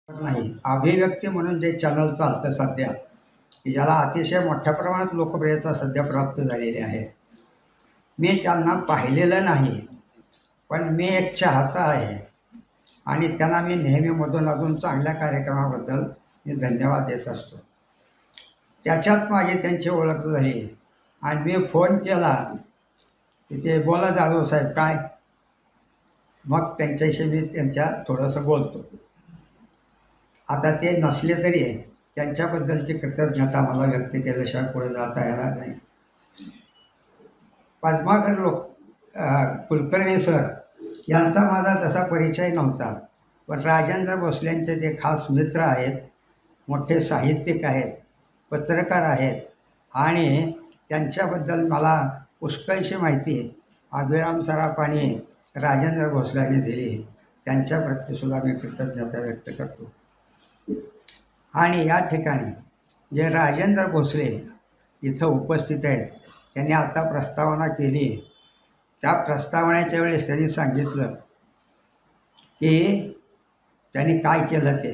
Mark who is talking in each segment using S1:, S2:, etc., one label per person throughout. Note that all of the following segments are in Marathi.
S1: नाही, अभिव्यक्ती म्हणून जे चॅनल चालतं सध्या, की ज्याला अतिशय मोठ्या प्रमाणात लोकप्रियता सध्या प्राप्त झालेली आहे. मी त्यांना पाहिलेलं नाही, पण मी एक चाहता आहे आणि त्यांना मी नेहमी मधून चांगल्या कार्यक्रमाबद्दल मी धन्यवाद देत असतो. त्याच्यात माझी त्यांची ओळख झाली आणि मी फोन केला की ते बोला जाधव साहेब काय, मग त्यांच्याशी मी थोडंसं बोलतो. आता ते नसले तरी त्यांच्याबद्दलची कृतज्ञता मला व्यक्त केल्याशिवाय पुढे जाता येणार नाही. पद्माकर कुलकर्णी सर यांचा माझा तसा परिचय नव्हता, पण राजेंद्र भोसलेंचे ते खास मित्र आहेत, मोठे साहित्यिक आहेत, पत्रकार आहेत आणि त्यांच्याबद्दल मला पुष्कळशी माहिती अभिराम सराफ आणि राजेंद्र भोसलेंनी दिली. त्यांच्याप्रतीसुद्धा मी कृतज्ञता व्यक्त करतो. आणि या ठिकाणी जे राजेंद्र भोसले इथं उपस्थित आहेत, त्यांनी आता प्रस्तावना केली. त्या प्रस्तावनेच्या वेळेस त्यांनी सांगितलं की त्यांनी काय केलं ते.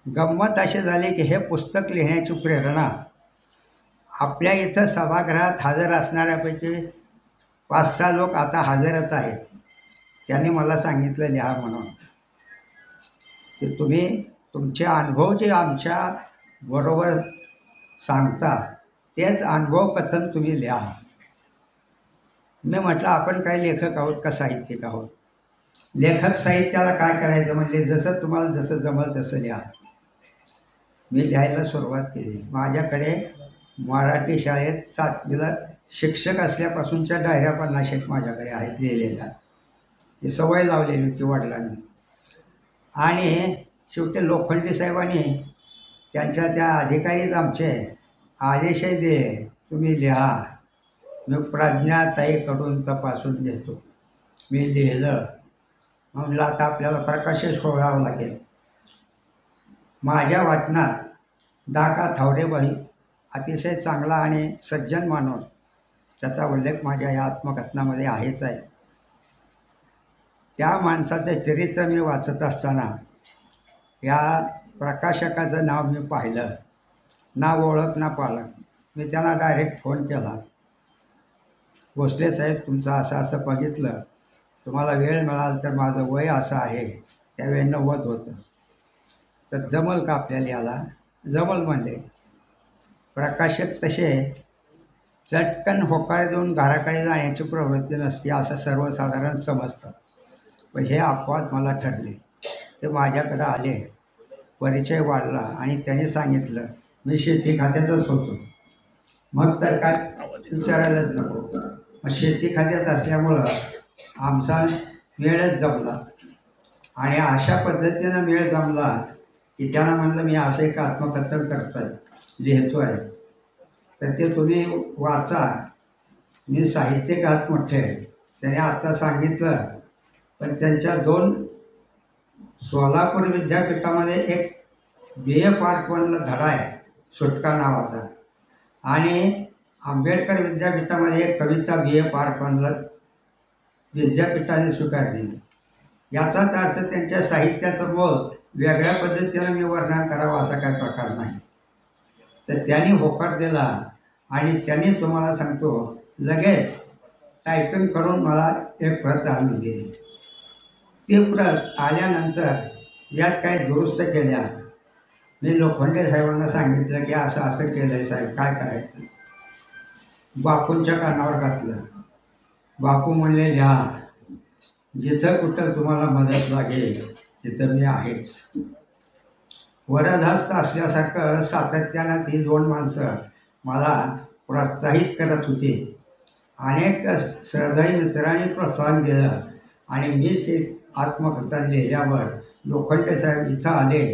S1: गंमत अशी झाली की हे पुस्तक लिहिण्याची प्रेरणा आपल्या इथं सभागृहात हजर असणाऱ्यापैकी 5-6 लोक आता हजरच आहेत. त्यांनी मला सांगितलं लिहा म्हणून, की तुम्ही तुमचे अनुभव जे आमच्या बरोबर सांगता तेच अनुभव कथन तुम्ही लिहा. मी म्हटलं आपण काय लेखक आहोत का साहित्यिक आहोत? लेखक साहित्याला काय करायचं म्हणजे जसं तुम्हाला जसं जमल तसं लिहा. मी लिहायला सुरुवात केली. माझ्याकडे मराठी शाळेत 7वीला शिक्षक असल्यापासूनच्या डायऱ्या 50 माझ्याकडे आहेत लिहिलेल्या. ही सवय लावलेली होती वडिलांनी. आणि शेवटी लोखंडे साहेबांनी त्यांच्या त्या अधिकारीच आमचे आदेशही दिले, तुम्ही लिहा. मी प्रज्ञाताईकडून तपासून घेतो. मी लिहिलं. म्हणलं आता आपल्याला प्रकाशन शोधावं लागेल. माझ्या वाचनात दाका थावरेबाई अतिशय चांगला आणि सज्जन माणूस, त्याचा उल्लेख माझ्या या आत्मकथनामध्ये आहेच आहे. त्या माणसाचं चरित्र मी वाचत असताना या प्रकाशकाचं नाव मी पाहिलं. ना ओळख ना पालक. मी त्यांना डायरेक्ट फोन केला, भोसले साहेब तुमचं असं असं बघितलं, तुम्हाला वेळ मिळाल तर माझं वय असं आहे, त्यावेळी 90 होतं, तर जमल का आपल्याला याला? जमल म्हणले. प्रकाशक तसे चटकन होकार देऊन घराकडे जाण्याची प्रवृत्ती नसते असं सर्वसाधारण समजतं, पण हे अपवाद मला ठरले. ते माझ्याकडं आले, परिचय वाढला आणि त्यांनी सांगितलं मी शेती खात्यातच होतो. मग तर काय विचारायलाच नको. मग शेती खात्यात असल्यामुळं आमचा मेळच जमला आणि अशा पद्धतीनं मेळ जमला की त्यांना म्हणलं मी असं एक आत्मकथन करतो आहे, लिहितो आहे, तर ते तुम्ही वाचा. मी साहित्यिक आहात मोठे. त्याने आता सांगितलं, पण त्यांच्या 2 सोलापूर विद्यापीठामध्ये एक BA पार्ट 1ला धडा आहे सुटका नावाचा, आणि आंबेडकर विद्यापीठामध्ये एक कविता BA पार्ट 1ला विद्यापीठाने स्वीकारली. याचाच अर्थ त्यांच्या साहित्याचं मोल वेगळ्या पद्धतीनं मी वर्णन करावं असा काही प्रकार नाही. तर त्यांनी होकार दिला आणि त्यांनी तुम्हाला सांगतो लगेच टायपिंग करून मला एक प्रत आणून दिली. ती प्रत आल्यानंतर यात काही दुरुस्त केल्या. मी लोखंडे साहेबांना सांगितलं की असं असं केलं आहे साहेब, काय करायचं? बापूंच्या कानावर घातलं. बापू म्हणले लिहा, जिथं कुठं तुम्हाला मदत लागेल तिथं मी आहेच. वरदहस्त असल्यासारखं सातत्यानं ती 2 माणसं मला प्रोत्साहित करत होती. अनेक श्रद्धाळू मित्रांनी प्रोत्साहन दिलं आणि मीच एक आत्मकथन लिहिल्यावर लोखंडे साहेब इथं आले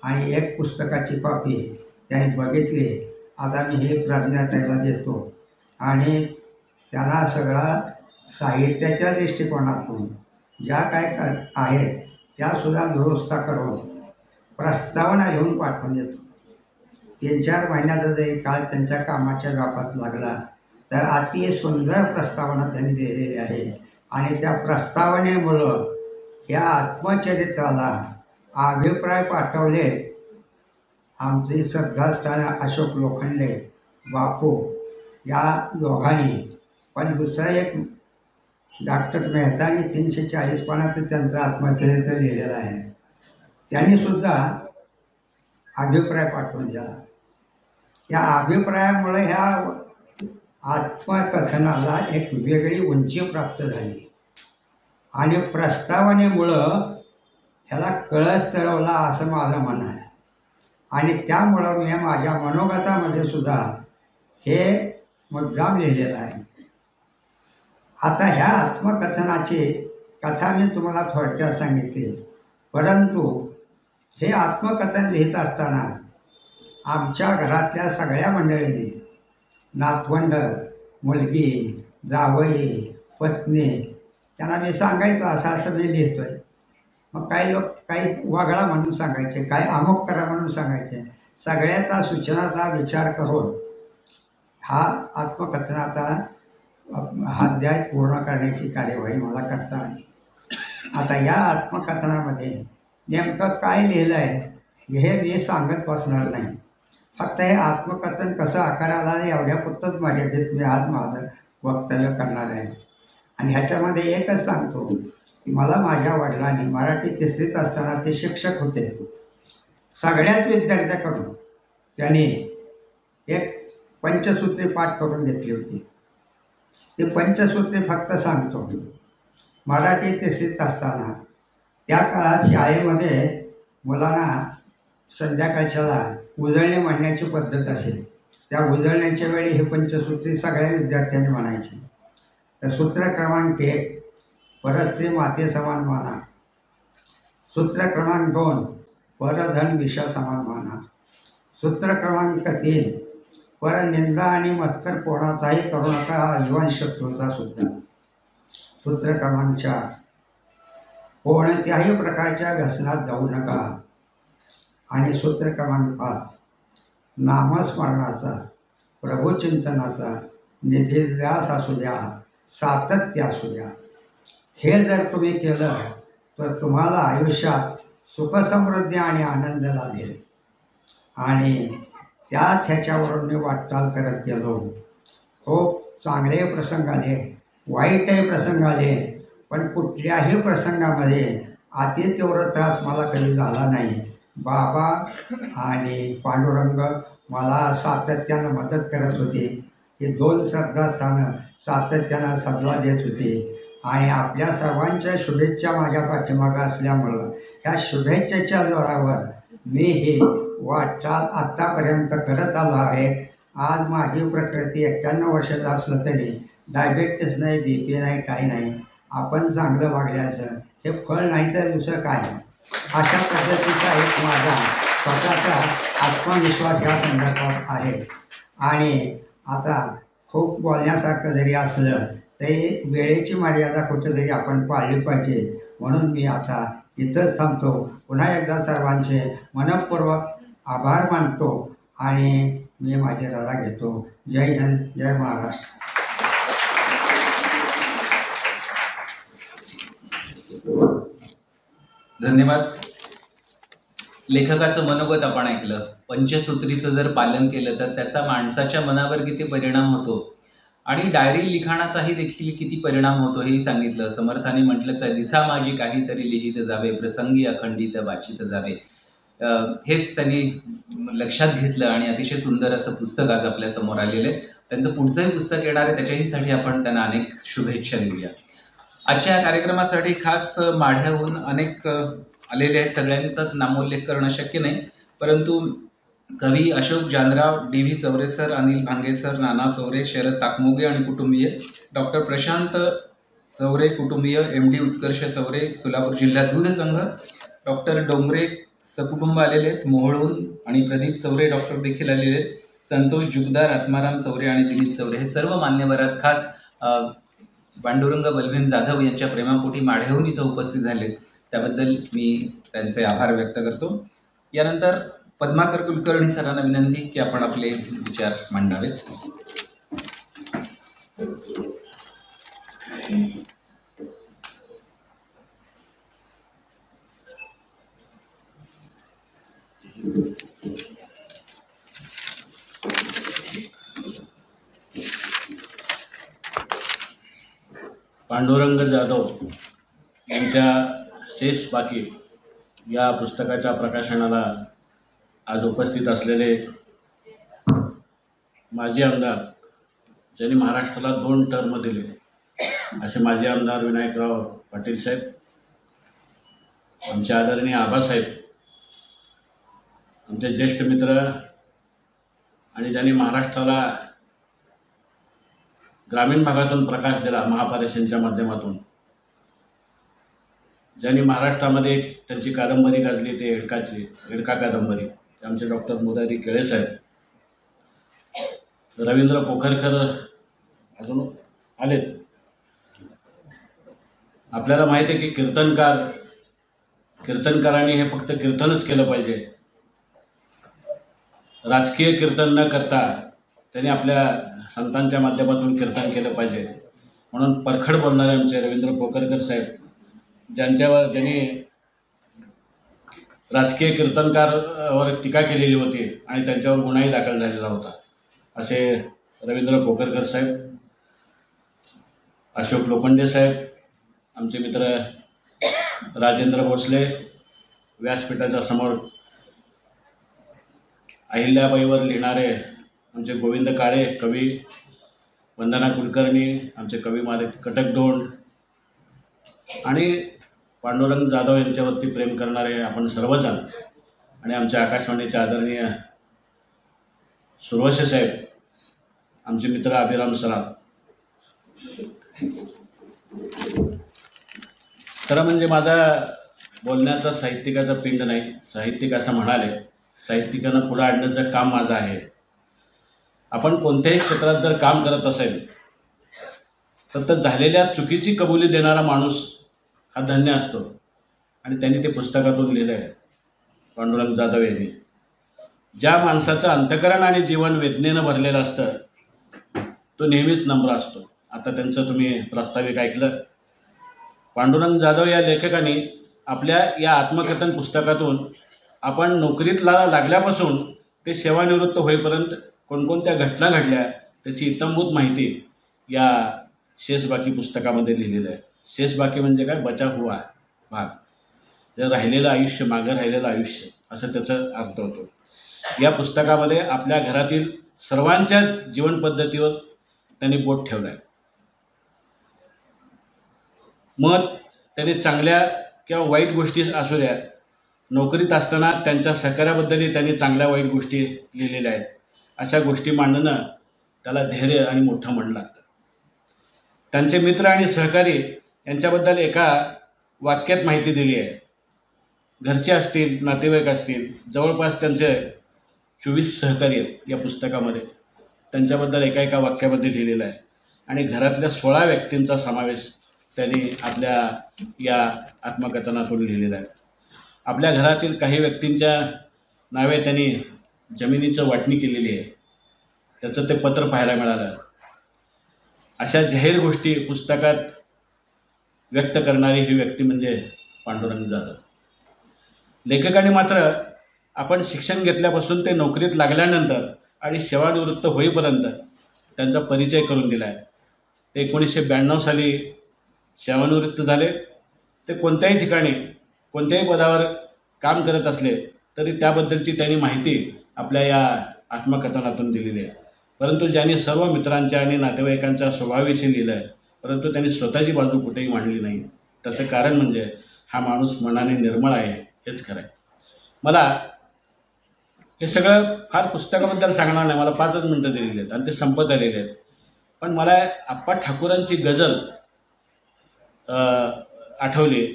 S1: आणि एक पुस्तकाची कॉपी त्यांनी बघितली. आता मी हे प्रज्ञाताईला देतो आणि त्यांना सगळा साहित्याच्या दृष्टिकोनातून ज्या काय आहेत त्यासुद्धा दुरुस्त करून प्रस्तावना लिहून पाठवून देतो. 3-4 महिन्याचा जरी काळ त्यांच्या कामाच्या व्यापात लागला तर अति सुंदर प्रस्तावना त्यांनी दिलेली आहे. आणि त्या प्रस्तावनेमुळं या आत्मचरित्राला अभिप्राय पाठवले आमचे श्रद्धास्थान अशोक लोखंडे बापू या दोघांनी, पण दुसरा एक डॉक्टर मेहतानी 340 पानात त्यांचं आत्मचरित्र लिहिलेलं आहे. त्यांनी सुद्धा अभिप्राय पाठवून दिला. या अभिप्रायामुळे ह्या आत्मकथनाला एक वेगळी उंची प्राप्त झाली आणि प्रस्तावनेमुळं ह्याला कळस चढवला असं माझं म्हणणं आहे. आणि त्यामुळं मी माझ्या मनोगतामध्ये सुद्धा हे मुद्दाम लिहिलेलं आहे. आता ह्या आत्मकथनाची कथा मी तुम्हाला थोडक्यात सांगितली, परंतु हे आत्मकथन लिहित असताना आमच्या घरातल्या सगळ्या मंडळींनी, नातवंड, मुलगी, जावई, पत्नी, त्यांना मी सांगायचं असं असं मी लिहितोय. मग काही लोक काही वगळा म्हणून सांगायचे, काही अमुक करा म्हणून सांगायचे. सगळ्याचा सूचनाचा विचार करून हा आत्मकथनाचा अध्याय पूर्ण करण्याची कार्यवाही मला करता आली. आता या आत्मकथनामध्ये नेमकं काय लिहिलं आहे हे मी सांगत बसणार नाही. फक्त हे आत्मकथन कसं आकाराला एवढ्यापुरतंच मर्यादित मी आज माझं वक्तव्य करणार आहे. आणि ह्याच्यामध्ये एकच सांगतो की मला माझ्या वडिलांनी मराठी तिसरीत असताना ते शिक्षक होते. सगळ्याच विद्यार्थ्याकडून त्यांनी एक पंचसूत्री पाठ करून घेतली होती. ते पंचसूत्री फक्त सांगतो. मराठी तिसरीत असताना त्या काळात शाळेमध्ये मुलांना संध्याकाळच्याला उजळणी म्हणण्याची पद्धत असेल. त्या उजळण्याच्या वेळी हे पंचसूत्री सगळ्या विद्यार्थ्यांनी म्हणायचे. तर सूत्र क्रमांक 1, परस्त्री माते समान माना. सूत्र क्रमांक 2, परधन विषा समान माना. सूत्र क्रमांक 3, परनिंदा आणि मत्सर कोणाचाही करू नका, जीवन शत्रूचा सुद्धा. सूत्र क्रमांक 4, कोणत्याही प्रकारच्या व्यसनात जाऊ नका. आणि सूत्र क्रमांक 5, नामस्मरणाचा, प्रभुचिंतनाचा निधिध्यास असू द्या, सातत्य असू द्या. हे जर तुम्ही केलं तर तुम्हाला आयुष्यात सुखसमृद्धी आणि आनंद लाभेल. आणि त्याच ह्याच्यावरून मी वाटचाल करत गेलो. खूप चांगले प्रसंग आले, वाईटही प्रसंग आले, पण कुठल्याही प्रसंगामध्ये अति तीव्र त्रास मला कधी झाला नाही. बाबा आणि पांडुरंग मला सातत्यानं मदत करत होते. हे 2 श्रद्धास्थानं सातत्यानं सल्ला देत होते. आणि आपल्या सर्वांच्या शुभेच्छा माझ्या पाठीमागं असल्यामुळं ह्या शुभेच्छेच्या जोरावर मी ही वाटचाल आत्तापर्यंत करत आलो आहे. आज माझी प्रकृती 91 वर्षाचं असलं तरी डायबेटीस नाही, BP नाही, काही नाही. आपण चांगलं वागल्याचं हे फळ नाही तर दुसरं काय. अशा पद्धतीचा एक माझा स्वतःचा आत्मविश्वास या संदर्भात आहे. आणि आता खूप बोलण्यासारखं जरी असलं तरी वेळेची मर्यादा कुठेतरी आपण पाळली पाहिजे. म्हणून मी आता इथंच थांबतो. पुन्हा एकदा सर्वांचे मनःपूर्वक आभार मानतो आणि मी माझी रजा घेतो. जय हिंद, जय महाराष्ट्र.
S2: धन्यवाद. लेखकाचं मनोगत आपण ऐकलं. पंचसूत्रीचं जर पालन केलं तर त्याचा माणसाच्या मनावर किती परिणाम होतो आणि डायरी लिखाणाचाही देखील किती परिणाम होतो हेही सांगितलं. समर्थाने म्हटलंच आहे, दिसा माझी काहीतरी लिहित जावे, प्रसंगी अखंडित वाचित जावे. हेच त्यांनी लक्षात घेतलं आणि अतिशय सुंदर असं पुस्तक आज आपल्या समोर आलेलं आहे. त्यांचं पुढचंही पुस्तक येणार आहे, त्याच्याहीसाठी आपण त्यांना अनेक शुभेच्छा देऊया. आजच्या कार्यक्रमासाठी खास माढ्याहून अनेक आलेले आहेत. सगळ्यांचाच नामोल्लेख करणं शक्य नाही, परंतु कवी अशोक जानराव, DV चौरे सर, अनिल भांगे सर, नाना चौरे, शरद ताकमोगे आणि कुटुंबीय, डॉक्टर प्रशांत चौरे कुटुंबीय, MD उत्कर्ष चौरे, सोलापूर जिल्हा दूध संघ, डॉक्टर डोंगरे सकुटुंब आलेले आहेत मोहोळहून, आणि प्रदीप चौरे डॉक्टर देखील आलेले आहेत, संतोष जुगदार, आत्माराम चौरे आणि दिलीप चौरे. हे सर्व मान्यवर आज खास पांडुरंग बलभीम जाधव यांच्या प्रेमापोटी माढ्याहून इथं उपस्थित झाले. त्याबद्दल मी त्यांचे आभार व्यक्त करतो. यानंतर पद्माकर कुलकर्णी सरांना विनंती की आपण आपले विचार मांडावेत.
S3: पांडुरंग जाधव यांच्या शेष बाकी या पुस्तकाच्या प्रकाशनाला आज उपस्थित असलेले माजी आमदार, ज्यांनी महाराष्ट्राला 2 टर्म दिले, असे माजी आमदार विनायकराव पाटील साहेब, आमचे आदरणीय आबासाहेब, आमचे ज्येष्ठ मित्र आणि ज्यांनी महाराष्ट्राला ग्रामीण भागातून प्रकाश दिला महापारेषणच्या माध्यमातून, ज्यांनी महाराष्ट्रामध्ये त्यांची कादंबरी गाजली ते एडका कादंबरी, ते आमचे डॉक्टर मुरारी केळेसाहेब, रवींद्र पोखरकर अजून आलेत. आपल्याला माहिती आहे की कीर्तनकारांनी हे फक्त कीर्तनच केलं पाहिजे, राजकीय कीर्तन न करता त्यांनी आपल्या संतांच्या माध्यमातून कीर्तन केलं पाहिजे. म्हणून परखड बोलणारे आमचे रवींद्र पोखरकर साहेब, ज्यांनी राजकीय कीर्तनकारवर टीका केलेली होती आणि त्यांच्यावर गुन्हाही दाखल झालेला होता, असे रवींद्र पोखरकर साहेब, अशोक लोखंडे साहेब, आमचे मित्र राजेंद्र भोसले, व्यासपीठाच्या समोर अहिल्याबाईवर लिहिणारे आमचे गोविंद काळे कवी, वंदना कुलकर्णी, आमचे कवी मारे कटकदोंड, आणि पांडुरंग जाधव यांच्यावरती प्रेम करणारे आपण सर्वजण, आणि आमच्या आकाशवाणीचे आदरणीय सुरवसे साहेब, आमचे मित्र अभिराम सराफ. खरं म्हणजे माझा बोलण्याचा साहित्यिकाचा पिंड नाही, साहित्यिक असं म्हणाले, साहित्यिकांना पुढे आणण्याचं काम माझं आहे. आपण कोणत्याही क्षेत्रात जर काम करत असेल तर झालेल्या चुकीची कबुली देणारा माणूस हा धन्य असतो, आणि त्यांनी ते पुस्तकातून लिहिलं आहे. पांडुरंग जाधव यांनी, ज्या माणसाचं अंतःकरण आणि जीवन वेदनेनं भरलेलं असतं तो नेहमीच नम्र असतो. आता त्यांचं तुम्ही प्रास्ताविक ऐकलं. पांडुरंग जाधव या लेखकाने आपल्या या आत्मकथन पुस्तकातून आपण नोकरीत लागल्यापासून ते सेवानिवृत्त होईपर्यंत कोणकोणत्या घटना घडल्या त्याची इत्थंभूत माहिती या शेष बाकी पुस्तकामध्ये लिहिलेलं आहे. शेष बाकी म्हणजे काय, बचा हुआ भाग, जे राहिलेलं आयुष्य, मागं राहिलेलं आयुष्य, असं त्याचा अर्थ होतो. या पुस्तकामध्ये आपल्या घरातील सर्वांच्या जीवन पद्धतीवर त्यांनी बोट ठेवलं आहे. मग त्यांनी चांगल्या किंवा वाईट गोष्टी असू द्या, नोकरीत असताना त्यांच्या सहकार्याबद्दलही त्यांनी चांगल्या वाईट गोष्टी लिहिलेल्या आहेत. अशा गोष्टी मांडणं त्याला धैर्य आणि मोठं मन लागतं. त्यांचे मित्र आणि सहकारी यांच्याबद्दल एका वाक्यात माहिती दिली आहे. घरचे असतील, नातेवाईक असतील, जवळपास त्यांचे 24 सहकारी आहेत या पुस्तकामध्ये. त्यांच्याबद्दल एका वाक्यामध्ये लिहिलेलं आहे, आणि घरातल्या 16 व्यक्तींचा समावेश त्यांनी आपल्या या आत्मकथनातून लिहिलेला आहे. आपल्या घरातील काही व्यक्तींच्या नावे त्यांनी जमिनीचं वाटणी केलेली आहे, त्याचं ते पत्र पाहायला मिळालं. अशा जाहीर गोष्टी पुस्तकात व्यक्त करणारी ही व्यक्ती म्हणजे पांडुरंग जाधव. लेखकाने मात्र आपण शिक्षण घेतल्यापासून ते नोकरीत लागल्यानंतर आणि सेवानिवृत्त होईपर्यंत त्यांचा परिचय करून दिला आहे. ते 1992 साली सेवानिवृत्त झाले. ते कोणत्याही ठिकाणी कोणत्याही पदावर काम करत असले तरी त्याबद्दलची त्यांनी माहिती आपल्या या आत्मकथनातून दिलेली आहे. परंतु ज्यांनी सर्व मित्रांच्या आणि नातेवाईकांच्या स्वभावाविषयी लिहिलं आहे, परंतु त्यांनी स्वतःची बाजू कुठेही मांडली नाही. त्याचं कारण म्हणजे हा माणूस मनाने निर्मळ आहे, हेच खरं आहे. मला हे सगळं फार पुस्तकाबद्दल सांगणार नाही, मला 5च मिनटं दिलेली आहेत आणि ते संपत आलेले आहेत. पण मला आप्पा ठाकूरांची गझल आठवली,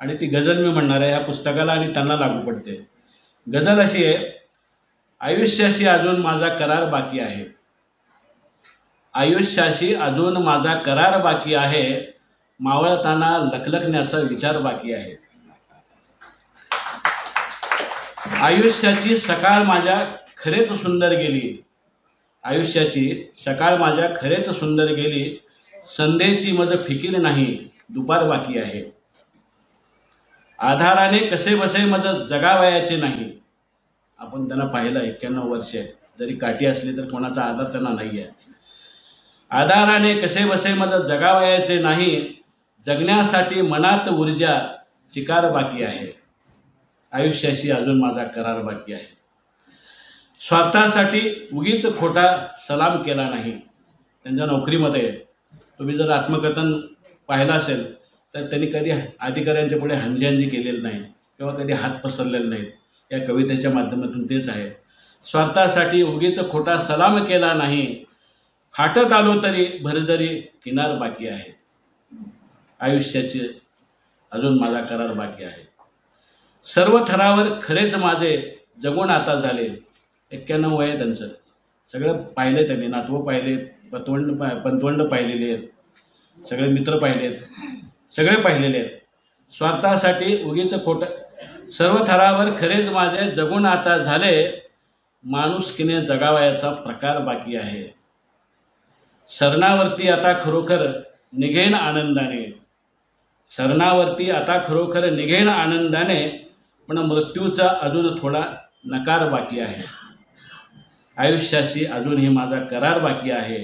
S3: आणि ती गझल मी म्हणणार आहे ह्या पुस्तकाला आणि त्यांना लागू पडते. गझल अशी आहे, आयुष्याशी अजून माझा करार बाकी आहे, आयुष्याशी अजून माझा करार बाकी आहे, मावळताना लखलखण्याचा विचार बाकी आहे. आयुष्याची सकाळ माझ्या खरेच सुंदर गेली, आयुष्याची सकाळ माझ्या खरेच सुंदर गेली, संध्येची मज फिकीर नाही, दुपार बाकी आहे. आधाराने कसे बसे मज जगावयाचे नाही, आपण त्यांना पाहिलं 91 वर्ष आहे, जरी काठी असली तर कोणाचा आधार त्यांना नाही आहे. आधाराने कसे बसे माझं जगावयाचे नाही, जगण्यासाठी मनात ऊर्जा चिकार बाकी आहे. आयुष्याशी अजून माझा करार बाकी आहे. स्वार्थासाठी उगीच खोटा सलाम केला नाही. त्यांच्या नोकरीमध्ये तुम्ही जर आत्मकथन पाहिलं असेल तर त्यांनी कधी अधिकाऱ्यांच्या पुढे हंजी केलेलं नाही किंवा कधी हात पसरलेले नाहीत. या कवितेच्या माध्यमातून तेच आहे. स्वार्थासाठी उगीच खोटा सलाम केला नाही, फाटत आलो तरी भरजरी किनार बाकी आहे. आयुष्याचे अजून माझा करार बाकी आहे. सर्व थरावर खरेच माझे जगून आता झाले. 91 वय आहे त्यांचं. सगळं पाहिलं त्यांनी, नातवं पाहिले, पतवंड पाहिलेले आहेत, सगळे मित्र पाहिलेत, सगळे पाहिलेले आहेत. स्वार्थासाठी उगीच खोटं सर्व थरावर खरेच माझे जगून आता झाले, माणुसकीने जगावयाचा प्रकार बाकी आहे. शरणावरती आता खरोखर निघेन आनंदाने, शरणावरती आता खरोखर निघेन आनंदाने, पण मृत्यूचा अजून थोडा नकार बाकी आहे. आयुष्याशी अजूनही माझा करार बाकी आहे.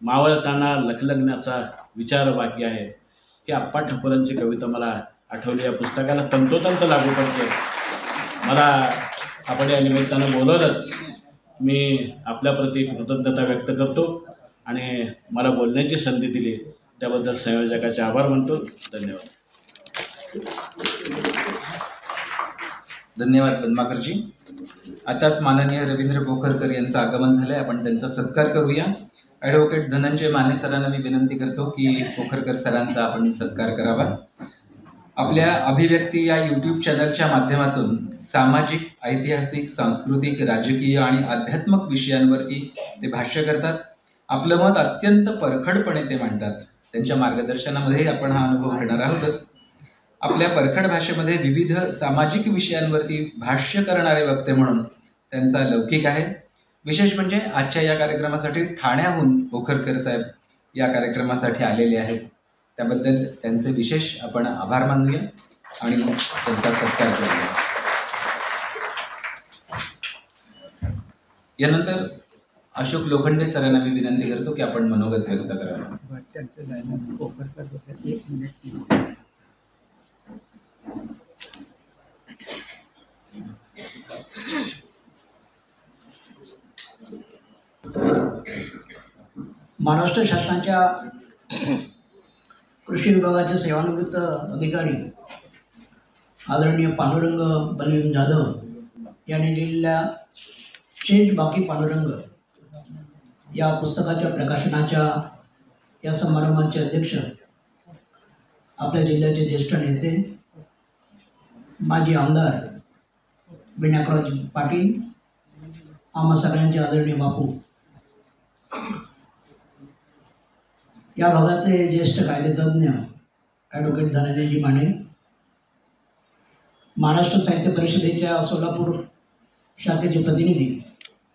S3: मावळताना लखलखण्याचा विचार बाकी आहे. ही आप्पा ठकुरांची कविता मला आठवली. या पुस्तकाला तंतोतंत लागू पडते. मला आपण या निमित्तानं बोलवलं, मी आपल्याप्रती कृतज्ञता व्यक्त करतो आणि मला बोलण्याची संधी दिली त्याबद्दल संयोजकाचे आभार मानतो. धन्यवाद.
S2: धन्यवाद पद्माकरजी. आताच माननीय रवींद्र पोखरकर यांचं आगमन झालंय. आपण त्यांचा सत्कार करूया. ॲडव्होकेट धनंजय माने सरांना मी विनंती करतो की पोखरकर सरांचा आपण सत्कार करावा. आपल्या अभिव्यक्ती या यूट्यूब चॅनलच्या माध्यमातून सामाजिक, ऐतिहासिक, सांस्कृतिक, राजकीय आणि आध्यात्मिक विषयांवरती ते भाष्य करतात. आपलं मत अत्यंत परखडपणे ते मांडतात. त्यांच्या मार्गदर्शनामध्ये आपण हा अनुभव घेणार आहोतच. आपल्या परखड भाषेमध्ये विविध सामाजिक विषयांवरती भाष्य करणारे वक्ते म्हणून त्यांचा लौकिक आहे. विशेष म्हणजे आजच्या या कार्यक्रमासाठी ठाण्याहून पोखरकर साहेब या कार्यक्रमासाठी आलेले आहेत. त्याबद्दल त्यांचे विशेष आपण आभार मानूया आणि त्यांचा सत्कार करूया. यानंतर अशोक लोखंडे सरांना मी विनंती करतो की आपण मनोगत व्यक्त करावं.
S1: एक मिनिट.
S4: महाराष्ट्र शासनाच्या कृषी विभागाचे सेवानिवृत्त अधिकारी आदरणीय पांडुरंग बलवीन जाधव यांनी लिहिलेल्या शेष बाकी पांडुरंग या पुस्तकाच्या प्रकाशनाच्या या समारंभाचे अध्यक्ष आपल्या जिल्ह्याचे ज्येष्ठ नेते माजी आमदार विनायकराव पाटील, आम्हा सगळ्यांचे आदरणीय बापू, या भागातले ज्येष्ठ कायदेतज्ञ ॲडव्होकेट धनंजयजी माने, महाराष्ट्र साहित्य परिषदेच्या सोलापूर शाखेचे प्रतिनिधी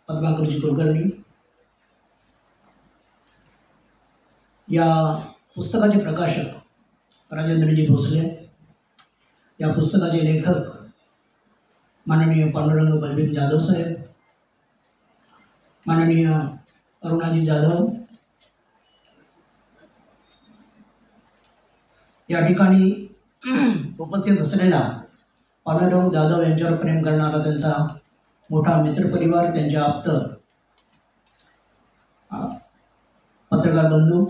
S4: पद्माकरजी कुलकर्णी, या पुस्तकाचे प्रकाशक राजेंद्रजी भोसले, या पुस्तकाचे लेखक माननीय पांडुरंग बलवीन जाधव साहेब, माननीय अरुणाजी जाधव, या ठिकाणी उपस्थित असलेला पांडुरंग जाधव यांच्यावर प्रेम करणारा त्यांचा मोठा मित्रपरिवार, त्यांचे आप्त पत्रकार बंधू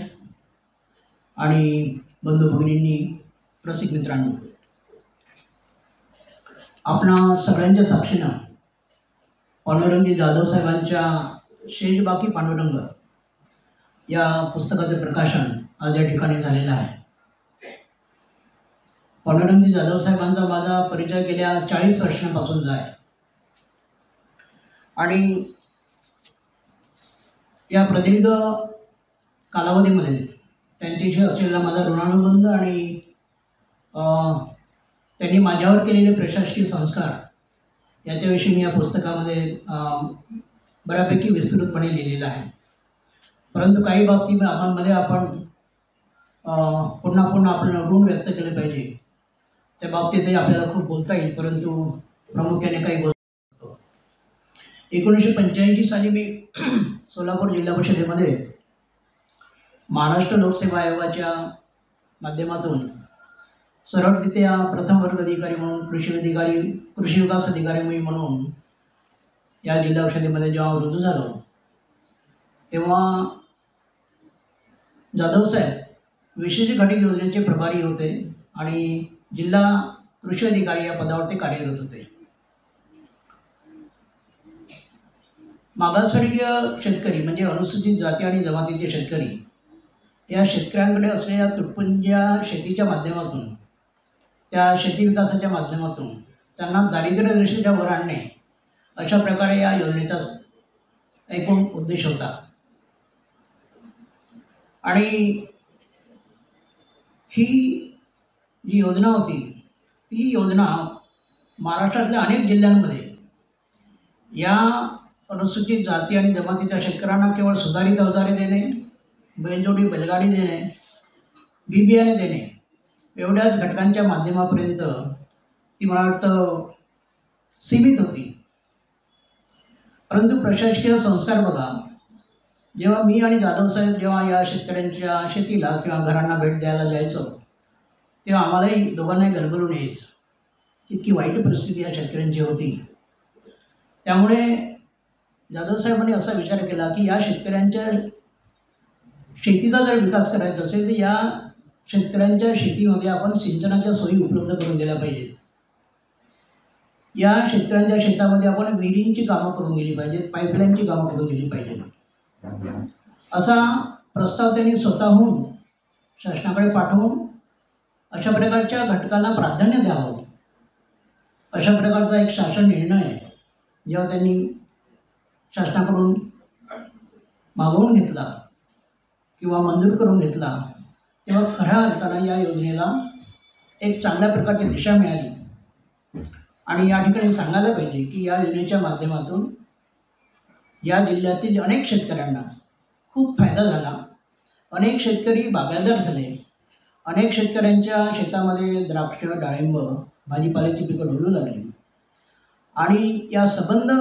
S4: आणि बंधू भगिनींनी, रसिक मित्रांनो, आपणा सगळ्यांच्या साक्षीनं पांडुरंगजी जाधव साहेबांच्या शेष बाकी पांडुरंग या पुस्तकाचे प्रकाशन आज या ठिकाणी झालेलं आहे. पांडुरंगजी जाधव साहेबांचा माझा परिचय गेल्या 40 वर्षांपासूनचा आहे आणि या प्रदीर्घ कालावधीमध्ये त्यांच्याशी असलेला माझा ऋणानुबंध आणि त्यांनी माझ्यावर केलेले प्रशासकीय संस्कार याच्याविषयी मी या पुस्तकामध्ये बऱ्यापैकी विस्तृतपणे लिहिलेलं आहे. परंतु काही बाबतीमध्ये आपण पुन्हा पुन्हा आपलं ऋण व्यक्त केलं पाहिजे. त्या बाबतीतही आपल्याला खूप बोलता येईल, परंतु प्रामुख्याने काही गोष्टी 1985 साली मी सोलापूर जिल्हा परिषदेमध्ये महाराष्ट्र लोकसेवा आयोगाच्या माध्यमातून सरळरित्या प्रथम वर्ग अधिकारी म्हणून कृषी विकास अधिकारी म्हणून या जिल्हा परिषदेमध्ये जेव्हा रुजू झालो, तेव्हा जाधव साहेब विशेष घटक योजनेचे प्रभारी होते आणि जिल्हा कृषी अधिकारी या पदावर ते कार्यरत होते. मागासवर्गीय शेतकरी म्हणजे अनुसूचित जाती आणि जमातीचे शेतकरी या शेतकऱ्यांकडे असलेल्या तुटपुंज्या शेतीच्या माध्यमातून, त्या शेती विकासाच्या माध्यमातून त्यांना दारिद्र्य रेषेच्या वर आणणे, अशा प्रकारे या योजनेचा एकूण उद्देश होता. आणि ही जी योजना होती, ती योजना महाराष्ट्रातल्या अनेक जिल्ह्यांमध्ये या अनुसूचित जाती आणि जमातीच्या शेतकऱ्यांना केवळ सुधारित अवजारे देणे, बैलजोडी बैलगाडी देणे, बी बियाणे देणे, एवढ्याच घटकांच्या माध्यमापर्यंत ती मला वाटतं सीमित होती. परंतु प्रशासकीय संस्कार बघा, जेव्हा मी आणि जाधव साहेब जेव्हा या शेतकऱ्यांच्या शेतीला किंवा घरांना भेट द्यायला जायचो, तेव्हा आम्हालाही दोघांनाही गलबलून यायचं. इतकी वाईट परिस्थिती या शेतकऱ्यांची होती. त्यामुळे जाधव साहेबांनी असा विचार केला की या शेतकऱ्यांच्या शेतीचा जर विकास करायचा असेल तर या शेतकऱ्यांच्या शेतीमध्ये आपण सिंचनाच्या सोयी उपलब्ध करून दिल्या पाहिजेत. या शेतकऱ्यांच्या शेतामध्ये आपण विहिरींची कामं करून दिली पाहिजेत, पाईपलाईनची कामं करून दिली पाहिजेत. असा प्रस्ताव त्यांनी स्वतःहून शासनाकडे पाठवून अशा प्रकारच्या घटकांना प्राधान्य द्यावं, अशा प्रकारचा एक शासन निर्णय जेव्हा त्यांनी शासनाकडून मागवून घेतला किंवा मंजूर करून घेतला, तेव्हा खऱ्या अर्थानं या योजनेला एक चांगल्या प्रकारची दिशा मिळाली. आणि या ठिकाणी सांगायला पाहिजे की या योजनेच्या माध्यमातून या जिल्ह्यातील अनेक शेतकऱ्यांना खूप फायदा झाला. अनेक शेतकरी बागायतदार झाले. अनेक शेतकऱ्यांच्या शेतामध्ये द्राक्ष, डाळिंब, भाजीपाल्याची पिकं ढोलू लागली. आणि या संबंध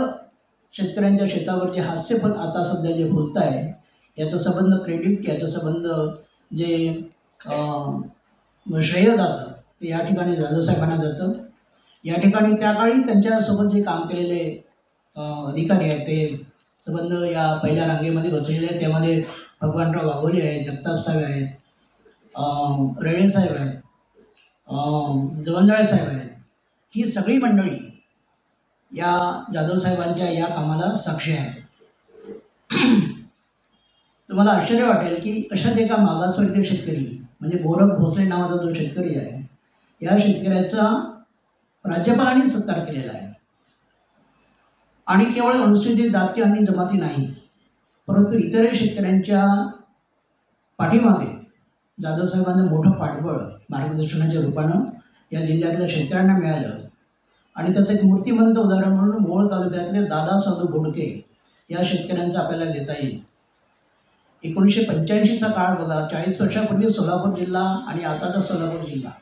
S4: शेतकऱ्यांच्या शेतावर जे हास्यपद आता सध्या जे बोलत आहे, याचा संबंध क्रेडिट, याचा संबंध जे श्रेय जातं ते या ठिकाणी जाधव साहेबांना जातं. या ठिकाणी त्या काळी त्यांच्यासोबत जे काम केलेले अधिकारी आहेत ते संबंध या पहिल्या रांगेमध्ये बसलेले आहेत. त्यामध्ये भगवानराव वाघोली आहेत, जगताप साहेब आहेत, रेडे साहेब आहेत, जवंजाळे साहेब आहेत. ही सगळी मंडळी या जाधव साहेबांच्या या कामाला साक्षी आहे. तुम्हाला आश्चर्य वाटेल की अशाच एका मागासवर्गीय शेतकरी म्हणजे गोरख भोसले नावाचा जो शेतकरी आहे, या शेतकऱ्याचा राज्यपालांनी सत्कार केलेला आहे. आणि केवळ अनुसूचित जाती आणि जमाती नाही, परंतु इतरही शेतकऱ्यांच्या पाठीमागे जाधव साहेबांचं मोठं पाठबळ मार्गदर्शनाच्या रूपानं या जिल्ह्यातल्या शेतकऱ्यांना मिळालं. आणि त्याचं एक मूर्तिमंत उदाहरण म्हणून मोहोळ तालुक्यातले दादा साधू घोडके या शेतकऱ्यांचं आपल्याला देता येईल. 1985चा काळ बघा, 40 वर्षापूर्वी सोलापूर जिल्हा आणि आताचा सोलापूर जिल्हा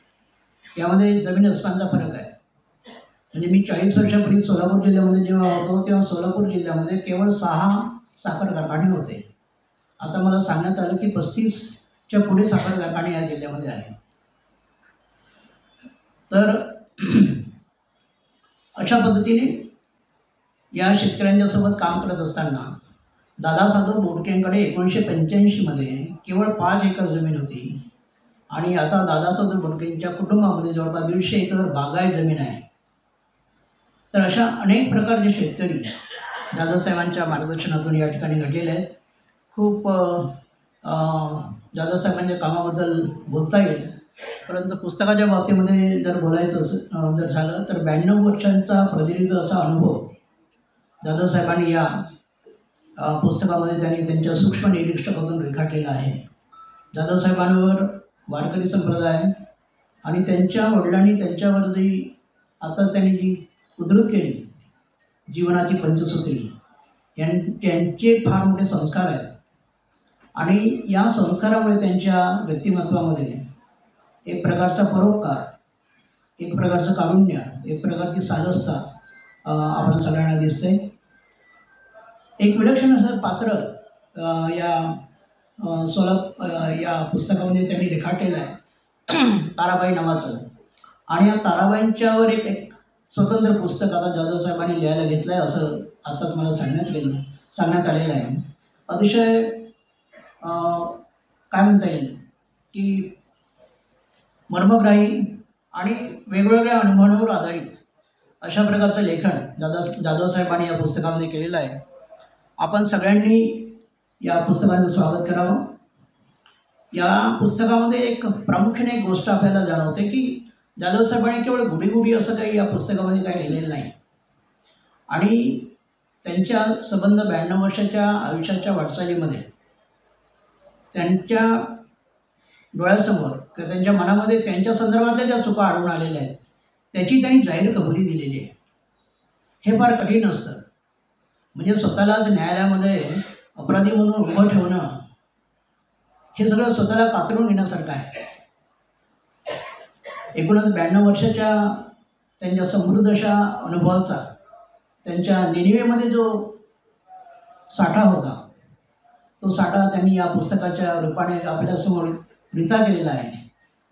S4: यामध्ये जमीन अस्मानचा फरक आहे. म्हणजे मी 40 वर्षापूर्वी सोलापूर जिल्ह्यामध्ये जेव्हा होतो तेव्हा सोलापूर जिल्ह्यामध्ये केवळ 6 साखर कारखाने होते. आता मला सांगण्यात आलं की 35च्या पुढे साखर कारखाने या जिल्ह्यामध्ये आहे. तर अशा पद्धतीने या शेतकऱ्यांच्यासोबत काम करत असताना दादा साधू बोडकेंकडे 1985मध्ये केवळ 5 एकर जमीन होती. आणि आता दादा साधू बोडकेंच्या कुटुंबामध्ये जवळपास 150 एकर बागायत जमीन आहे. तर अशा अनेक प्रकारचे शेतकरी जाधव साहेबांच्या मार्गदर्शनातून या ठिकाणी घडलेले आहेत. खूप जाधव साहेबांच्या कामाबद्दल बोलता येईल, परंतु पुस्तकाच्या बाबतीमध्ये जर बोलायचं जर झालं तर 92 वर्षांचा प्रदीर्घ असा अनुभव जाधव साहेबांनी या पुस्तकामध्ये त्यांनी त्यांच्या सूक्ष्म निरीक्षकातून रेखाटलेला आहे. जाधव साहेबांवर वारकरी संप्रदाय आणि त्यांच्या वडिलांनी त्यांच्यावर जी आताच त्यांनी जी उद्धृत केली जीवनाची पंचसूत्री, त्यांचे फार मोठे संस्कार आहेत. आणि या संस्कारामुळे त्यांच्या व्यक्तिमत्वामध्ये एक प्रकारचा परोपकार, एक प्रकारचं कारुण्य, एक प्रकारची साधस्ता आपण सगळ्यांना दिसते. एक विलक्षण असं पात्र या या पुस्तकामध्ये त्यांनी रेखाटलेलं आहे ताराबाई नावाचं. आणि या ताराबाईंच्यावर एक स्वतंत्र पुस्तक आता जाधव साहेबांनी लिहायला घेतलं आहे असं आत्ताच मला सांगण्यात आलेलं आहे. अतिशय काय म्हणता येईल की मर्मग्राही आणि वेगवेगळ्या अनुभवांवर आधारित अशा प्रकारचं लेखन जाधव साहेबांनी या पुस्तकामध्ये केलेलं आहे. आपण सगळ्यांनी या पुस्तकाचं स्वागत करावं. या पुस्तकामध्ये एक प्रामुख्याने एक गोष्ट आपल्याला जाणवते की जाधव साहेबांनी केवळ गुढी असं काही या पुस्तकामध्ये काही लिहिलेलं नाही. आणि त्यांच्या संबंध 92 वर्षाच्या आयुष्याच्या वाटचालीमध्ये त्यांच्या डोळ्यासमोर किंवा त्यांच्या मनामध्ये त्यांच्या संदर्भातल्या ज्या चुका आढळून आलेल्या आहेत त्याची त्यांनी जाहीर कबुली दिलेली आहे. हे फार कठीण असतं. म्हणजे स्वतःलाच न्यायालयामध्ये अपराधी म्हणून उभं ठेवणं हे सगळं स्वतःला कातरून घेण्यासारखं आहे. एकूणच 92 वर्षाच्या त्यांच्या समृद्ध अशा अनुभवाचा त्यांच्या नेणिवेमध्ये जो साठा होता तो साठा त्यांनी या पुस्तकाच्या रूपाने आपल्यासमोर रिता केलेला आहे.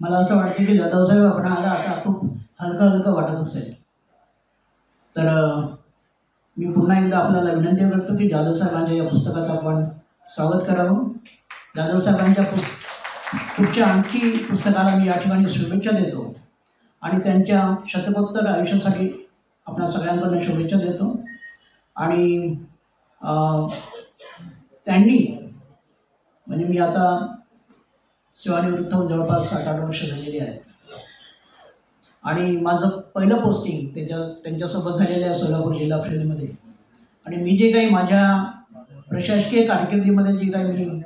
S4: मला असं वाटतं की जाधवसाहेब आपणाला आता खूप हलकं वाटत असेल. तर मी पुन्हा एकदा आपल्याला विनंती करतो की जाधव साहेबांच्या या पुस्तकाचं आपण स्वागत करावं. जाधव साहेबांच्या पुढच्या आणखी पुस्तकाला मी या ठिकाणी शुभेच्छा देतो आणि त्यांच्या शतकोत्तर आयुष्यासाठी आपल्या सगळ्यांकडून शुभेच्छा देतो. आणि त्यांनी म्हणजे मी आता सेवानिवृत्त होऊन जवळपास 7-8 वर्ष झालेली आहेत आणि माझं पहिलं पोस्टिंग त्यांच्यासोबत झालेलं आहे सोलापूर जिल्हा परिषदेमध्ये. आणि मी जे काही माझ्या प्रशासकीय कारकिर्दीमध्ये जे काही मी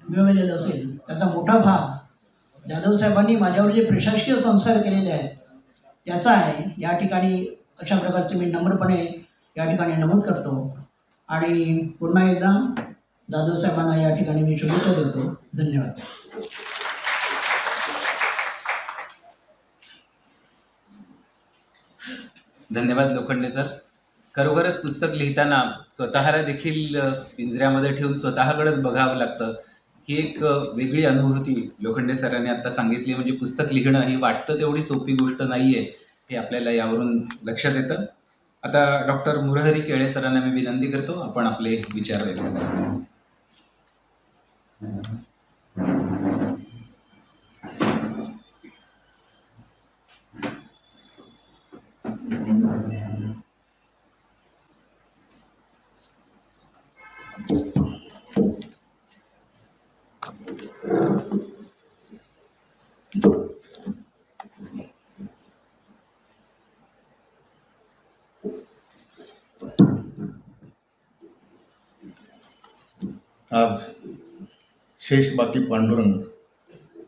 S4: मिळवलेलं असेल त्याचा मोठा भाग जाधव साहेबांनी माझ्यावर जे प्रशासकीय संस्कार केलेले आहेत त्याचा आहे. या ठिकाणी अशा प्रकारचे मी नम्रपणे या ठिकाणी नमूद करतो आणि पुन्हा एकदा जाधव साहेबांना या ठिकाणी मी शुभेच्छा देतो. धन्यवाद.
S2: धन्यवाद लोखंडे सर. खरोखरच पुस्तक लिहिताना स्वतःला देखील पिंजऱ्यामध्ये ठेवून स्वतःकडेच बघावं लागतं. ही एक वेगळी अनुभूती लोखंडे सरांनी आता सांगितली. म्हणजे पुस्तक लिहिणं ही वाटतं तेवढी सोपी गोष्ट नाही आहे हे आपल्याला यावरून लक्षात येतं. आता डॉक्टर मुरहरी केळे सरांना मी विनंती करतो आपण आपले विचार व्यक्त करा.
S5: आज शेष बाकी पांडुरंग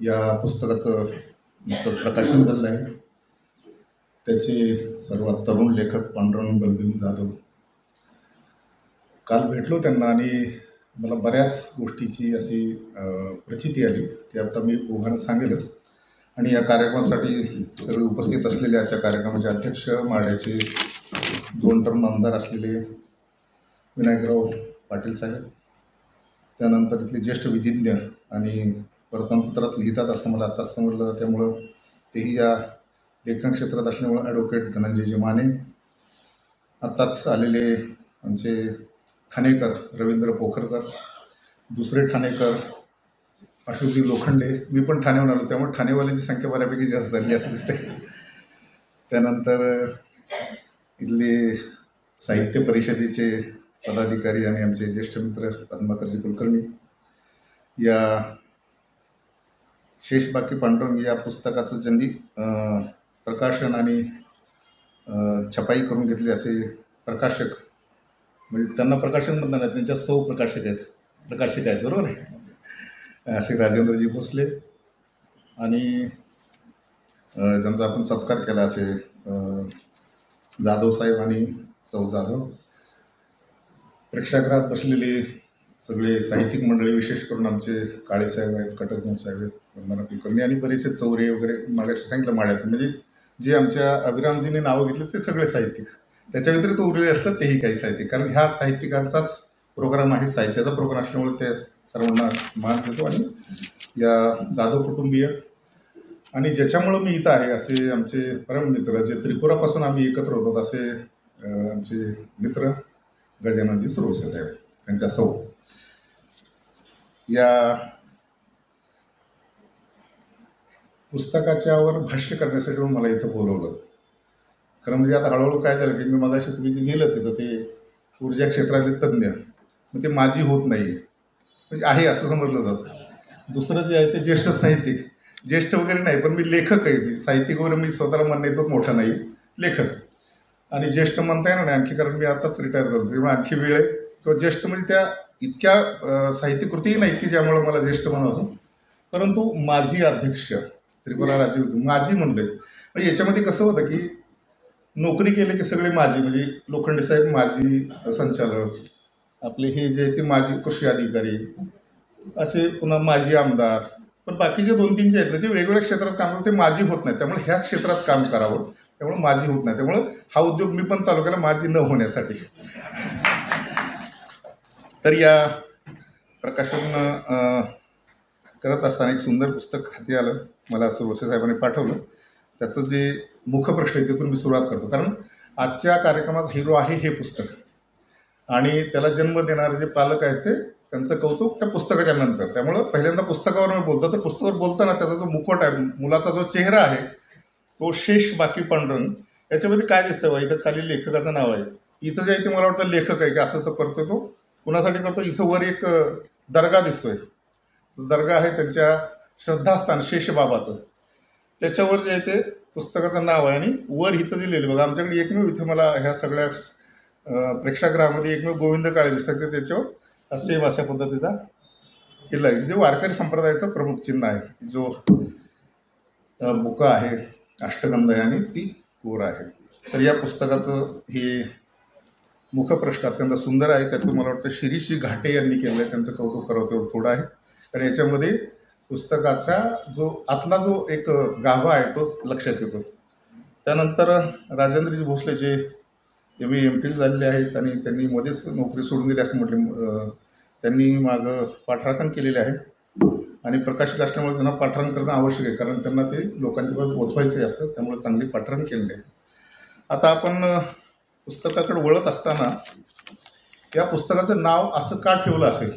S5: या पुस्तकाचं नुकतंच प्रकाशन झालं आहे. त्याचे सर्वात तरुण लेखक पांडुरंग बलभीम जाधव. काल भेटलो त्यांना आणि मला बऱ्याच गोष्टीची अशी प्रचिती आली. ती आता मी ओघानं सांगेलच. आणि या कार्यक्रमासाठी सगळे उपस्थित असलेले आजच्या कार्यक्रमाचे अध्यक्ष माढ्याचे 2 टर्म आमदार असलेले विनायकराव पाटील साहेब, त्यानंतर इथले ज्येष्ठ विधिज्ञ आणि वर्तमानपत्रात लिहितात असं मला आत्ताच समजलं. त्यामुळं तेही या लेखन क्षेत्रात असल्यामुळं ॲडव्होकेट धनंजयजी माने, आत्ताच आलेले आमचे ठाणेकर रवींद्र पोखरकर, दुसरे ठाणेकर अशोकजी लोखंडे. मी पण ठाण्याहून आलो त्यामुळे ठाणेवाल्यांची संख्या बऱ्यापैकी जास्त झाली असं दिसते. त्यानंतर इथले साहित्य परिषदेचे पदाधिकारी आणि आमचे ज्येष्ठ मित्र पद्माकरजी कुलकर्णी. या शेष बाकी पांडुरंग या पुस्तकाचं ज्यांनी प्रकाशन आणि छपाई करून घेतली असे प्रकाशक, म्हणजे त्यांना प्रकाशन म्हणतात नाही, त्यांच्या सौ प्रकाशक आहेत बरोबर आहे, असे राजेंद्रजी भोसले. आणि ज्यांचा आपण सत्कार केला असे जाधव साहेब आणि सौ जाधव. प्रेक्षागृहात बसलेले सगळे साहित्यिक मंडळी, विशेष करून आमचे काळेसाहेब आहेत, कटकमोहन साहेब आहेत, वंदना कुलकर्णी आणि बरेचसे चौरे वगैरे मागाशी सांगितलं माड्यातून, म्हणजे जे आमच्या अभिरामजीने नावं घेतलं ते सगळे साहित्यिक. त्याच्या व्यतिरिक्त उरलेले असतात तेही काही साहित्यिक, कारण ह्या साहित्यिकांचाच प्रोग्राम आहे, साहित्याचा प्रोग्राम असल्यामुळे ते सर्वांना मान देतो. आणि या जाधव कुटुंबीय आणि ज्याच्यामुळं मी इथं आहे असे आमचे परम मित्र, जे त्रिपुरापासून आम्ही एकत्र होतो, असे आमचे मित्र गजाननजी सुरवसे साहेब, त्यांच्या सौ. या पुस्तकाच्यावर भाष्य करण्यासाठी मला इथं बोलवलं. खरं म्हणजे आता हळूहळू काय झालं की मी मगाशी तुम्ही गेलं तिथं ते ऊर्जा क्षेत्रातले तज्ज्ञ, मग ते माझी होत नाही म्हणजे आहे असं समजलं जातं. दुसरं जे आहे ते ज्येष्ठ साहित्यिक, ज्येष्ठ वगैरे नाही पण मी लेखक आहे. मी साहित्यिक वगैरे मी स्वतःला म्हणणं येतोच मोठा नाही, लेखक. आणि ज्येष्ठ म्हणता येणार नाही आणखी, कारण मी आताच रिटायर झालो त्यामुळे आणखी वेळ आहे. किंवा ज्येष्ठ म्हणजे त्या इतक्या साहित्य कृतीही नाही की ज्यामुळं मला ज्येष्ठ म्हणावं. परंतु माजी अध्यक्ष त्रिपुरा राज्य माजी म्हणले म्हणजे याच्यामध्ये कसं होतं की नोकरी केले की सगळे माजी, म्हणजे लोखंडे साहेब माजी संचालक, आपले हे जे ते माजी कृषी अधिकारी असे, पुन्हा माजी आमदार. पण बाकीचे 2-3 जे आहेत त्याचे वेगवेगळ्या क्षेत्रात काम करतात, ते माजी होत नाही. त्यामुळे ह्या क्षेत्रात काम करावं, त्यामुळे माजी होत नाही. त्यामुळं हा उद्योग मी पण चालू केला माजी न होण्यासाठी. तर या प्रकाशन करत असताना एक सुंदर पुस्तक हाती आलं, मला सुरवसे साहेबांनी पाठवलं. त्याचं जे मुखप्रश्न आहे तिथून मी सुरुवात करतो, कारण आजच्या कार्यक्रमाचा हिरो आहे हे पुस्तक. आणि त्याला जन्म देणारे जे पालक आहेत ते त्यांचं कौतुक त्या पुस्तकाच्या नंतर. त्यामुळं पहिल्यांदा पुस्तकावर मी बोलतो, तर पुस्तकावर बोलताना त्याचा जो मुखवट आहे, मुलाचा जो चेहरा आहे तो शेष बाकी पांडुरंग. याच्यामध्ये काय दिसतं बा, इथं खाली लेखकाचं नाव आहे, इथं जे आहे ते मला वाटतं लेखक आहे की असं तर करतो तो कुणासाठी करतो. इथं वर एक दर्गा दिसतोय, तो दर्गा आहे त्यांच्या श्रद्धास्थान शेषबाबाचं, त्याच्यावर जे आहे ते पुस्तकाचं नाव आहे. आणि वर इथं दिलेलं बघा, आमच्याकडे एकमेव इथं मला ह्या सगळ्या प्रेक्षागृहामध्ये एकमेव गोविंद काळे दिसतात, ते त्याच्यावर सेम अशा पद्धतीचा किल्ला आहे, जे वारकरी संप्रदायाचं प्रमुख चिन्ह आहे. जो बुका आहे अष्टगंध आणि ती कोर आहे. तर या पुस्तकाचं हे मुखप्रश्न अत्यंत सुंदर आहे. त्याचं मला वाटतं शिरीषजी घाटे यांनी केलं आहे, त्यांचं कौतुक करावं तेवढं थोडं आहे. तर याच्यामध्ये पुस्तकाचा जो आतला जो एक गाभा आहे तोच लक्षात येतो. त्यानंतर राजेंद्रजी भोसले जे MA MPhil झालेले आहेत आणि त्यांनी मध्येच नोकरी सोडून दिली असं म्हटले. त्यांनी मागं पाठराखण केलेले आहे आणि प्रकाशित असल्यामुळे त्यांना पाठराखण करणं आवश्यक आहे, कारण त्यांना ते लोकांच्यापर्यंत पोचवायचे असतं, त्यामुळे चांगली पाठराखण केलेली आहे. आता आपण पुस्तकाकडे वळत असताना या पुस्तकाचं नाव असं का ठेवलं असेल,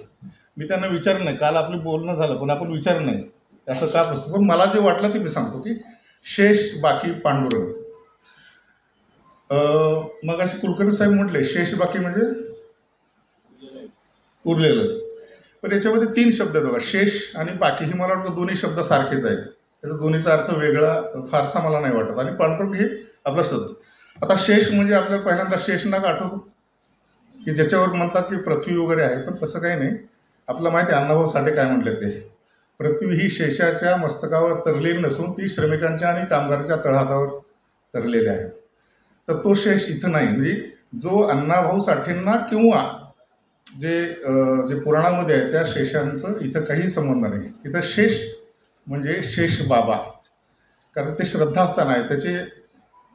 S5: मी त्यांना विचारलं नाही. काल आपलं बोलणं झालं पण आपण विचारलं नाही असं का पुस्तक. पण मला जे वाटलं ते मी सांगतो की शेष बाकी पांडुरंग. मग असे कुलकर्णी साहेब म्हटले शेष बाकी म्हणजे उरलेलं. पण याच्यामध्ये 3 शब्द आहेत बघा, शेष आणि बाकी. ही मला वाटतं दोन्ही शब्द सारखेच आहेत, त्याचा दोन्हीचा अर्थ वेगळा फारसा मला नाही वाटत. आणि पांडुरंग हे आपला शब्द. आता शेष म्हणजे आपल्याला पहिल्यांदा शेषनाग आठवतो की ज्याच्यावर म्हणतात की पृथ्वी वगैरे आहे, पण तसं काही नाही. आपल्याला माहिती आहे अण्णाभाऊ साठे काय म्हटले, ते पृथ्वी ही शेषाच्या मस्तकावर तरलेली नसून ती श्रमिकांच्या आणि कामगारांच्या तळहातावर तरलेली आहे. तर तो शेष इथं नाही. म्हणजे जो अण्णाभाऊ साठेंना किंवा जे पुराणामध्ये आहे त्या शेषांचं इथं काही संबंध नाही. इथं शेष म्हणजे शेष बाबा, कारण ते श्रद्धास्थान आहे. त्याचे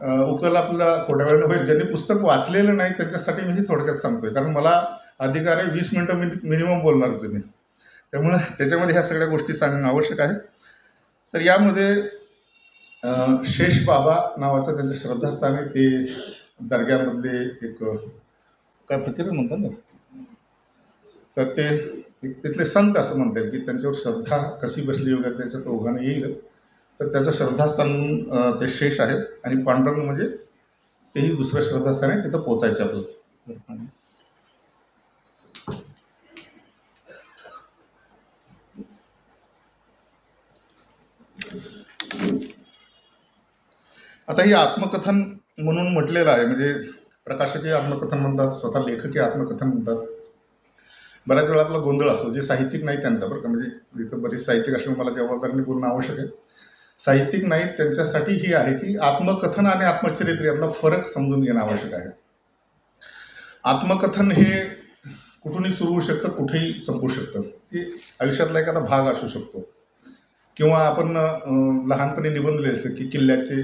S5: उकल आपल्याला थोड्या वेळानं होईल. ज्यांनी पुस्तक वाचलेलं नाही त्यांच्यासाठी मी हे थोडक्यात सांगतोय, कारण मला अधिकार आहे 20 मिनटं मिनिमम बोलणारच मी, त्यामुळं त्याच्यामध्ये ह्या सगळ्या गोष्टी सांगणं आवश्यक आहे. तर यामध्ये शेष बाबा नावाचं त्यांचं श्रद्धास्थान आहे. ते दर्ग्यामधले एक काय फकीर म्हणतात ना, तर ते एक तिथले संत असं म्हणता येईल की त्यांच्यावर श्रद्धा कशी बसली वगैरे त्याच्यात ओघाने येईलच. तर त्याचं श्रद्धास्थान ते शेष आहेत. आणि पांडुरंग म्हणजे तेही दुसरं श्रद्धास्थान आहे, तिथं पोचायचं आपलं. आता ही आत्मकथन म्हणून म्हटलेलं आहे, म्हणजे प्रकाशकीय आत्मकथन म्हणतात, स्वतः लेखकीय आत्मकथन म्हणतात. बऱ्याच वेळा आपला गोंधळ असतो, जे साहित्यिक नाही त्यांचा, बरं का, म्हणजे इथं बरेच साहित्यिक असल्यामुळे मला जबाबदारीने बोलणं आवश्यक आहे. साहित्यिक नाहीत त्यांच्यासाठी ही आहे की आत्मकथन आणि आत्मचरित्र यातला फरक समजून घेणं आवश्यक आहे. आत्मकथन हे कुठूनही सुरू होऊ शकतं, कुठेही संपू शकतं. ते आयुष्यातला एखादा भाग असू शकतो. किंवा आपण लहानपणी निबंध लिहिले असते की किल्ल्याचे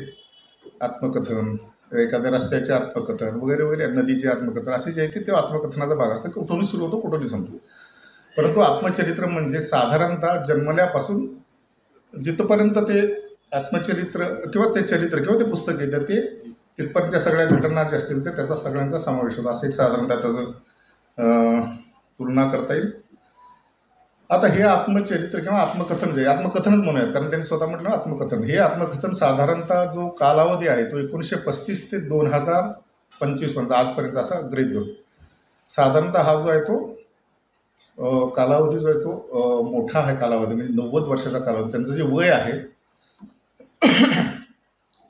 S5: आत्मकथन, एखाद्या रस्त्याचे आत्मकथन वगैरे वगैरे, नदीचे आत्मकथन, असे जे आहे ते आत्मकथनाचा भाग असतो. कुठूनही सुरू होतो, कुठूनही संपतो. परंतु आत्मचरित्र म्हणजे साधारणतः जन्मल्यापासून जिथपर्यंत ते आत्मचरित्र किंवा ते चरित्र किंवा ते पुस्तक येतं ते तिथपर्यंतच्या सगळ्या घटना ज्या असतील ते त्याचा सगळ्यांचा समावेश होतो. असं एक साधारणतः त्याचं तुलना करता येईल. आता हे आत्मचरित्र किंवा आत्मकथन जे आत्मकथनच म्हणूयात, कारण त्यांनी स्वतः म्हटलं आत्मकथन. हे आत्मकथन साधारणतः जो कालावधी आहे तो 1935 ते 2025 पर्यंत आजपर्यंत असा गृहीत धरून साधारणतः हा जो आहे तो कालावधी जो आहे तो मोठा आहे कालावधी, म्हणजे 90 वर्षाचा कालावधी. त्यांचं जे वय आहे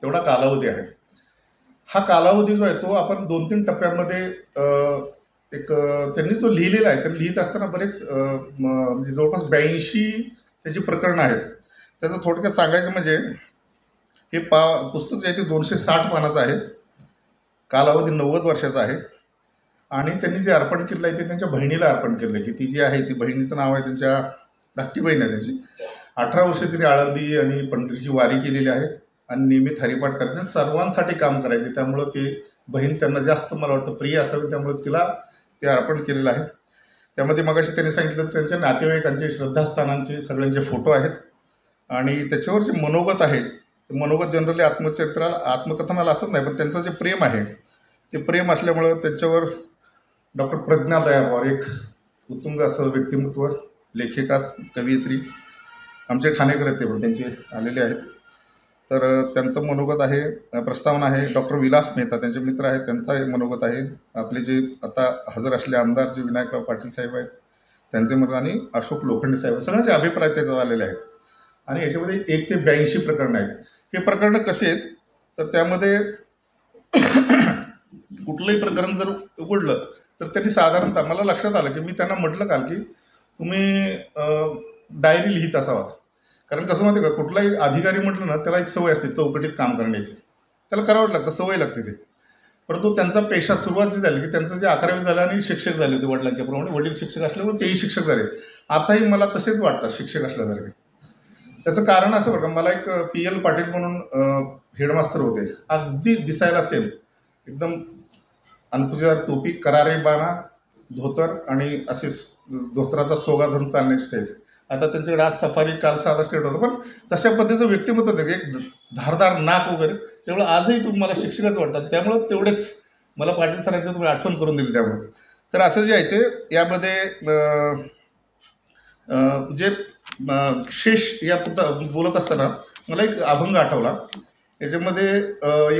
S5: तेवढा कालावधी आहे. हा कालावधी जो आहे तो आपण 2-3 टप्प्यामध्ये एक त्यांनी जो लिहिलेला आहे, त्यांनी लिहित असताना बरेच म्हणजे जवळपास 82 त्याची प्रकरणं आहेत. त्याचं थोडक्यात सांगायचं म्हणजे हे पुस्तक जे आहे ते 260 पानाचं आहे, कालावधी 90 वर्षाचा आहे. आणि त्यांनी जे अर्पण केलं आहे ते त्यांच्या बहिणीला अर्पण केलं आहे, की ती जी आहे ती बहिणीचं नाव आहे, त्यांच्या धाकटी बहीण आहे त्यांची. 18 वर्ष तिने आळंदी आणि पंढरीची वारी केलेली आहे आणि नियमित हरिपाठ करायचे, सर्वांसाठी काम करायचे. त्यामुळं ते बहीण त्यांना जास्त मला वाटतं प्रिय असावी, त्यामुळे तिला ते अर्पण केलेलं आहे. त्यामध्ये मगाशी त्यांनी सांगितलं त्यांच्या नातेवाईकांचे, श्रद्धास्थानांचे सगळ्यांचे फोटो आहेत आणि त्याच्यावर जे मनोगत आहे ते मनोगत जनरली आत्मकथनाला असत नाही, पण त्यांचं जे प्रेम आहे ते प्रेम असल्यामुळं त्यांच्यावर डॉक्टर प्रज्ञा दया पवार, एक उत्तुंग असं व्यक्तिमत्व, लेखिका, कवयित्री, आमचे ठाणेकर आहेत ते पण त्यांचे आलेले आहेत. तर त्यांचं मनोगत आहे, प्रस्तावना आहे. डॉक्टर विलास मेहता त्यांचे मित्र आहेत, त्यांचा मनोगत आहे. आपले जे आता हजर असले आमदार जे विनायकराव पाटील साहेब आहेत त्यांचे मनोगत आणि अशोक लोखंडे साहेब, सगळ्यांचे अभिप्राय त्याच्यात आलेले आहेत. आणि याच्यामध्ये 1 ते 82 प्रकरणं आहेत. हे प्रकरणं कसे आहेत तर त्यामध्ये कुठलंही प्रकरण जर उघडलं तर त्यांनी साधारणतः मला लक्षात आलं की मी त्यांना म्हटलं काल की तुम्ही डायरी लिहित असावात. कारण कसं माहिती का, कुठलाही अधिकारी म्हटलं ना त्याला एक सवय असते चौकटीत काम करण्याची, त्याला करावं लागतं, सवय लागते ते. परंतु त्यांचा पेशा सुरुवात झाली की त्यांचं जे 11वी झालं आणि शिक्षक झाले होते वडिलांच्या प्रमाणे, वडील शिक्षक असल्यामुळे तेही शिक्षक झाले. आताही मला तसेच वाटतात शिक्षक असल्यासारखे. त्याचं कारण असं बरं का, मला एक PL पाटील म्हणून हेडमास्तर होते, अगदी दिसायला सेम, एकदम अनपुजेदार टोपी, करारे बाणा, धोतर आणि असे धोतराचा सोगा धरून चालण्याची स्टाईल. आता त्यांच्याकडे आज सफारी, काल साधा स्टेट होतं, पण तशा पद्धतीचं व्यक्तिमत्व होतं, एक धारदार नाक वगैरे. त्यामुळे आजही तुम्ही मला शिक्षकच वाटतात. त्यामुळं तेवढेच मला पाटील सरांची तुम्ही आठवण करून दिली. त्यामुळे तर असं जे आहे ते यामध्ये जे शेष या बोलत असताना मला एक अभंग आठवला. याच्यामध्ये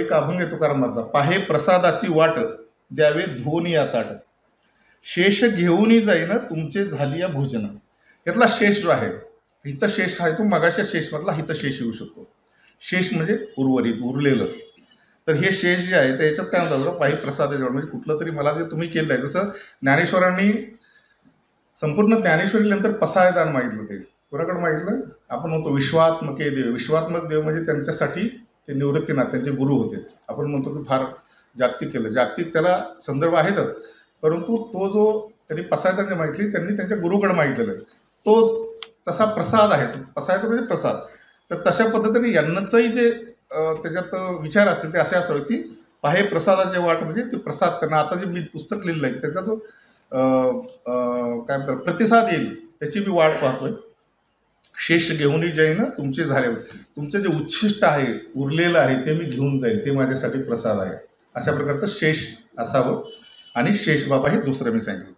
S5: एक अभंग आहे तुकारामांचा, पाहे प्रसादाची वाट द्यावे धोनी या ताट, शेष घेऊनही जाईन तुमचे झाली या भोजन. यातला शेष जो आहे, हितशेष आहे तो मगाच्या शेषमधला हितशेष येऊ शकतो. शेष म्हणजे उर्वरित, उरलेलं. तर हे शेष जे आहे त्याच्यात काय म्हणतात, पाही प्रसादाची वाट म्हणजे कुठलं तरी मला जे तुम्ही केलं आहे. जसं ज्ञानेश्वरांनी संपूर्ण ज्ञानेश्वरीनंतर पसायदान मागितलं, ते कोणाकडे मागितलं, आपण म्हणतो विश्वात्मके देव. विश्वात्मक देव म्हणजे त्यांच्यासाठी ते निवृत्तीनाथ त्यांचे गुरु होते. आपण म्हणतो की फार जागतिक केलं, जागतिक त्याला संदर्भ आहेतच, परंतु तो जो त्यांनी पसायदान जे मागितली त्यांनी त्यांच्या गुरुकडे मागितलेलं तो तसा प्रसाद आहे. पसायदान म्हणजे प्रसाद. तर तशा पद्धतीने यांनाचंही जे त्याच्यात विचार असतील ते असे असावे की पाहे प्रसादाचे वाट म्हणजे ते प्रसाद त्यांना. आता जे मी पुस्तक लिहिलं आहे त्याचा जो काय म्हणतात प्रतिसाद येईल त्याची मी वाट पाहतोय. शेष घेऊनही जाईन तुमचे झाले, तुमचं जे उच्छिष्ट आहे, उरलेलं आहे ते मी घेऊन जाईल, ते माझ्यासाठी प्रसाद आहे. अशा प्रकारचं शेष असावं. आणि शेष बाबा हे दुसरं मी सांगितलं.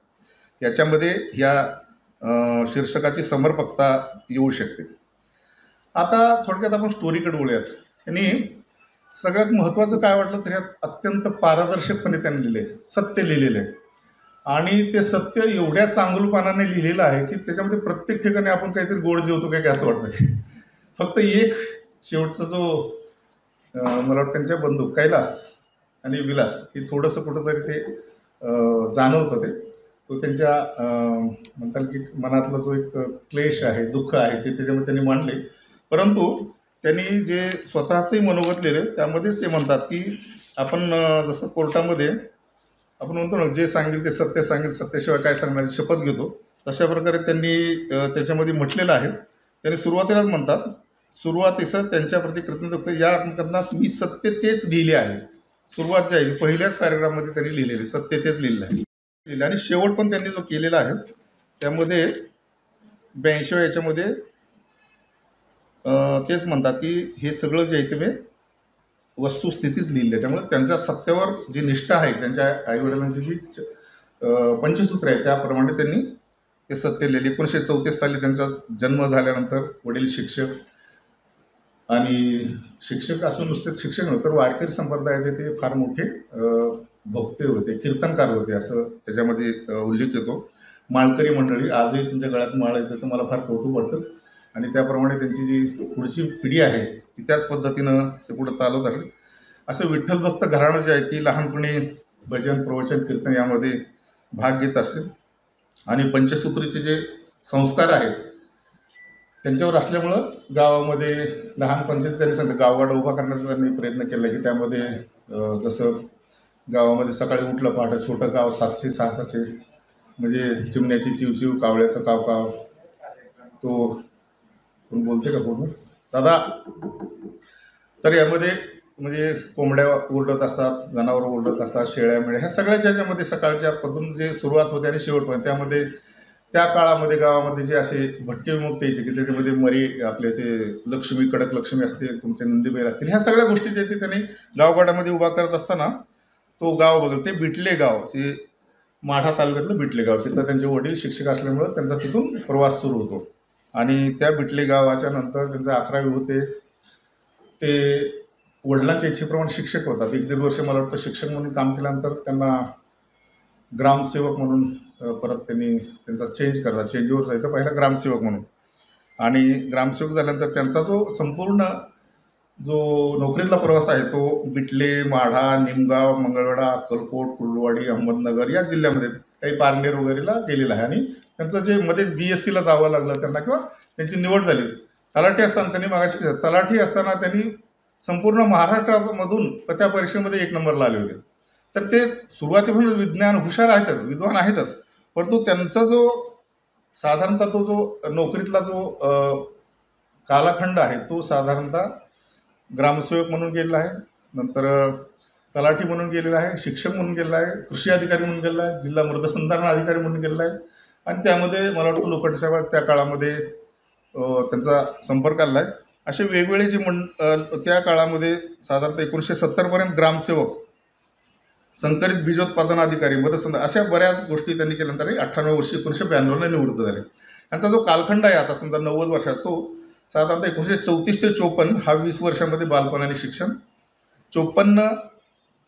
S5: याच्यामध्ये ह्या शीर्षकाची समर्पकता येऊ शकते. आता थोडक्यात आपण स्टोरीकडे वळूयात. यांनी सगळ्यात महत्त्वाचं काय वाटलं तर ह्यात अत्यंत पारदर्शकपणे त्यांनी लिहिले, सत्य लिहिलेलं आहे. आणि ते सत्य एवढ्या चांगुलपणाने लिहिलेलं आहे की त्याच्यामध्ये प्रत्येक ठिकाणी आपण काहीतरी गोड जेवतो काय असं वाटतं ते. फक्त एक शेवटचा जो मला वाटतं त्यांच्या बंधू कैलास आणि विलास हे थोडंसं कुठंतरी ते जाणवतं. तो त्यांच्या म्हणतात की मनातला जो एक क्लेश आहे, दुःख आहे ते त्याच्यामध्ये त्यांनी मांडले. परंतु त्यांनी जे स्वतःचंही मनोगत लिहिलं त्यामध्येच ते म्हणतात की आपण जसं कोर्टामध्ये आपण म्हणतो ना, जे सांगेल ते सत्य सांगेल, सत्याशिवाय काय सांगण्याची शपथ घेतो, तशा प्रकारे त्यांनी त्याच्यामध्ये म्हटलेलं आहे. त्यांनी सुरुवातीलाच म्हणतात, सुरुवातीस त्यांच्याप्रती कृतज्ञता, या आत्मकथनास मी सत्य तेच लिहिले आहे. सुरुवात जी आहे पहिल्याच पॅरेग्राफमध्ये त्यांनी लिहिलेली, सत्य तेच लिहिलं आहे. आणि शेवट पण त्यांनी जो केलेला आहे त्यामध्ये 82व्या याच्यामध्ये तेच म्हणतात की हे सगळं जे आहे ते मी वस्तुस्थितीच लिहिली आहे. त्यामुळे त्यांच्या सत्यावर जी निष्ठा आहे, त्यांच्या आईवडिलांची जी पंचसूत्र आहे त्याप्रमाणे त्यांनी ते सत्य लिहिले. 1934 साली त्यांचा जन्म झाल्यानंतर वडील शिक्षक, आणि शिक्षक असून नुसते शिक्षक नव्हते तर वारकरी संप्रदायाचे ते फार मोठे भक्ते होते, कीर्तनकार होते, असं त्याच्यामध्ये उल्लेख येतो. माळकरी मंडळी आजही त्यांच्या गळ्यात माळ आहे, त्याचं मला फार कौतुक वाटतं. आणि त्याप्रमाणे त्यांची जी पुढची पिढी आहे ती त्याच पद्धतीनं ते पुढं चालवत आहे. असं विठ्ठल भक्त घराणं जे आहे की लहानपणी भजन, प्रवचन, कीर्तन यामध्ये भाग घेत असेल. आणि पंचसूत्रीचे जे संस्कार आहेत त्यांच्यावर असल्यामुळं गावामध्ये लहानपणीच त्यांनी सांगितलं गावगाडा उभा करण्याचा त्यांनी प्रयत्न केला की त्यामध्ये जसं गावामध्ये सकाळी उठलं पहाटे, छोटं गाव 700-600 म्हणजे चिमण्याची चिवचिव, कावळ्याचं कावकाव, तो कोण बोलते का पूर्ण दादा, तर यामध्ये म्हणजे कोंबड्या ओरडत असतात, जनावरं ओरडत असतात, शेळ्या मेळ्या, ह्या सगळ्याच्या ह्याच्यामध्ये सकाळच्या पद्धून जे सुरुवात होते आणि शेवट होते त्यामध्ये त्या काळामध्ये गावामध्ये जे असे भटके विमुक्त यायचे की त्याच्यामध्ये मरी आपले ते लक्ष्मी, कडक लक्ष्मी असते, तुमचे नंदीबैल असतील, ह्या सगळ्या गोष्टी जे ते त्यांनी गावगाड्यामध्ये उभा करत असताना तो गाव बघल ते बिटले गाव, जे माढा तालुक्यातलं बिटले गाव, तिथं त्यांचे वडील शिक्षक असल्यामुळं त्यांचा तिथून प्रवास सुरू होतो. आणि त्या बिटले गावाच्या नंतर त्यांचे 11वी होते. ते वडिलांच्या इच्छेप्रमाणे शिक्षक होतात. 1-1.5 वर्ष मला वाटतं शिक्षक म्हणून काम केल्यानंतर त्यांना ग्रामसेवक म्हणून परत त्यांनी त्यांचा चेंज ओव्हर जायचं, पहिला ग्रामसेवक म्हणून. आणि ग्रामसेवक झाल्यानंतर त्यांचा जो संपूर्ण जो नोकरीतला प्रवास आहे तो बिटले, माढा, निमगाव, मंगळवेढा, अक्कलकोट, कुर्डुवाडी, अहमदनगर या जिल्ह्यामध्ये, काही पारनेर वगैरेला गेलेला आहे. आणि त्यांचं जे मध्येच BScला जावं लागलं त्यांना, किंवा त्यांची निवड झाली तलाठी असताना, त्यांनी मागाशी तलाठी असताना त्यांनी संपूर्ण महाराष्ट्रामधून त्या परीक्षेमध्ये 1 नंबरला आले होते. तर ते सुरुवातीपासून विज्ञान हुशार आहेतच, विद्वान आहेतच, परंतु त्यांचा जो साधारणतः तो जो नोकरीतला जो कालखंड आहे तो साधारणतः ग्रामसेवक म्हणून गेलेला आहे, नंतर तलाठी म्हणून गेलेला आहे, शिक्षक म्हणून गेलेला आहे, कृषी अधिकारी म्हणून गेलेला आहे, जिल्हा मृदसंधारण अधिकारी म्हणून गेलेला आहे. आणि त्यामध्ये मला वाटतं लोखंडे साहेब त्या काळामध्ये त्यांचा संपर्क आला आहे. असे वेगवेगळे जे त्या काळामध्ये साधारणतः 1970पर्यंत ग्रामसेवक, संकरित बीजोत्पादन अधिकारी, मदतसंधारण, अशा बऱ्याच गोष्टी त्यांनी केल्यानंतर 98 वर्षी 1992ला निवृत्त झाले. त्यांचा जो कालखंड आहे आता समजा 90 वर्षात, तो साधारणतः 1934 ते 54 हा 20 वर्षामध्ये बालपण आणि शिक्षण, 54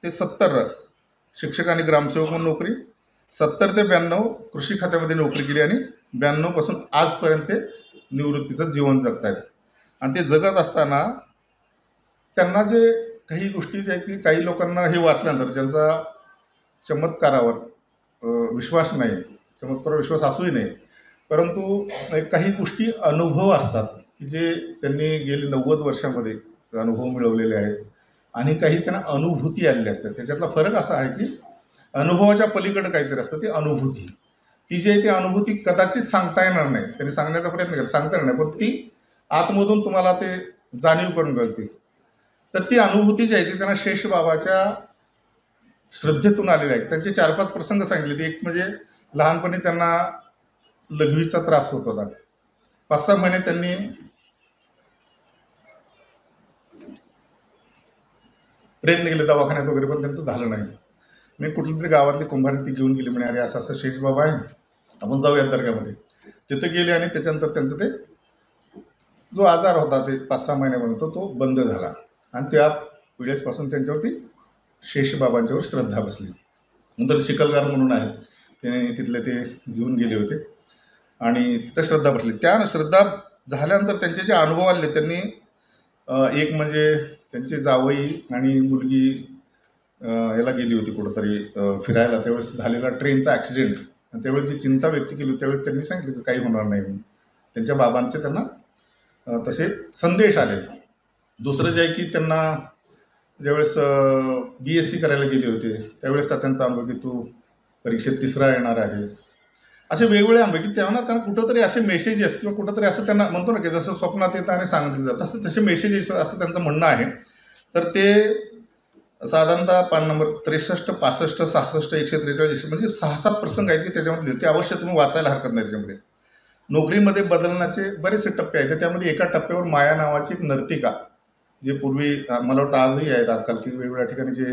S5: ते 70 शिक्षक आणि ग्रामसेवक म्हणून नोकरी, 70 ते 92 कृषी खात्यामध्ये नोकरी केली, आणि 92 पासून आजपर्यंत ते निवृत्तीचं जीवन जगत आहेत. आणि ते जगत असताना त्यांना जे काही गोष्टी ज्या आहेत की काही लोकांना हे वाचल्यानंतर ज्यांचा चमत्कारावर विश्वास नाही, चमत्कारावर विश्वास असूही नाही, परंतु काही गोष्टी अनुभव असतात की जे त्यांनी गेली 90 वर्षामध्ये अनुभव मिळवलेले आहेत, आणि काही त्यांना अनुभूती आलेली असतात. त्याच्यातला फरक असा आहे की अनुभवाच्या पलीकडे काहीतरी असतं, ती अनुभूती, ती जी आहे ती अनुभूती कदाचित सांगता येणार नाही, त्यांनी सांगण्याचा प्रयत्न केला, सांगता येणार नाही, पण ती आतमधून तुम्हाला ते जाणीव करून कळते. तर ती अनुभूती जी आहे ती त्यांना शेषबाबाच्या श्रद्धेतून आलेली आहे. त्यांचे 4-5 प्रसंग सांगितले. ते एक म्हणजे लहानपणी त्यांना लघवीचा त्रास होत होता. 5-6 महिने त्यांनी प्रयत्न केले दवाखान्यात वगैरे, पण त्यांचं झालं नाही. मी कुठल्या तरी गावातली कुंभारी ती घेऊन गेली, म्हणे अरे असं असं शेषबाबा आहे, आपण जाऊया दर्ग्यामध्ये. तिथं गेले आणि त्याच्यानंतर त्यांचं ते जो आजार होता ते 5-6 महिन्यापर्यंत तो बंद झाला, आणि त्या वेळेसपासून त्यांच्यावरती शेषबाबांच्यावर श्रद्धा बसली. नंतर चिखलगार म्हणून आहेत, त्याने तिथले ते घेऊन गेले होते आणि तिथं श्रद्धा बसली. त्या श्रद्धा झाल्यानंतर त्यांचे जे अनुभव आले, त्यांनी एक म्हणजे त्यांची जावई आणि मुलगी याला गेली होती कुठंतरी फिरायला, त्यावेळेस झालेला ट्रेनचा ॲक्सिडेंट, आणि त्यावेळेस जी चिंता व्यक्त केली त्यावेळेस त्यांनी सांगितलं की काही होणार नाही म्हणून. त्यांच्या बाबांचे त्यांना तसे संदेश आले. दुसरं जे आहे की त्यांना ज्यावेळेस BSc करायला गेले होते त्यावेळेस त्यांचा अनुभव की तू परीक्षेत 3रा येणार आहेस, असे वेगवेगळे अनुभव की तेव्हा त्यांना कुठंतरी असे मेसेजेस किंवा कुठंतरी असं त्यांना म्हणतो ना की जसं स्वप्नात येतं आणि सांगितलं जातं, तसे मेसेजेस असं त्यांचं म्हणणं आहे. तर ते साधारणतः पान नंबर 63, 65, 66, 143, म्हणजे 6-7 प्रसंग आहेत की त्याच्यामध्ये ते अवश्य तुम्ही वाचायला हरकत नाही. त्याच्यामध्ये नोकरीमध्ये बदलण्याचे बरेचसे टप्पे आहेत. त्यामध्ये एका टप्प्यावर माया नावाची एक नर्तिका, जे पूर्वी मला वाटतं आजही आहेत आजकाल की वेगवेगळ्या ठिकाणी जे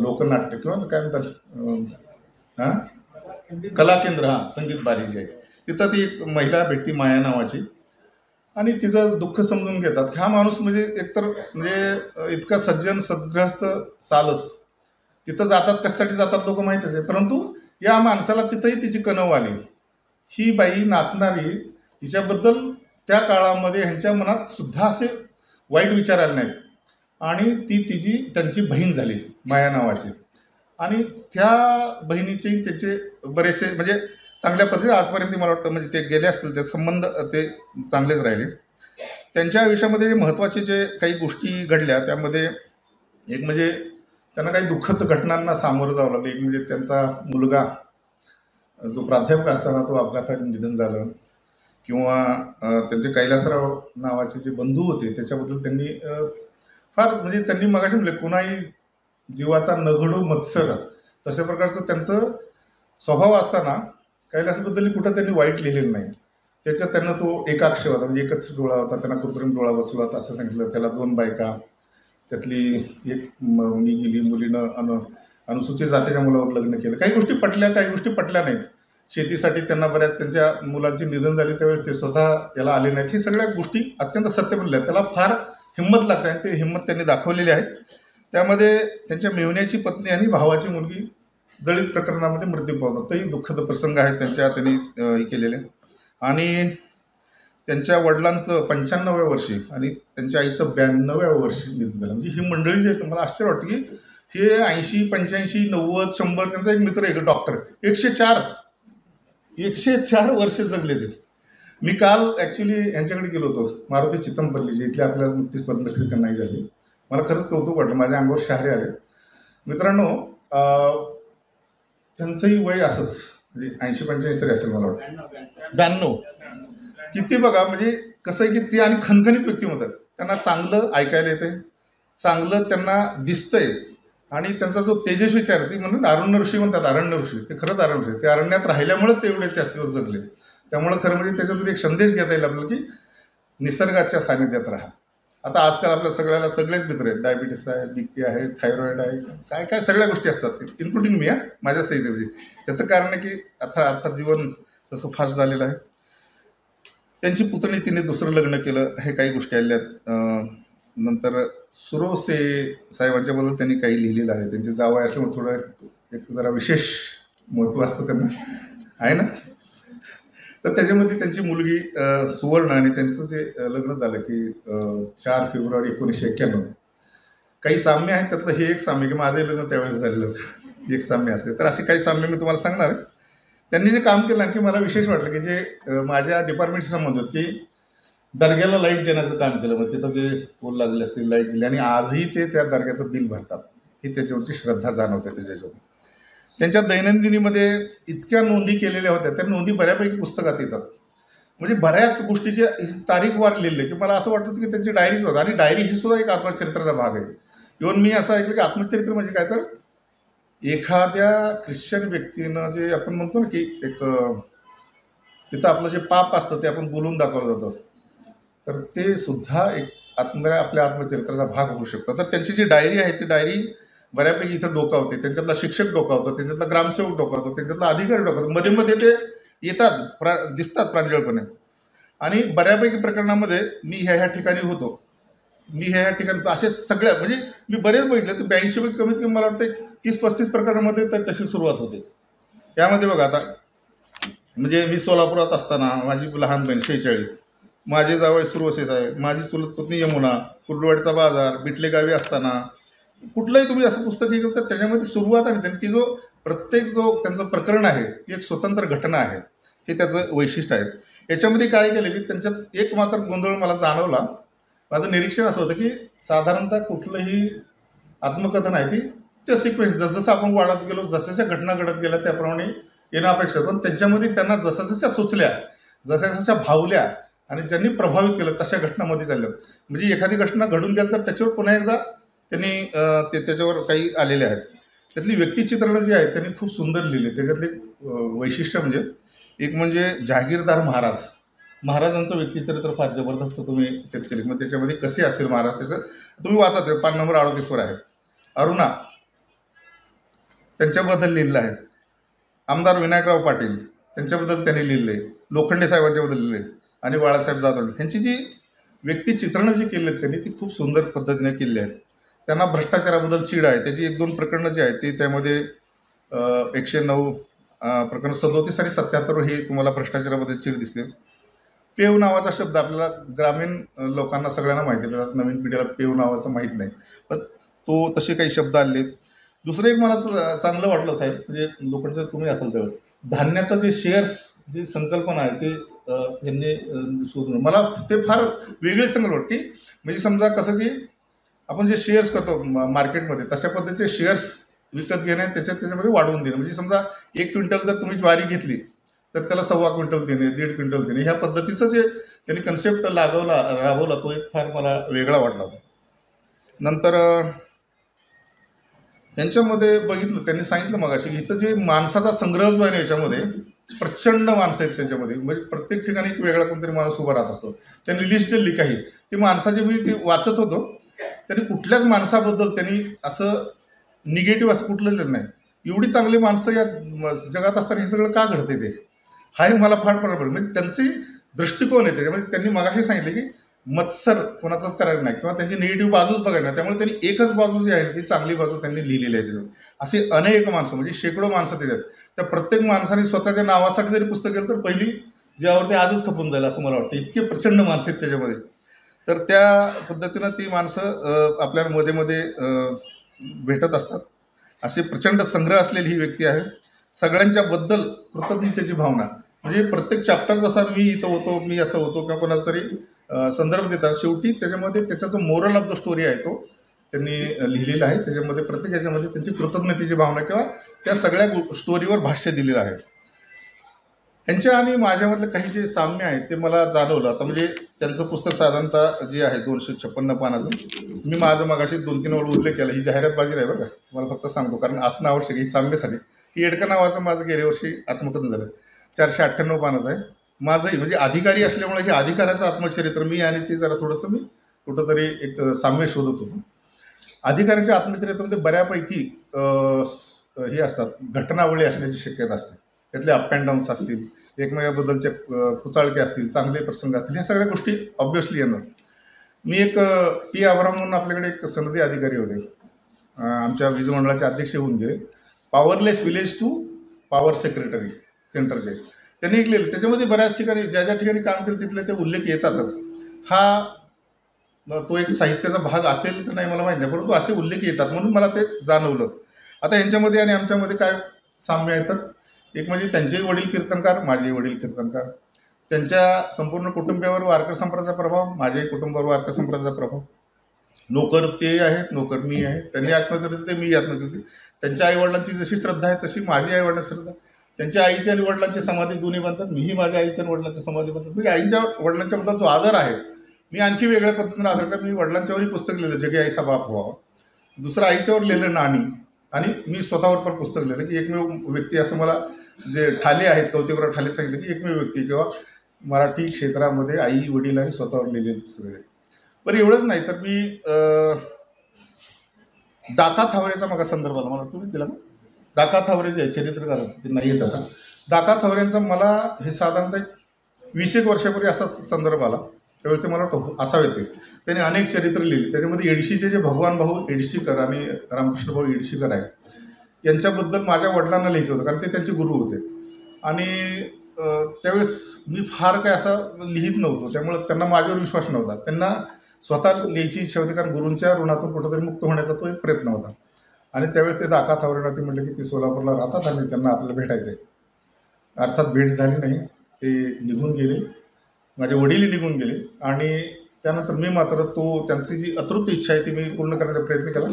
S5: लोकनाट्य किंवा काय म्हणतात कला केंद्र, संगीत बारी जे आहे तिथं ती एक महिला भेटती माया नावाची, आणि तिचं दुःख समजून घेतात. हा माणूस म्हणजे एकतर म्हणजे इतका सज्जन सद्ग्रहस्थ सालस, तिथं जातात कशासाठी जातात लोक माहीतच आहे, परंतु या माणसाला तिथंही तिची कणव आली. ही बाई नाचणारी, तिच्याबद्दल त्या काळामध्ये ह्यांच्या मनात सुद्धा असे वाईट विचार आले नाहीत, आणि ती तिची त्यांची बहीण झाली माया नावाची, आणि त्या बहिणीचे त्याचे बरेचसे म्हणजे चांगल्या पद्धतीने आजपर्यंत मला वाटतं म्हणजे ते गेले असतील, ते संबंध ते चांगलेच राहिले. त्यांच्या आयुष्यामध्ये महत्त्वाचे जे काही गोष्टी घडल्या त्यामध्ये एक म्हणजे त्यांना काही दुःखद घटनांना सामोरं जावं लागलं. एक म्हणजे त्यांचा मुलगा जो प्राध्यापक असताना तो अपघातात निधन झालं, किंवा त्यांचे कैलासराव नावाचे जे बंधू होते त्याच्याबद्दल त्यांनी फार म्हणजे त्यांनी मगाशी म्हणले कुणाही जीवाचा नघडू मत्सर, तशा प्रकारचं त्यांचं स्वभाव असताना कैलासाबद्दल कुठं त्यांनी वाईट लिहिलेलं नाही. त्याच्यात त्यांना तो एकाक्ष होता, म्हणजे एकच डोळा होता, त्यांना कृत्रिम डोळा बसला होता असं सांगितलं. त्याला 2 बायका, त्यातली एक मुली गेली, मुलीनं अनुसूचित जातीच्या मुलावर लग्न केलं. काही गोष्टी पटल्या, काही गोष्टी पटल्या नाहीत. शेतीसाठी त्यांना बऱ्याच त्यांच्या मुलांची निधन झाली त्यावेळेस ते स्वतः याला आले नाहीत. हे सगळ्या गोष्टी अत्यंत सत्य बनल्या. त्याला फार हिंमत लागते आणि ते हिंमत त्यांनी दाखवलेली आहे. त्यामध्ये त्यांच्या मेव्हण्याची पत्नी आणि भावाची मुलगी जळीत प्रकरणामध्ये मृत्यू पावतात. तोही दुःखद प्रसंग आहे त्यांच्या त्यांनी हे केलेले. आणि त्यांच्या वडिलांचं 95व्या वर्षी आणि त्यांच्या आईचं 92व्या वर्षी निधन झालं. म्हणजे ही मंडळी जी आहे मला आश्चर्य वाटतं की हे 80, 85, 90, 100, त्यांचा एक मित्र आहे डॉक्टर, 104 वर्ष जगले ते. मी काल ॲक्च्युली यांच्याकडे गेलो होतो, मारुती चितमपल्ली जे इथले आपल्याला नुकतीच पद्मश्री त्यांनाही झाली. मला खरंच कौतुक वाटलं, माझ्या अंगावर शहारे आले. मित्रांनो, त्यांचंही वय असंच म्हणजे 80-85 तरी असेल मला वाटतं, 92. किती बघा म्हणजे कसं आहे की ते आणि खणखणीत व्यक्तिमत्व, त्यांना चांगलं ऐकायला येते, चांगलं त्यांना दिसतंय, आणि त्यांचा जो तेजस्वी विचार आहे ती म्हणून अरण्य ऋषी म्हणतात. अरण्य ऋषी ते खरंच अरण्य ऋषी, ते अरण्यात राहिल्यामुळे ते एवढे जास्त दिवस जगले. त्यामुळे खरं म्हणजे त्याच्यातून एक संदेश घेता येईल आपल्याला की निसर्गाच्या सानिध्यात राहा. आता आजकाल आपल्या सगळ्याला सगळेच मित्र आहेत, डायबिटीस आहे, बीपी आहे, थायरॉइड आहे, काय काय सगळ्या गोष्टी असतात, इन्क्लुडिंग मी माझ्या सहित. म्हणजे त्याचं कारण आहे की अर्थात जीवन तसं फास्ट झालेलं आहे. त्यांची पुतणी तिने दुसरं लग्न केलं, हे काही गोष्टी आलेल्या. नंतर सुरोसे साहेबांच्याबद्दल त्यांनी काही लिहिलेलं आहे. त्यांचे जावई असल्यामुळे थोडं एक जरा विशेष महत्त्व असतं त्यांना, आहे ना. तर त्याच्यामध्ये त्यांची मुलगी सुवर्ण आणि त्यांचं जे लग्न झालं की 4 फेब्रुवारी 1991. काही साम्य आहेत, त्यातलं हे एक साम्य की माझंही लग्न त्यावेळेस झालेलं होतं, एक साम्य असेल. तर असे काही साम्य मी तुम्हाला सांगणार आहे. त्यांनी जे काम केलं आणखी मला विशेष वाटलं की जे माझ्या डिपार्टमेंटशी संबंध होत की दर्ग्याला लाईट देण्याचं काम केलं. मग तिथं जे पोल लागले असतील, लाईट दिली, आणि आजही ते त्या दर्ग्याचं बिल भरतात. ही त्याच्यावरची श्रद्धा जाणवते त्याच्यावर. त्यांच्या दैनंदिनीमध्ये इतक्या नोंदी केलेल्या होत्या, त्या नोंदी बऱ्यापैकी पुस्तकात येतात. म्हणजे बऱ्याच गोष्टीची तारीखवार लिहिली की मला असं वाटतं की त्यांची डायरीच होतं, आणि डायरी ही सुद्धा एक आत्मचरित्राचा भाग आहे. इव्हन मी असं ऐकलं की आत्मचरित्र म्हणजे काय, तर एखाद्या ख्रिश्चन व्यक्तीनं जे आपण म्हणतो ना की एक तिथं आपलं जे पाप असतं ते आपण बोलून दाखवलं जातं, तर ते सुद्धा एक आपल्या आत्मचरित्राचा भाग होऊ शकतो. तर त्यांची जी डायरी आहे ती डायरी बऱ्यापैकी इथं डोकावते. त्यांच्यातला शिक्षक डोकावतो, त्यांच्यातला ग्रामसेवक डोकावतो, त्यांच्यातला अधिकारी डोकावतो. मध्ये मध्ये ते येतात, दिसतात प्रांजळपणे. आणि बऱ्यापैकी प्रकरणामध्ये मी ह्या ठिकाणी होतो, मी ह्या ठिकाणी होतो, असे सगळ्या म्हणजे मी बरेच बघितले. तर 82 पैकी कमीत कमी मला वाटतं 30-35 प्रकरणामध्ये तर तशी सुरुवात होते. यामध्ये बघा आता म्हणजे मी सोलापुरात असताना माझी लहान बहीण 46, माझे जावई सुरवसेस आहेत, माझी चुलत पत्नी यमुना, कुर्डवाडीचा बाजार, बिटले गावी असताना, कुठलंही तुम्ही असं पुस्तक हे केलं तर त्याच्यामध्ये सुरुवात आणि त्यांची जो प्रत्येक जो त्यांचं प्रकरण आहे ती एक स्वतंत्र घटना आहे, हे त्याचं वैशिष्ट्य आहे. याच्यामध्ये काय केलं की त्यांच्यात एक मात्र गोंधळ मला जाणवला. माझं निरीक्षण असं होतं की साधारणतः कुठलंही आत्मकथन आहे ती त्या सिक्वेन्स जसजसं आपण वाढत गेलो, जसजशा घटना घडत गेल्या त्याप्रमाणे येणं अपेक्षा. पण त्यांच्यामध्ये त्यांना जसजशा सुचल्या, जसजशा भावल्या आणि ज्यांनी प्रभावित केलं तशा घटनामध्ये चालल्यात. म्हणजे एखादी घटना घडून गेली तर त्याच्यावर पुन्हा एकदा त्यांनी त्याच्यावर काही आलेले आहेत. त्यातली व्यक्तिचित्रणं जी आहेत त्यांनी खूप सुंदर लिहिली. त्याच्यातले वैशिष्ट्य एक म्हणजे जहागीरदार महाराजांचं व्यक्तिचरित्र फार जबरदस्त तुम्ही त्यात केले. मग त्याच्यामध्ये कसे असतील महाराज त्याचं तुम्ही वाचा, ते पान नंबर 38 आहे. अरुणा त्यांच्याबद्दल लिहिलं आहे. आमदार विनायकराव पाटील त्यांच्याबद्दल त्यांनी लिहिलं आहे. लोखंडे साहेबांच्याबद्दल लिहिलं आहे आणि बाळासाहेब जाधव ह्यांची जी व्यक्तिचित्रणं जी केली आहेत त्यांनी ती खूप सुंदर पद्धतीने केली आहेत. त्यांना भ्रष्टाचाराबद्दल चीड आहे. त्याची 1-2 प्रकरणं जी आहेत ती त्यामध्ये 109 प्रकरण 37 आणि 77 हे तुम्हाला भ्रष्टाचाराबद्दल चीड दिसते. पेव नावाचा शब्द आपल्याला ग्रामीण लोकांना सगळ्यांना माहिती आहे, नवीन पिढीला पेव नावाचं माहीत नाही, पण तो तसे काही शब्द आले. दुसरं एक मला चांगलं वाटलं साहेब, म्हणजे लोकांचं तुम्ही असाल तर धान्याचं जे शेअर्स जी संकल्पना आहे ते यांनी शोधून मला ते फार वेगळे संकल्पना की म्हणजे समजा कसं की आपण जे शेअर्स करतो मार्केटमध्ये तशा पद्धतीचे शेअर्स विकत घेणे त्याच्यामध्ये वाढवून देणे. म्हणजे समजा 1 क्विंटल जर तुम्ही ज्वारी घेतली तर त्याला 1.25 क्विंटल देणे, 1.5 क्विंटल देणे, ह्या पद्धतीचं जे त्यांनी कन्सेप्ट राबवला तो एक फार मला वेगळा वाटला होता. नंतर यांच्यामध्ये बघितलं त्यांनी सांगितलं मगाशी की इथं जे माणसाचा संग्रह जो आहे ना याच्यामध्ये प्रचंड माणसं आहेत त्याच्यामध्ये. म्हणजे प्रत्येक ठिकाणी एक वेगळा कोणतरी माणूस उभा राहत असतो. त्यांनी लिस्ट दिली काही ती माणसाची, मी ती वाचत होतो. त्यांनी कुठल्याच माणसाबद्दल त्यांनी असं निगेटिव्ह असं कुठलं लिहिलं नाही. एवढी चांगली माणसं या जगात असताना हे सगळं का घडते ते हा मला फार फरक पडला. म्हणजे त्यांचे दृष्टिकोन आहे त्याच्यामध्ये. त्यांनी मगाशी सांगितले की मत्सर कोणाचाच करायला नाही किंवा त्यांची निगेटिव्ह बाजूच बघायला नाही. त्यामुळे त्यांनी एकच बाजू जी आहे ती चांगली बाजू त्यांनी लिहिलेली आहे त्याच्यावर. असे अनेक माणसं म्हणजे शेकडो माणसं त्याच्यात. त्या प्रत्येक माणसाने स्वतःच्या नावासाठी जरी पुस्तक केलं तर पहिली जी आवडते आजच खपून जाईल असं मला वाटतं. इतके प्रचंड माणसं आहेत त्याच्यामध्ये. तर त्या पद्धतीनं ती माणसं आपल्याला मध्ये भेटत असतात. असे प्रचंड संग्रह असलेली ही व्यक्ती आहे. सगळ्यांच्याबद्दल कृतज्ञतेची भावना, म्हणजे प्रत्येक चॅप्टर जसा मी इथं होतो, मी असं होतो किंवा कोणाचा तरी संदर्भ देतात, शेवटी त्याच्यामध्ये त्याचा जो मोरल ऑफ द स्टोरी आहे तो त्यांनी लिहिलेला आहे. त्याच्यामध्ये प्रत्येक याच्यामध्ये त्यांची कृतज्ञतेची भावना किंवा त्या सगळ्या स्टोरीवर भाष्य दिलेलं आहे. यांच्या आणि माझ्यामधलं काही जे साम्य आहे ते मला जाणवलं. आता म्हणजे त्यांचं पुस्तक साधारणतः जे आहे 256 पानाचं. मी माझं मगाशी 2-3 वेळा उल्लेख केला. ही जाहिरातबाजी आहे बरं का, मला फक्त सांगतो कारण असणं आवश्यक आहे ही साम्यसाठी. ही एडका नावाचं माझं गेल्या वर्षी आत्मकथन झालं, 498 पानाचं आहे. माझंही म्हणजे अधिकारी असल्यामुळे हे अधिकाऱ्याचं आत्मचरित्र मी आणि ते जरा थोडंसं मी कुठंतरी एक साम्य शोधत होतो. अधिकाऱ्यांच्या आत्मचरित्रामध्ये बऱ्यापैकी हे असतात, घटनावळी असण्याची शक्यता असते. त्यातले अप अँड डाऊन्स असतील, एकमेकाबद्दलचे कुचाळके असतील, चांगले प्रसंग असतील, ह्या सगळ्या गोष्टी ऑब्व्हियसली येणार. मी एक पी आब्राम म्हणून आपल्याकडे एक सनदी अधिकारी होते, आमच्या वीज मंडळाचे अध्यक्ष होऊन गेले. पॉवरलेस विलेज टू पॉवर सेक्रेटरी सेंटरचे त्यांनी एक लिहिलं. त्याच्यामध्ये बऱ्याच ठिकाणी ज्या ज्या ठिकाणी काम केलं तिथले ते उल्लेख येतातच. हा तो एक साहित्याचा भाग असेल की नाही मला माहीत नाही, परंतु असे उल्लेख येतात म्हणून मला ते जाणवलं. आता यांच्यामध्ये आणि आमच्यामध्ये काय साम्य आहे तर एक म्हणजे त्यांचेही वडील कीर्तनकार, माझेही वडील कीर्तनकार. त्यांच्या संपूर्ण कुटुंबावर वारकर संप्रदायाचा प्रभाव, माझ्याही कुटुंबावर वारकर संप्रदायाचा प्रभाव. नोकर ते आहेत, नोकर मी आहे. त्यांनी आत्महत्या केली, मी आत्महत्या केली. त्यांच्या आईवडिलांची जशी श्रद्धा आहे तशी माझी आईवडिलांची श्रद्धा. त्यांच्या आईच्या आणि वडिलांची समाधी दोन्ही बांधतात, मीही माझ्या आईच्या आणि वडिलांची समाधी बांधतात. म्हणजे आईच्या वडिलांच्या बद्दल जो आदर आहे मी आणखी वेगळ्या पद्धतीने आदर करतो. मी वडिलांच्यावरही पुस्तक लिहिलं जगी आईचा बाप व्हावा. दुसरं आईच्यावर लिहिलं नाणी, आणि मी स्वतःवर पण पुस्तक लिहिलं की एकमेव व्यक्ती असं मला जे ठाले आहेत कौतिकराव ठाले सांगितलं की एकमेव व्यक्ती किंवा मराठी क्षेत्रामध्ये आई वडील आणि स्वतःवर लिहिलेले पुस्तक आहे. बरं एवढंच नाही तर मी दाका थावरेचा मग संदर्भ आला मला, तुम्ही दिला ना. दाका थावरे जे चरित्रकार होते ते नाही येत आता. दाका थावरेंचा मला हे साधारणतः 20 वर्षापूर्वी असा संदर्भ आला. त्यावेळी ते मला वाटतं असावेत ते. त्यांनी अनेक चरित्र लिहिली. त्याच्यामध्ये एडशीचे जे भगवान भाऊ एडशीकर आणि रामकृष्ण भाऊ एडशीकर आहेत यांच्याबद्दल माझ्या वडिलांना लिहायचं होतं कारण ते त्यांचे गुरु होते. आणि त्यावेळेस मी फार काय असं लिहित नव्हतो, त्यामुळे त्यांना माझ्यावर विश्वास नव्हता. त्यांना स्वतः लिहायची इच्छा होती कारण गुरूंच्या ऋणातून कुठंतरी मुक्त होण्याचा तो एक प्रयत्न होता. आणि त्यावेळेस ते दाका थावरेंना ते म्हटले की ते सोलापूरला राहतात आणि त्यांना आपल्याला भेटायचं आहे. अर्थात भेट झाली नाही, ते निघून गेले, माझे वडीलही निघून गेले. आणि त्यानंतर मी मात्र त्यांची जी अतृप्त इच्छा आहे ती मी पूर्ण करण्याचा प्रयत्न केला.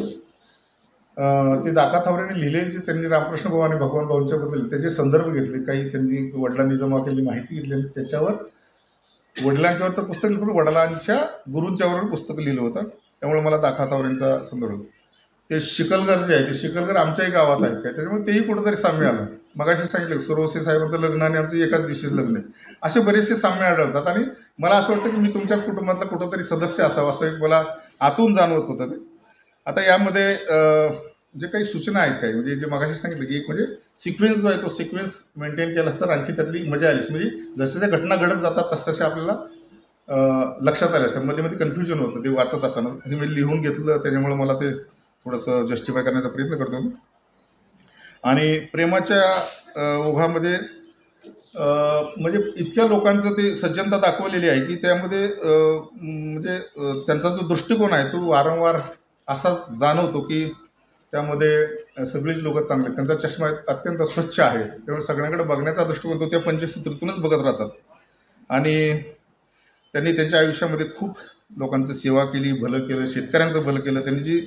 S5: ते दाका थावरेने लिहिलेले जे त्यांनी रामकृष्ण भाऊ आणि भगवान भाऊंच्याबद्दल त्याचे संदर्भ घेतले, काही त्यांनी वडिलांनी जमा केलेली माहिती घेतली आणि त्याच्यावर वडिलांच्यावर तर पुस्तक लिहिलं पण वडिलांच्या गुरूंच्यावर पुस्तक लिहिलं होतं. त्यामुळे मला दाखवतावर यांचा संदर्भ. ते शिकलगर जे आहे ते शिकलगर आमच्याही गावात आहेत काय, त्याच्यामुळे तेही कुठंतरी साम्य आलं. मगाशी सांगितलं सुरवसे साहेबांचं लग्न आणि आमचं एकाच दिवशीच लग्न आहे, असे बरेचसे साम्य आढळतात. आणि मला असं वाटतं की मी तुमच्याच कुटुंबातला कुठंतरी सदस्य असावं असं एक मला आतून जाणवत होतं ते. आता यामध्ये जे काही सूचना आहेत काही, म्हणजे जे मगाशी सांगितलं की एक म्हणजे सिक्वेन्स जो आहे तो सिक्वेन्स मेंटेन केला तर आणखी त्यातली मजा आली, म्हणजे जसं घटना घडत जातात तसतशा आपल्याला लक्षात आले असतात. मध्ये मध्ये कन्फ्युजन होतं ते वाचत असताना. हे मी लिहून घेतलं त्याच्यामुळे मला ते थोडंसं जस्टिफाय करण्याचा प्रयत्न करतो. आणि प्रेमाच्या ओघामध्ये म्हणजे इतक्या लोकांचं ते सज्जनता दाखवलेली आहे की त्यामध्ये म्हणजे त्यांचा जो दृष्टिकोन आहे तो वारंवार असा जाणवतो की त्यामध्ये सगळीच लोक चांगले आहेत. त्यांचा चष्मा अत्यंत स्वच्छ आहे, त्यामुळे सगळ्यांकडे बघण्याचा दृष्टिकोन तो त्या पंचसूत्रीतूनच बघत राहतात. आणि त्यांनी त्यांच्या आयुष्यामध्ये खूप लोकांचं सेवा केली, भलं केलं, शेतकऱ्यांचं भलं केलं. त्यांनी जी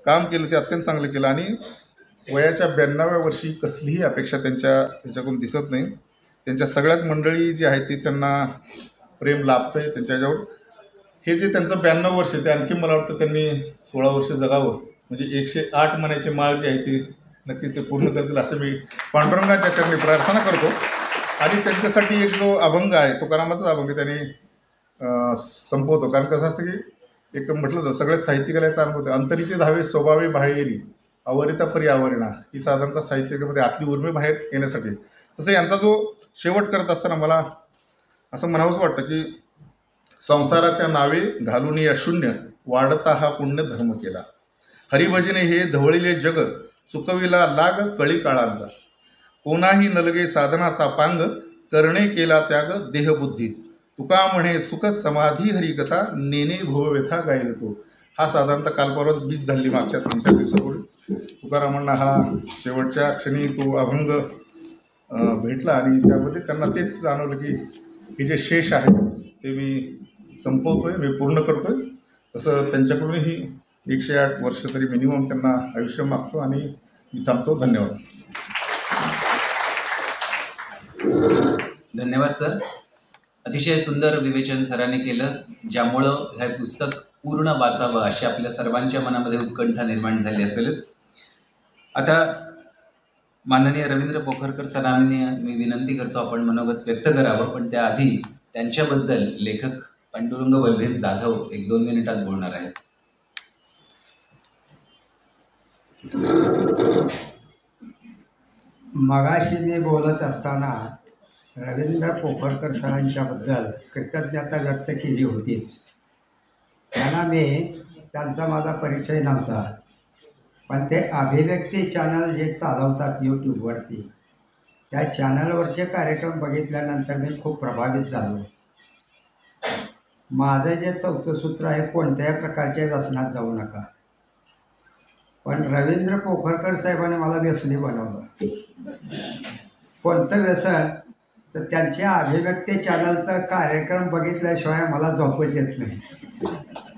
S5: काम केलं ते अत्यंत चांगलं केलं. आणि वयाच्या 92व्या वर्षी कसलीही अपेक्षा त्यांच्या ह्याच्याकडून दिसत नाही. त्यांच्या सगळ्याच मंडळी जी आहेत ती त्यांना प्रेम लाभतं आहे त्यांच्या ह्याच्यावर. हे जे त्यांचं 92 वर्ष ते आणखी मला वाटतं त्यांनी 16 वर्ष जगावं, म्हणजे 108 महिन्याची माळ जी आहे ती नक्कीच ते पूर्ण करतील असं मी पांडुरंगाच्या चरणी प्रार्थना करतो. आणि त्यांच्यासाठी एक जो अभंग आहे तुकारामाचाच अभंग त्यांनी संपवतो. कारण कसं असतं की एक म्हटलं जातं सगळ्या साहित्यिकाचा अनुभव होतो. अंतरीचे धावे स्वभावे बाहेरी अवरिता परी आवरणा, ही साधारणतः साहित्यामध्ये आतली उर्मी बाहेर येण्यासाठी. तसं यांचा जो शेवट करत असताना मला असं म्हणावंच वाटतं की संसाराच्या नावे घालून या शून्य वाढता हा पुण्य धर्म केला. हरिभजने हे धवळिले जग चुकविला लाग कळी काळांचा. कोणाही नलगे साधनाचा पांग करणे केला त्याग देहबुद्धी. तुका म्हणे सुख समाधी हरिकथा नेने भवव्यथा गाईल तो. हा साधारणतः काल परवाच बीज झाली मागच्या 3-4 दिवसापूर्वी. तुकारामांना हा शेवटच्या क्षणी तो अभंग भेटला आणि त्यामध्ये त्यांना तेच जाणवलं की हे जे शेष आहे ते मी संपवतोय, मी पूर्ण करतोय. तसं त्यांच्याकडूनही 108 वर्ष तरी मिनिमम त्यांना आयुष्य मागतो आणि मी थांबतो. धन्यवाद.
S2: धन्यवाद सर. अतिशय सुंदर विवेचन सरांनी केलं, ज्यामुळं हे पुस्तक पूर्ण वाचावं अशी आपल्या सर्वांच्या मनामध्ये उत्कंठा निर्माण झाली असेलच. आता माननीय रवींद्र पोखरकर सरांनी मी विनंती करतो आपण मनोगत व्यक्त करावं, पण त्याआधी त्यांच्याबद्दल लेखक पांडुरंग वल्लभ जाधव 1-2 मिनिटात बोलणार आहेत.
S1: मगाशी मी बोलत असताना रवींद्र पोखरकर सरांच्याबद्दल कृतज्ञता व्यक्त केली होतीच. त्यांना त्यांचा माझा परिचय नव्हता, पण ते अभिव्यक्ती चॅनल जे चालवतात यूट्यूबवरती, त्या चॅनलवरचे कार्यक्रम बघितल्यानंतर मी खूप प्रभावित झालो. माझं जे 4थं सूत्र आहे, कोणत्याही प्रकारच्या व्यसनात जाऊ नका. पण रवींद्र पोखरकर साहेबांनी मला व्यसनी बनवलं. कोणतं व्यसन तर त्यांच्या अभिव्यक्ती चॅनलचा कार्यक्रम बघितल्याशिवाय मला झोपच येत नाही.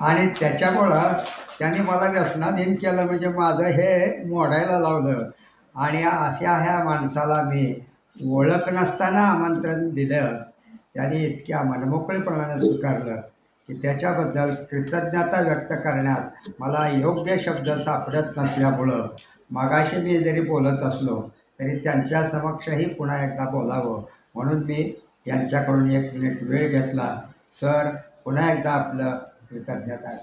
S1: आणि त्याच्यामुळं त्यांनी मला व्यसनाधीन केलं, म्हणजे माझं हे मोडायला लावलं. आणि अशा ह्या माणसाला मी ओळख नसताना आमंत्रण दिलं, त्यांनी इतक्या मनमोकळेपणाने स्वीकारलं की त्याच्याबद्दल कृतज्ञता व्यक्त करण्यास मला योग्य शब्द सापडत नसल्यामुळं मगाशी मी जरी बोलत असलो तरी त्यांच्या समक्षही पुन्हा एकदा बोलावं म्हणून मी यांच्याकडून 1 मिनिट वेळ घेतला. सर, पुन्हा एकदा आपलं कृतज्ञता.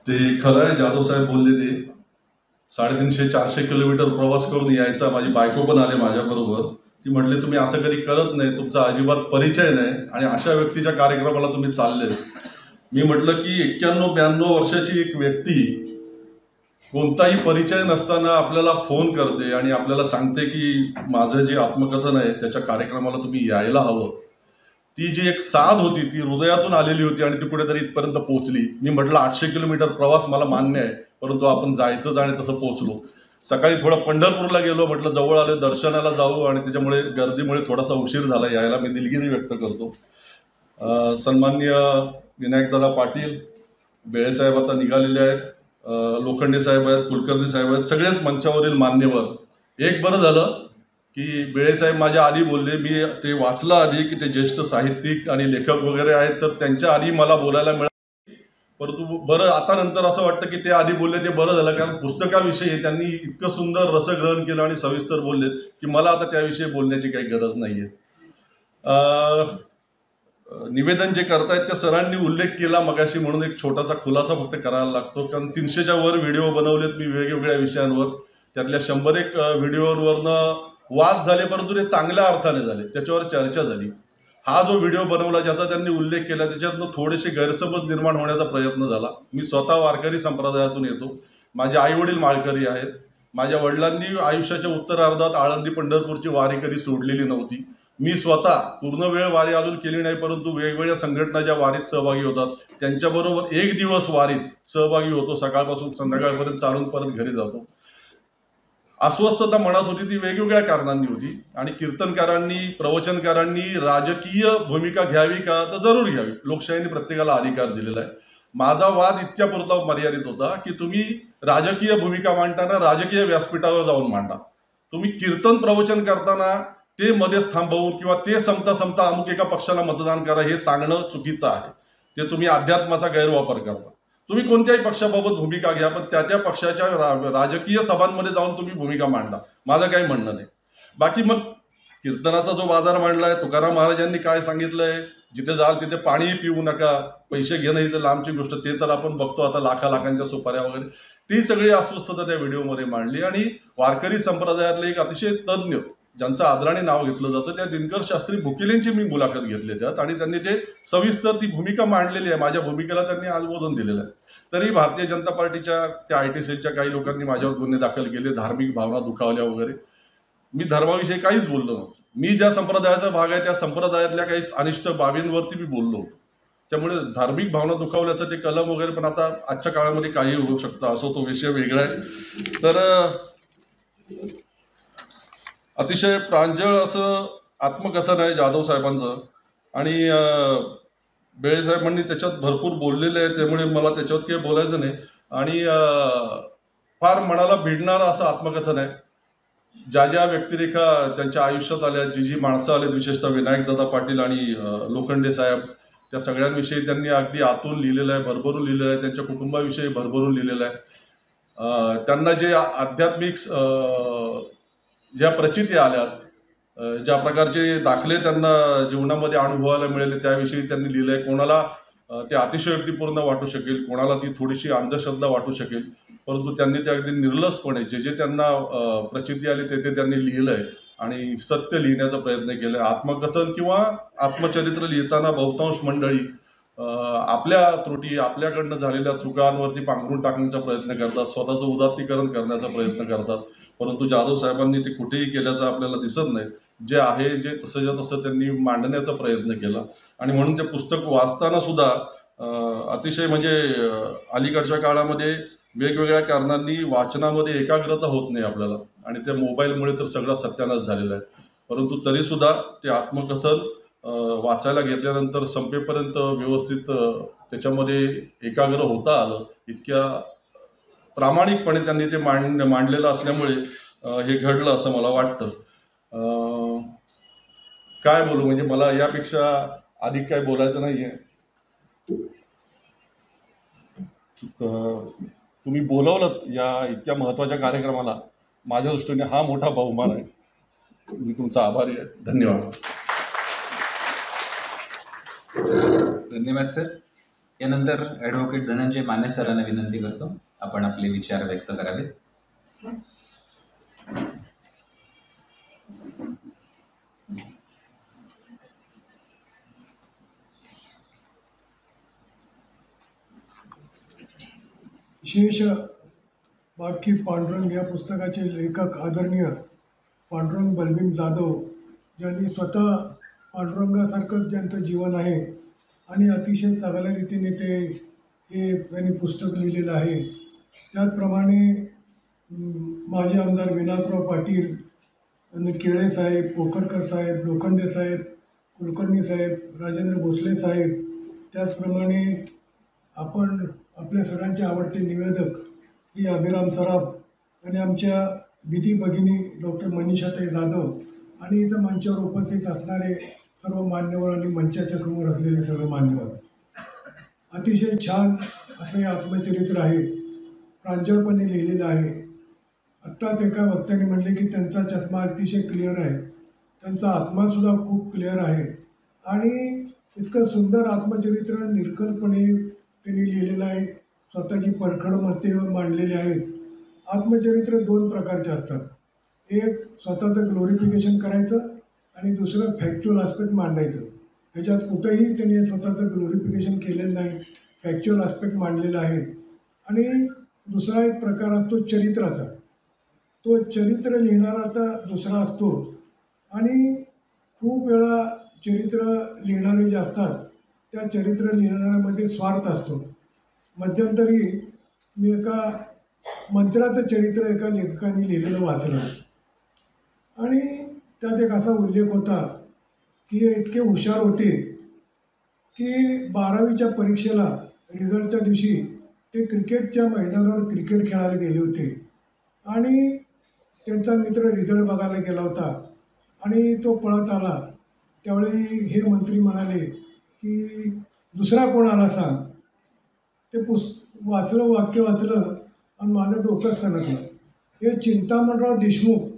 S6: ते खरं आहे जाधव साहेब बोलले ते 350-400 किलोमीटर प्रवास करून यायचा. माझी बायको पण आले माझ्याबरोबर. ती म्हटली तुम्ही असं कधी करत नाही, तुमचा अजिबात परिचय नाही आणि अशा व्यक्तीच्या कार्यक्रमाला तुम्ही चालले. मी म्हटलं की 91-92 वर्षाची एक व्यक्ती कोणताही परिचय नसताना आपल्याला फोन करते आणि आपल्याला सांगते की माझं जे आत्मकथन आहे त्याच्या कार्यक्रमाला तुम्ही यायला हवं. ती जी एक साध होती ती हृदयातून आलेली होती आणि ती कुठेतरी इथपर्यंत पोहोचली. मी म्हटलं 800 किलोमीटर प्रवास मला मान्य आहे, परंतु आपण जायचं आणि तसं पोहोचलो. सकाळी थोडं पंढरपूरला गेलो, म्हटलं जवळ आले दर्शनाला जाऊ आणि त्याच्यामुळे गर्दीमुळे थोडासा उशीर झाला यायला. मी दिलगिरी व्यक्त करतो. सन्माननीय विनायकदादा पाटील, बेळेसाहेब आता निघालेले आहेत, लोखंडे साहेब आहेत, कुलकर्णी साहेब आहेत, सगळेच मंचावरील मान्यवर. एक बरं झालं की बेळेसाहेब माझ्या आधी बोलले, मी ते वाचलं आधी की ते ज्येष्ठ साहित्यिक आणि लेखक वगैरे आहेत, तर त्यांच्या आधी मला बोलायला मिळालं. परंतु बरं आता नंतर असं वाटतं की ते आधी बोलले ते बरं झालं, कारण पुस्तकाविषयी त्यांनी इतकं सुंदर रसग्रहण केलं आणि सविस्तर बोलले की मला आता त्याविषयी बोलण्याची काही गरज नाहीये. निवेदन जे करतायत त्या सरांनी उल्लेख केला मगाशी, म्हणून एक छोटासा खुलासा फक्त करायला लागतो, कारण 300च्या वर व्हिडिओ बनवलेत मी वेगवेगळ्या विषयांवर. त्यातल्या 100 व्हिडिओवरनं वाद झाले, परंतु ते चांगल्या अर्थाने झाले, त्याच्यावर चर्चा झाली. हा जो व्हिडिओ बनवला ज्याचा त्यांनी उल्लेख केला त्याच्यातनं थोडेसे गैरसमज निर्माण होण्याचा प्रयत्न झाला. मी स्वतः वारकरी संप्रदायातून येतो, माझे आईवडील माळकरी आहेत. माझ्या वडिलांनी आयुष्याच्या उत्तरार्धात आळंदी पंढरपूरची वारी कधी सोडलेली नव्हती. मी स्वतः पूर्ण वेळ वारी अजून केली नाही, परंतु वेगवेगळ्या संघटना ज्या वारीत सहभागी होतात त्यांच्याबरोबर एक दिवस वारीत सहभागी होतो. सकाळपासून संध्याकाळपर्यंत चालून परत घरी जातो. अस्वस्थता मनात होती, ती वेगवेगळ्या कारणांनी होती. आणि कीर्तनकारांनी, प्रवचनकारांनी राजकीय भूमिका घ्यावी का, तर जरूर घ्यावी. लोकशाहीने प्रत्येकाला अधिकार दिलेला आहे. माझा वाद इतक्यापुरता मर्यादित होता की तुम्ही राजकीय भूमिका मांडताना राजकीय व्यासपीठावर जाऊन मांडा. तुम्ही कीर्तन प्रवचन करताना ते मध्येच थांबवून किंवा ते संपता अमुक एका पक्षाला मतदान करा हे सांगणं चुकीचं आहे. ते तुम्ही अध्यात्माचा गैरवापर करता. तुम्ही कोणत्याही पक्षाबाबत भूमिका घ्या, पण त्या पक्षाच्या राजकीय सभांमध्ये जाऊन तुम्ही भूमिका मांडा, माझं काही म्हणणं नाही. बाकी मग कीर्तनाचा जो बाजार मांडलाय, तुकाराम महाराजांनी काय सांगितलंय, जिथे जाल तिथे पाणी पिऊ नका, पैसे घेणं ही तर लांबची गोष्ट, ते तर आपण बघतो आता लाखांच्या सुपाऱ्या वगैरे, ती सगळी अस्वस्थता त्या व्हिडिओमध्ये मांडली. आणि वारकरी संप्रदायातले एक अतिशय तज्ज्ञ ज्यांचं आदराने नाव घेतलं जातं त्या दिनकर शास्त्री भुकेलेंची मी मुलाखत घेतली त्यात, आणि त्यांनी ते सविस्तर ती भूमिका मांडलेली आहे. माझ्या भूमिकेला त्यांनी अनुमोदन दिलेलं आहे. तरी भारतीय जनता पार्टीच्या त्या IT सेलच्या काही लोकांनी माझ्यावर गुन्हे दाखल केले, धार्मिक भावना दुखावल्या वगैरे. मी धर्माविषयी काहीच बोललो नव्हतो. मी ज्या संप्रदायाचा भाग आहे त्या संप्रदायातल्या काही अनिष्ट बाबींवरती मी बोललो होतो. त्यामुळे धार्मिक भावना दुखावल्याचं ते कलम वगैरे, पण आता आजच्या काळामध्ये काही होऊ शकतं, असो, तो विषय वेगळा आहे. तर अतिशय प्रांजळ असं आत्मकथन आहे जाधव साहेबांचं, आणि बेळेसाहेब म्हणून त्याच्यात भरपूर बोललेले आहे, त्यामुळे मला त्याच्यात काही बोलायचं नाही. आणि फार मनाला भिडणारं असं आत्मकथन आहे. ज्या ज्या व्यक्तिरेखा त्यांच्या आयुष्यात आल्या, जी माणसं आलेत, विशेषतः विनायकदादा पाटील आणि लोखंडे साहेब, त्या सगळ्यांविषयी त्यांनी अगदी आतून लिहिलेलं आहे, भरभरून लिहिलेलं आहे. त्यांच्या कुटुंबाविषयी भरभरून लिहिलेलं आहे. त्यांना जे आध्यात्मिक ज्या प्रचिती आल्यात, ज्या प्रकारचे दाखले त्यांना जीवनामध्ये अनुभवायला मिळाले त्याविषयी त्यांनी लिहिलं आहे. कोणाला ते अतिशयोक्तीपूर्ण वाटू शकेल, कोणाला ती थोडीशी अंधश्रद्धा वाटू शकेल, परंतु त्यांनी ते अगदी निर्लसपणे जे त्यांना प्रचिती आली ते त्यांनी लिहिलं आहे आणि सत्य लिहिण्याचा प्रयत्न केला आहे. आत्मकथन किंवा आत्मचरित्र लिहिताना बहुतांश मंडळी आपल्या त्रुटी, आपल्याकडनं झालेल्या चुकांवरती पांघरून टाकण्याचा प्रयत्न करतात, स्वतःचं उदात्तीकरण करण्याचा प्रयत्न करतात, परंतु जाधव साहेबांनी ते कुठेही केल्याचं आपल्याला दिसत नाही. जे आहे जे तसंच्या तसं त्यांनी मांडण्याचा प्रयत्न केला. आणि म्हणून ते पुस्तक वाचताना सुद्धा अतिशय म्हणजे अलीकडच्या काळामध्ये वेगवेगळ्या कारणांनी वाचनामध्ये एकाग्रता होत नाही आपल्याला, आणि त्या मोबाईलमुळे तर सगळा सत्यानाश झालेला आहे. परंतु तरीसुद्धा ते आत्मकथन वाचायला घेतल्यानंतर संपेपर्यंत व्यवस्थित त्याच्यामध्ये एकाग्र होता आलं. इतक्या प्रामाणिकपणे त्यांनी ते मांडलेलं असल्यामुळे हे घडलं असं मला वाटतं. काय बोलू, म्हणजे मला यापेक्षा अधिक काय बोलायचं नाही आहे. तुम्ही बोलवलं या इतक्या महत्त्वाच्या कार्यक्रमाला, माझ्या दृष्टीने हा मोठा बहुमान आहे. मी तुमचा आभारी आहे. धन्यवाद.
S2: धन्यवाद सर. यानंतर ॲडव्होकेट धनंजय माने सरांना विनंती करतो आपण आपले विचार व्यक्त करावेत.
S7: विशेष बाकी पांडुरंग या पुस्तकाचे लेखक आदरणीय पांडुरंग बलवीन जाधव, ज्यांनी स्वतः पांडुरंगासारखंच ज्यांचं जीवन आहे आणि अतिशय चांगल्या रीतीने हे त्यांनी पुस्तक लिहिलेलं आहे. त्याचप्रमाणे माजी आमदार विनायकराव पाटील आणि केळे साहेब, पोखरकर साहेब, लोखंडे साहेब, कुलकर्णी साहेब, राजेंद्र भोसले साहेब, त्याचप्रमाणे आपल्या सगळ्यांचे आवडते निवेदक श्री अभिराम सराफ आणि आमच्या विधी भगिनी डॉक्टर मनीषाताई जाधव आणि इथं मंचावर उपस्थित असणारे सर्व मान्यवर आणि मंचाच्या समोर असलेले सर्व मान्यवर. अतिशय छान असं हे आत्मचरित्र आहे, प्रांजळपणे लिहिलेलं आहे. आत्ताच एका वक्त्याने म्हणले की त्यांचा चष्मा अतिशय क्लिअर आहे, त्यांचा आत्मासुद्धा खूप क्लिअर आहे आणि इतकं सुंदर आत्मचरित्र निर्खलपणे त्यांनी लिहिलेलं आहे. स्वतःची परखड मते मांडलेली आहेत. आत्मचरित्र 2 प्रकारचे असतात. एक स्वतःचं ग्लोरिफिकेशन करायचं आणि दुसरं फॅक्च्युअल आस्पेक्ट मांडायचं. ह्याच्यात कुठंही त्यांनी स्वतःचं ग्लोरिफिकेशन केलेलं नाही, फॅक्च्युअल आस्पेक्ट मांडलेला आहे. आणि दुसरा एक प्रकार असतो चरित्राचा. तो चरित्र लिहिणारा आता दुसरा असतो आणि खूप वेळा चरित्र लिहिणारे जे असतात त्या चरित्र लिहिणाऱ्यामध्ये स्वार्थ असतो. मध्यंतरी मी एका मंत्र्याचं चरित्र एका लेखकाने लिहिलेलं वाचलं आणि त्यात एक असा उल्लेख होता की हे इतके हुशार होते की 12वीच्या परीक्षेला रिझल्टच्या दिवशी ते क्रिकेटच्या मैदानावर क्रिकेट खेळायला गेले होते आणि त्यांचा मित्र रिझल्ट बघायला गेला होता आणि तो पळत आला. त्यावेळी हे मंत्री म्हणाले की दुसरा कोण आला सांग. ते वाक्य वाचलं आणि माझं डोकंच सणकलं. हे चिंतामणराव देशमुख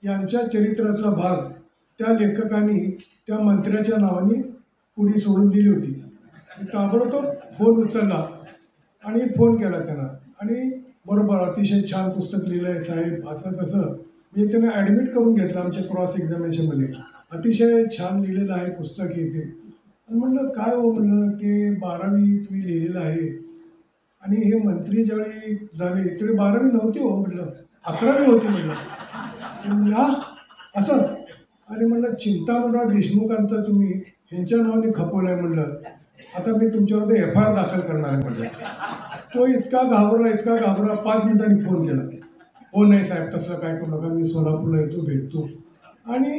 S7: यांच्या चरित्रातला भाग त्या लेखकाने त्या मंत्र्याच्या नावाने पुढे सोडून दिली होती. ताबडतोब फोन उचलला आणि फोन केला त्यांना आणि बरोबर अतिशय छान पुस्तक लिहिलं आहे साहेब असं तसं. मी त्यांना ॲडमिट करून घेतलं आमच्या क्रॉस एक्झामिनेशनमध्ये. अतिशय छान लिहिलेलं आहे पुस्तक हे ते. आणि म्हणलं काय हो, म्हणलं ते 12वी तुम्ही लिहिलेलं आहे आणि हे मंत्री ज्यावेळी झाले त्यावेळी 12वी नव्हती हो, म्हटलं 11वी होती म्हटलं. हा असं. आणि म्हणलं चिंतामणराव देशमुखांचा तुम्ही ह्यांच्या नावाने खपवलं आहे म्हणलं, आता मी तुमच्यावर FIR दाखल करणार आहे म्हटलं. तो इतका घाबरला 5 मिनिटांनी फोन केला. हो नाही साहेब तसलं काय करू नका, मी सोलापूरला येतो भेटतो. आणि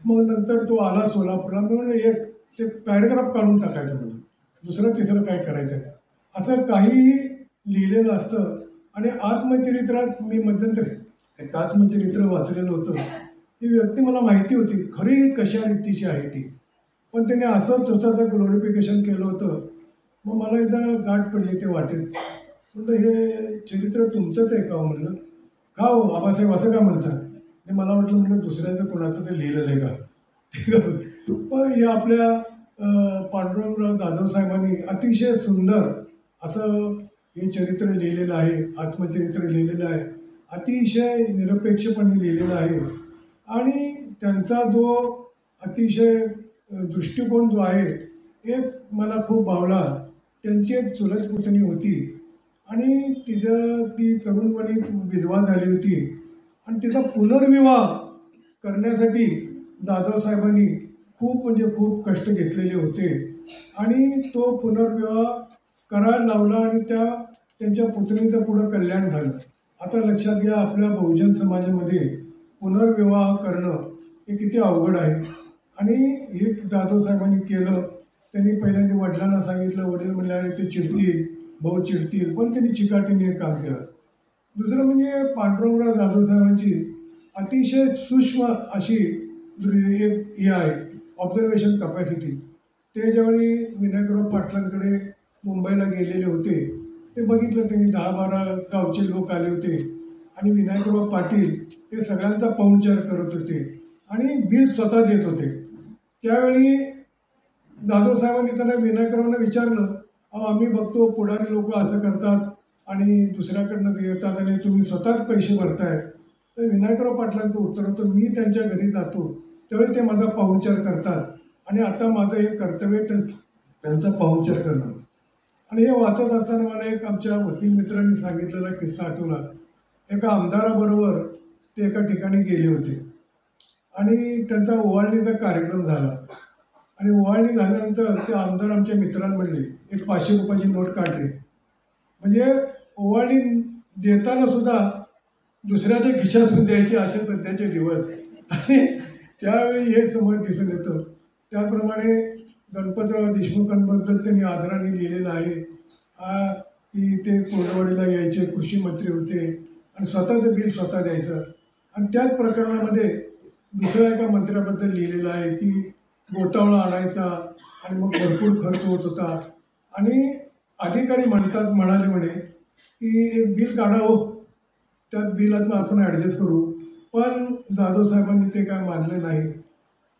S7: मग नंतर तो आला सोलापूरला. मी म्हणलं एक ते पॅरेग्राफ काढून टाकायचं म्हणलं, दुसरं तिसरं काय करायचं आहे असं काही लिहिलेलं असतं. आणि आत्मचरित्रात मी मध्यंतरी एक आत्मचरित्र वाचलेलं होतं. ती व्यक्ती मला माहिती होती खरी कशा रीतीची आहे ती, पण त्याने असंच स्वतःचं ग्लोरिफिकेशन केलं होतं. मग मला एकदा गाठ पडली ते वाटेत. म्हणलं हे चरित्र तुमचंच आहे का हो म्हणलं. का हो आबासाहेब असं का म्हणतात. आणि मला म्हटलं दुसऱ्याचं कोणाचं ते लिहिलेलं आहे का. पण हे आपल्या पांडुरंगराव जाधव साहेबांनी अतिशय सुंदर असं हे चरित्र लिहिलेलं आहे, आत्मचरित्र लिहिलेलं आहे. अतिशय निरपेक्षपणे लिहिलेलं आहे आणि त्यांचा जो अतिशय दृष्टिकोन जो आहे हे मला खूप भावला. त्यांची एक चुलत पुतणी होती आणि ती तरुणपणी विधवा झाली होती आणि तिचा पुनर्विवाह करण्यासाठी जाधव साहेबांनी खूप कष्ट घेतलेले होते आणि तो पुनर्विवाह करायला लावला आणि त्यांच्या पुतणीचं पुढं कल्याण झालं. आता लक्षात घ्या आपल्या बहुजन समाजामध्ये पुनर्विवाह करणं हे किती अवघड आहे आणि हे जाधव साहेबांनी केलं. त्यांनी पहिल्यांदा वडिलांना सांगितलं, वडील म्हणले अरे ते चिडतील, भाऊ चिडतील, पण त्यांनी चिकाटीने हे काम केलं. दुसरं म्हणजे पांडुरंगराव जाधव साहेबांची अतिशय सूक्ष्म अशी एक हे आहे ऑब्झर्वेशन कपॅसिटी. ते ज्यावेळी विनायकराव पाटलांकडे मुंबईला गेलेले होते ते बघितलं त्यांनी. 10-12 गावचे लोक आले होते आणि विनायकराव पाटील हे सगळ्यांचा पाहुणचार करत होते आणि बिल स्वतः देत होते. त्यावेळी जाधव साहेबांनी त्यांना विनायकरावांना विचारलं, अहो आम्ही बघतो पुढारी लोक असं करतात आणि दुसऱ्याकडनं येतात आणि तुम्ही स्वतःच पैसे भरताय. तर विनायकराव पाटलांचं उत्तर होतं, मी त्यांच्या घरी जातो त्यावेळी ते माझा पाहुणचार करतात आणि आता माझं हे कर्तव्य त्यांचा पाहुणचार करणं. आणि हे वाचत असताना मला एक आमच्या वकील मित्रांनी सांगितलेला किस्सा आठवला. एका आमदाराबरोबर ते एका ठिकाणी गेले होते आणि त्यांचा ओवाळणीचा कार्यक्रम झाला आणि ओवाळणी झाल्यानंतर ते आमदार आमच्या मित्रांना म्हणले एक 500 रुपयाची नोट काढली. म्हणजे ओवाळणी देताना सुद्धा दुसऱ्याच्या खिशातून द्यायचे असे सध्याचे दिवस आणि त्यावेळी हे समज दिसून येतं. त्याप्रमाणे गणपतराव देशमुखांबद्दल त्यांनी आदराने लिहिलेलं आहे की ते कोरडवाडीला यायचे, कृषी मंत्री होते आणि स्वतःचं बिल स्वतः द्यायचं आणि त्याच प्रकरणामध्ये दुसऱ्या एका मंत्र्याबद्दल लिहिलेलं आहे की गोटावळा आणायचा आणि मग भरपूर खर्च होत होता. आणि अधिकारी म्हणाले म्हणे की एक बिल काढा हो, त्यात बिलात आपण ॲडजस्ट करू. पण जाधव साहेबांनी ते काय मानलं नाही.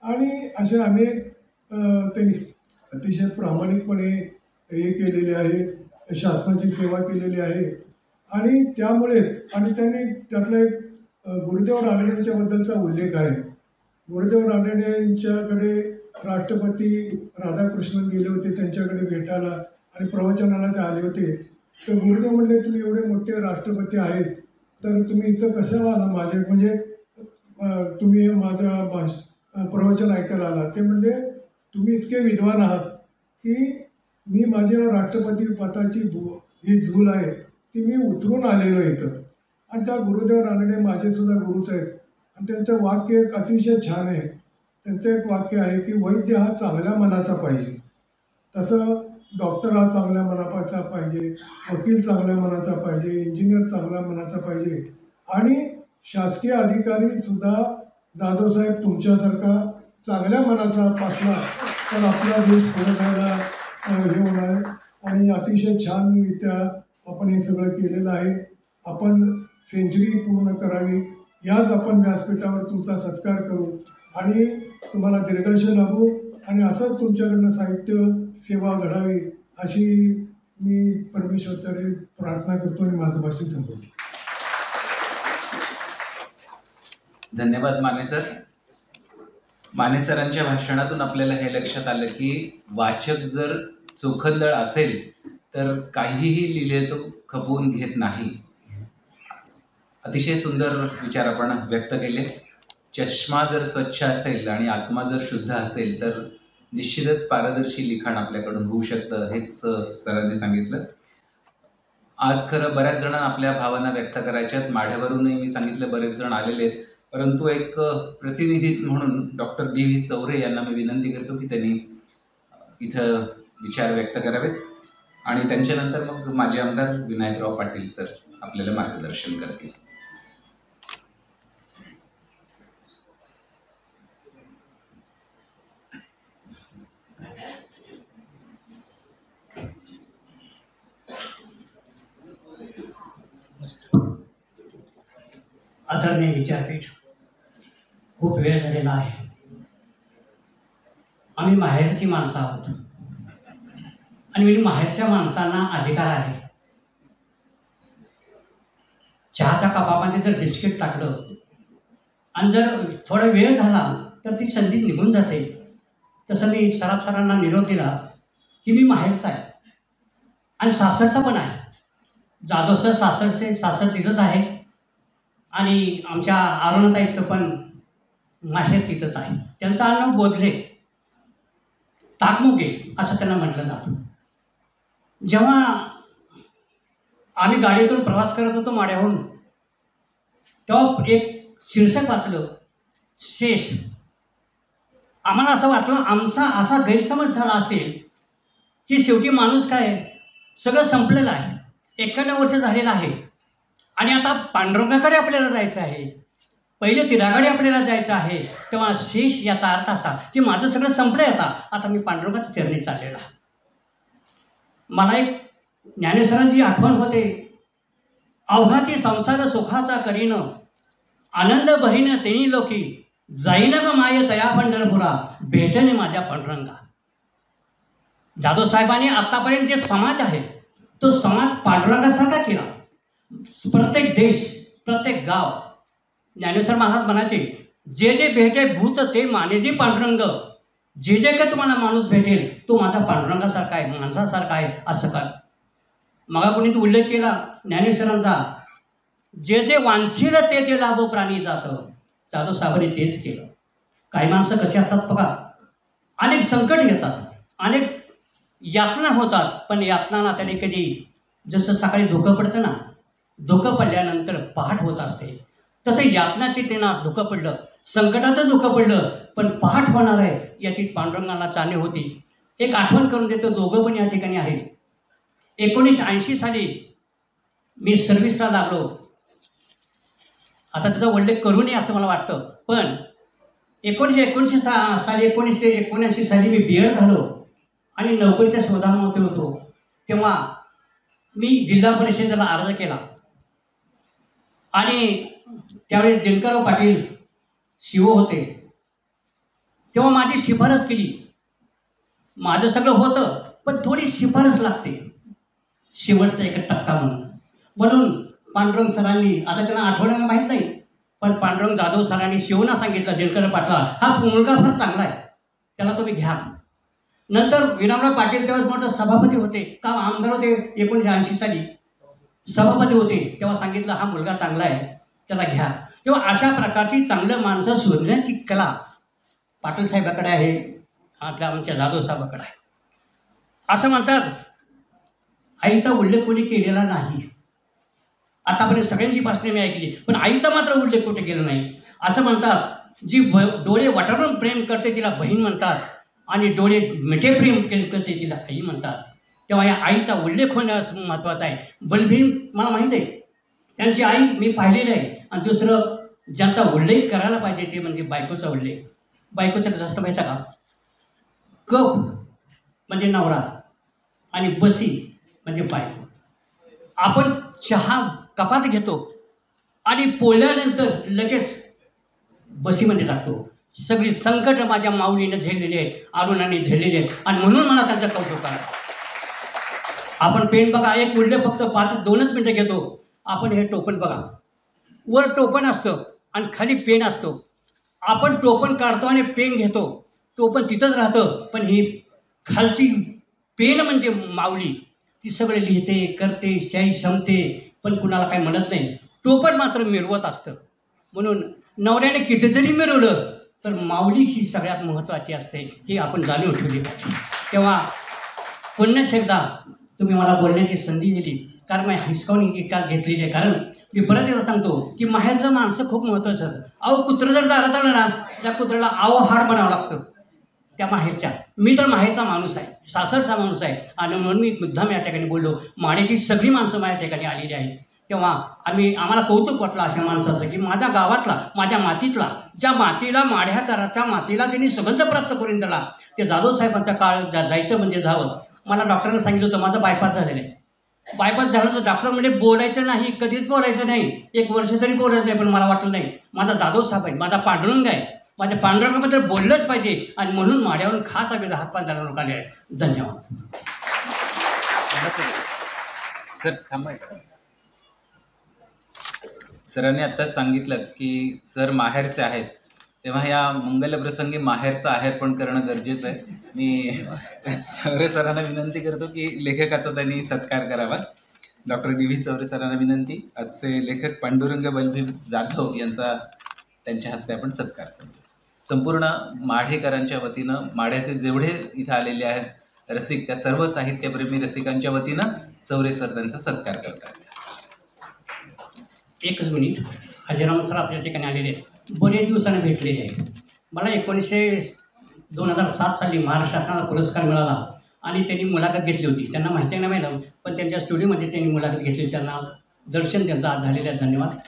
S7: आणि असे अनेक त्यांनी अतिशय प्रामाणिकपणे हे केलेले आहे, शासनाची सेवा केलेली आहे. आणि त्यामुळे आणि त्यांनी त्यातला एक गुरुदेव रानडेंच्याबद्दलचा उल्लेख आहे. गुरुदेव रानडेंच्याकडे राष्ट्रपती राधाकृष्णन गेले होते त्यांच्याकडे भेटायला आणि प्रवचनाला ते आले होते. तर गुरुदेव म्हणले, तुम्ही एवढे मोठे राष्ट्रपती आहेत तर तुम्ही इथं कशाला आला माझे, म्हणजे तुम्ही माझं प्रवचन ऐकायला आला. ते म्हणले, तुम्ही इतके विद्वान आहात की मी माझ्या राष्ट्रपती पदाची ही झूल आहे ती मी उतरून आलेलो इथं. आणि त्या गुरुदेव रानडे माझेसुद्धा गुरुच आहेत. आणि त्यांचं वाक्य एक अतिशय छान आहे. त्यांचं एक वाक्य आहे की वैद्य हा चांगल्या मनाचा पाहिजे, तसं डॉक्टर हा चांगल्या मनाचा पाहिजे, वकील चांगल्या मनाचा पाहिजे, इंजिनियर चांगल्या मनाचा पाहिजे. आणि शासकीय अधिकारीसुद्धा जाधवसाहेब तुमच्यासारखा चांगल्या मनाचा असला तर आपला देश पुढे जायला हे होणार. आणि अतिशय छानरित्या आपण हे सगळं केलेलं आहे. आपण सेंचुरी पूर्ण करावी याच आपण व्यासपीठावर तुमचा सत्कार करू आणि तुम्हाला दीर्घायुष्य लाभो आणि असंच तुमच्याकडनं साहित्य सेवा घडावी अशी मी परमेश्वराकडे प्रार्थना करतो आणि माझं भाषण थांबवतो.
S2: धन्यवाद माने सर. माने सरांच्या भाषणातून आपल्याला हे लक्षात आलं की वाचक जर चोखंदळ असेल तर काहीही लिहिले तो खपवून घेत नाही. अतिशय सुंदर विचार आपण व्यक्त केले. चष्मा जर स्वच्छ असेल आणि आत्मा जर शुद्ध असेल तर निश्चितच पारदर्शी लिखाण आपल्याकडून होऊ शकतं, हेच सरांनी सांगितलं. आज खरं बऱ्याच जणांना आपल्या भावना व्यक्त करायच्यात. माढ्यावरूनही मी सांगितलं बरेच जण आलेले आहेत, परंतु एक प्रतिनिधी म्हणून डॉक्टर D.V. चौरे यांना मी विनंती करतो की त्यांनी इथं विचार व्यक्त करावेत आणि त्यांच्यानंतर मग माजी आमदार विनायकराव पाटील सर आपल्याला मार्गदर्शन करतील.
S4: आदरणीय विचारपीठ, खूप वेळ झालेला आहे. आम्ही माहेरची माणसं आहोत आणि माहेरच्या माणसांना अधिकार आहे. चहाच्या कपामध्ये जर बिस्किट टाकलं आणि जर थोडा वेळ झाला तर ती संधी निघून जाते. तसं मी सराफ सरांना निरोप दिला की मी माहेरचा आहे आणि सासरचा पण आहे. जाधव सर सासर तिथंच आहे आणि आमच्या अरुणाताईचं पण माहेर तिथंच आहे. त्यांचं आडनाव बोधले, ताकमुगे असं त्यांना म्हटलं जातं. जेव्हा आम्ही गाडीतून प्रवास करत होतो माढ्याहून, तेव्हा एक शीर्षक वाचलं, शेष. आम्हाला असं वाटलं आमचा असा गैरसमज झाला असेल की शेवटी माणूस काय सगळं संपलेलं आहे, 91 वर्ष झालेलं आहे आणि आता पांडुरंगाकडे आपल्याला जायचं आहे, पहिले तिराकडे आपल्याला जायचं आहे. तेव्हा शेष याचा अर्थ असा की माझं सगळं संपलंय, आता मी पांडुरंगाच्या चरणी चाललेला. मला एक ज्ञानेश्वरांची आठवण होते, अवघाची संसार सुखाचा करीन, आनंद भरीन तेनी लोकी, जाईन ग माय तया पंढरपुरा, भेटणे माझ्या पांडुरंगा. जाधव साहेबांनी आतापर्यंत जे समाज आहे तो समाज पांडुरंगासारखा केला. प्रत्येक देश, प्रत्येक गाव, ज्ञानेश्वर महाराज म्हणायचे, जे जे भेटे भूत ते माने जे पांडुरंग, जे जे काही तुम्हाला माणूस भेटेल तो माझा पांडुरंगासारखा आहे, माणसासारखा आहे असं काय. मग कोणी उल्लेख केला ज्ञानेश्वरांचा, जे जे वांछील ते ते लाभो प्राणी जातं. जाधव साहेबांनी तेच केलं. काही माणसं कशी असतात बघा, अनेक संकट येतात, अनेक यातना होतात, पण यातनांना त्याने कधी, जसं सकाळी धुकं पडतं ना, धुकं पडल्यानंतर पहाट होत असते, तसं यातनाचे त्यांना धुकं पडलं, संकटाचं धुकं पडलं, पण पहाट होणार आहे याची पांडुरंगाला जाणीव होती. एक आठवण करून देतो, दोघं पण या ठिकाणी आहेत. 1980 साली मी सर्व्हिसला लागलो आता त्याचा उल्लेख करू नये असं मला वाटतं. पण 1979 साली 1979 साली मी बी एड झालो आणि नोकरीच्या शोधामध्ये होतो. तेव्हा मी जिल्हा परिषदेला अर्ज केला आणि त्यावेळी दिनकरराव पाटील शिवो होते. तेव्हा माझी शिफारस केली. माझं सगळं होतं पण थोडी शिफारस लागते, शेवटचा 1% म्हणून पांडुरंग सरांनी, आता त्यांना आठवण्याला माहीत नाही, पण पांडुरंग जाधव सरांनी शिवना सांगितलं दिनकर पाटला हा मुलगा फार चांगला आहे, त्याला तुम्ही घ्या. नंतर विनामराव पाटील तेव्हा मोठे सभापती होते, का आमदार होते 1980 साली सभापती होते, तेव्हा सांगितलं हा मुलगा चांगला आहे त्याला घ्या. तेव्हा अशा प्रकारची चांगलं माणसं शोधण्याची कला पाटील साहेबाकडे आहे, आपल्या आमच्या जाधव साहेबाकडे आहे. असं म्हणतात आईचा उल्लेख कोणी केलेला नाही. आतापर्यंत सगळ्यांची भाषणे मी ऐकली पण आईचा मात्र उल्लेख कुठे केला नाही. असं म्हणतात जी डोळे वाटारून प्रेम करते तिला बहीण म्हणतात आणि डोळे मिठे प्रेम करते तिला आई म्हणतात. तेव्हा या आईचा उल्लेख होणं महत्त्वाचं आहे. बलभीम मला माहीत आहे, त्यांची आई मी पाहिलेली आहे. आणि दुसरं ज्यांचा उल्लेख करायला पाहिजे ते म्हणजे बायकोचा उल्लेख. बायकोचं कसं असतं माहिती आहे का? कप म्हणजे नवरा आणि बसी म्हणजे बायको. आपण चहा कपात घेतो आणि पोळल्यानंतर लगेच बसीमध्ये टाकतो. सगळी संकट माझ्या माऊलीने झेललेली आहेत, अरुणाने झेललेली आहेत आणि म्हणून मला त्यांचं कौतुक करा. आपण पेन बघा, एक उल्लेख फक्त 2च मिनटं घेतो. आपण हे टोपण बघा, वर टोपण असतं आणि खाली पेन असतो. आपण टोपण काढतो आणि पेन घेतो, टोपण तिथंच राहतं, पण ही खालची पेन म्हणजे माऊली ती सगळे लिहिते करते शाही शमते पण कुणाला काही म्हणत नाही. टोपण मात्र मिरवत असतं. म्हणून नवऱ्याने कितीतरी मिरवलं तर माऊली ही सगळ्यात महत्त्वाची असते, ही आपण जाणून ठेवली पाहिजे. तेव्हा पुन्हा एकदा तुम्ही मला बोलण्याची संधी दिली, कारण मी हिसकावून एका घेतलेली आहे. कारण मी परत एकदा सांगतो की माहेरचं माणसं खूप महत्त्वाचं असतं. अहो कुत्रं जर दारात आलं ना त्या कुत्र्याला हाड बनावं लागतं त्या माहेरच्या. मी तर माहेरचा माणूस आहे, सासरचा माणूस आहे आणि म्हणून मी मुद्दाम या ठिकाणी बोललो. माड्याची सगळी माणसं माझ्या ठिकाणी आलेली आहेत. तेव्हा आम्हाला कौतुक वाटलं अशा माणसाचं की माझ्या गावातला, माझ्या मातीतला, ज्या मातीला माढ्याकराच्या मातीला त्यांनी सुगंध प्राप्त करून दिला, ते जाधव साहेबांचा काळ जायचं म्हणजे जावं. मला डॉक्टरने सांगितलं होतं माझं बायपास झालेलं आहे. बायपास झालं तर डॉक्टर म्हणजे बोलायचं नाही, कधीच बोलायचं नाही, 1 वर्ष तरी बोलायचं नाही. पण मला वाटलं नाही, माझा जाधव साहेब आहे, माझा पांडुरंग आहे, माझ्या पांडुरंगाबद्दल बोललंच पाहिजे आणि म्हणून माड्यावरून खास आम्ही हातपाय धरून लोक आले आहेत. धन्यवाद.
S2: सर थांबा. सरांनी आत्ताच सांगितलं की सर माहेरचे आहेत, तेव्हा या मंगलप्रसंगी माहेरचं आहेर पण करणं गरजेचं आहे. मी चौरे सरांना विनंती करतो की लेखकाचा त्यांनी सत्कार करावा. Doctor DV. चौरे सरांना विनंती, आजचे लेखक पांडुरंग बलभीम जाधव यांचा त्यांच्या हस्ते आपण सत्कार करतो. संपूर्ण माढेकरांच्या वतीनं, माढ्याचे जेवढे इथं आलेले आहेत रसिक, त्या सर्व साहित्यप्रेमी रसिकांच्या वतीनं चौरे सर त्यांचा सत्कार करतात.
S4: एकच मिनिट. हाजीराम सर आपल्या ठिकाणी आलेले आहेत, बरेच दिवसाने भेटलेले आहेत. मला 2007 साली महाराष्ट्रात पुरस्कार मिळाला आणि त्यांनी मुलाखत घेतली होती. त्यांना माहिती नाही मॅडम, पण त्यांच्या स्टुडिओमध्ये त्यांनी मुलाखत घेतली. त्यांना दर्शन त्यांचं आज झालेलं आहे. धन्यवाद.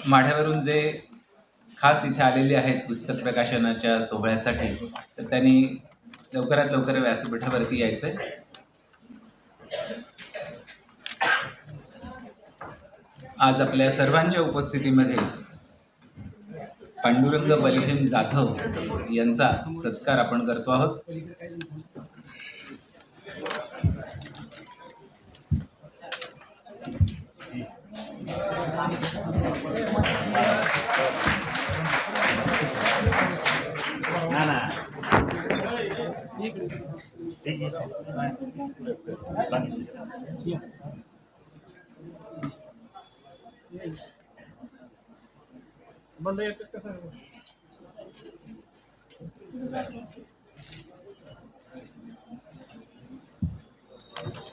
S2: माढ्यावरून जे खास इथे आलेले आहेत पुस्तक प्रकाशनाच्या सोहळ्यासाठी, तर त्यांनी लवकरात लवकर व्यासपीठावरती यायचं आहे. आज आपल्या सर्वांच्या उपस्थितीमध्ये पांडुरंग बलभीम जाधव यांचा सत्कार आपण करतो आहोत.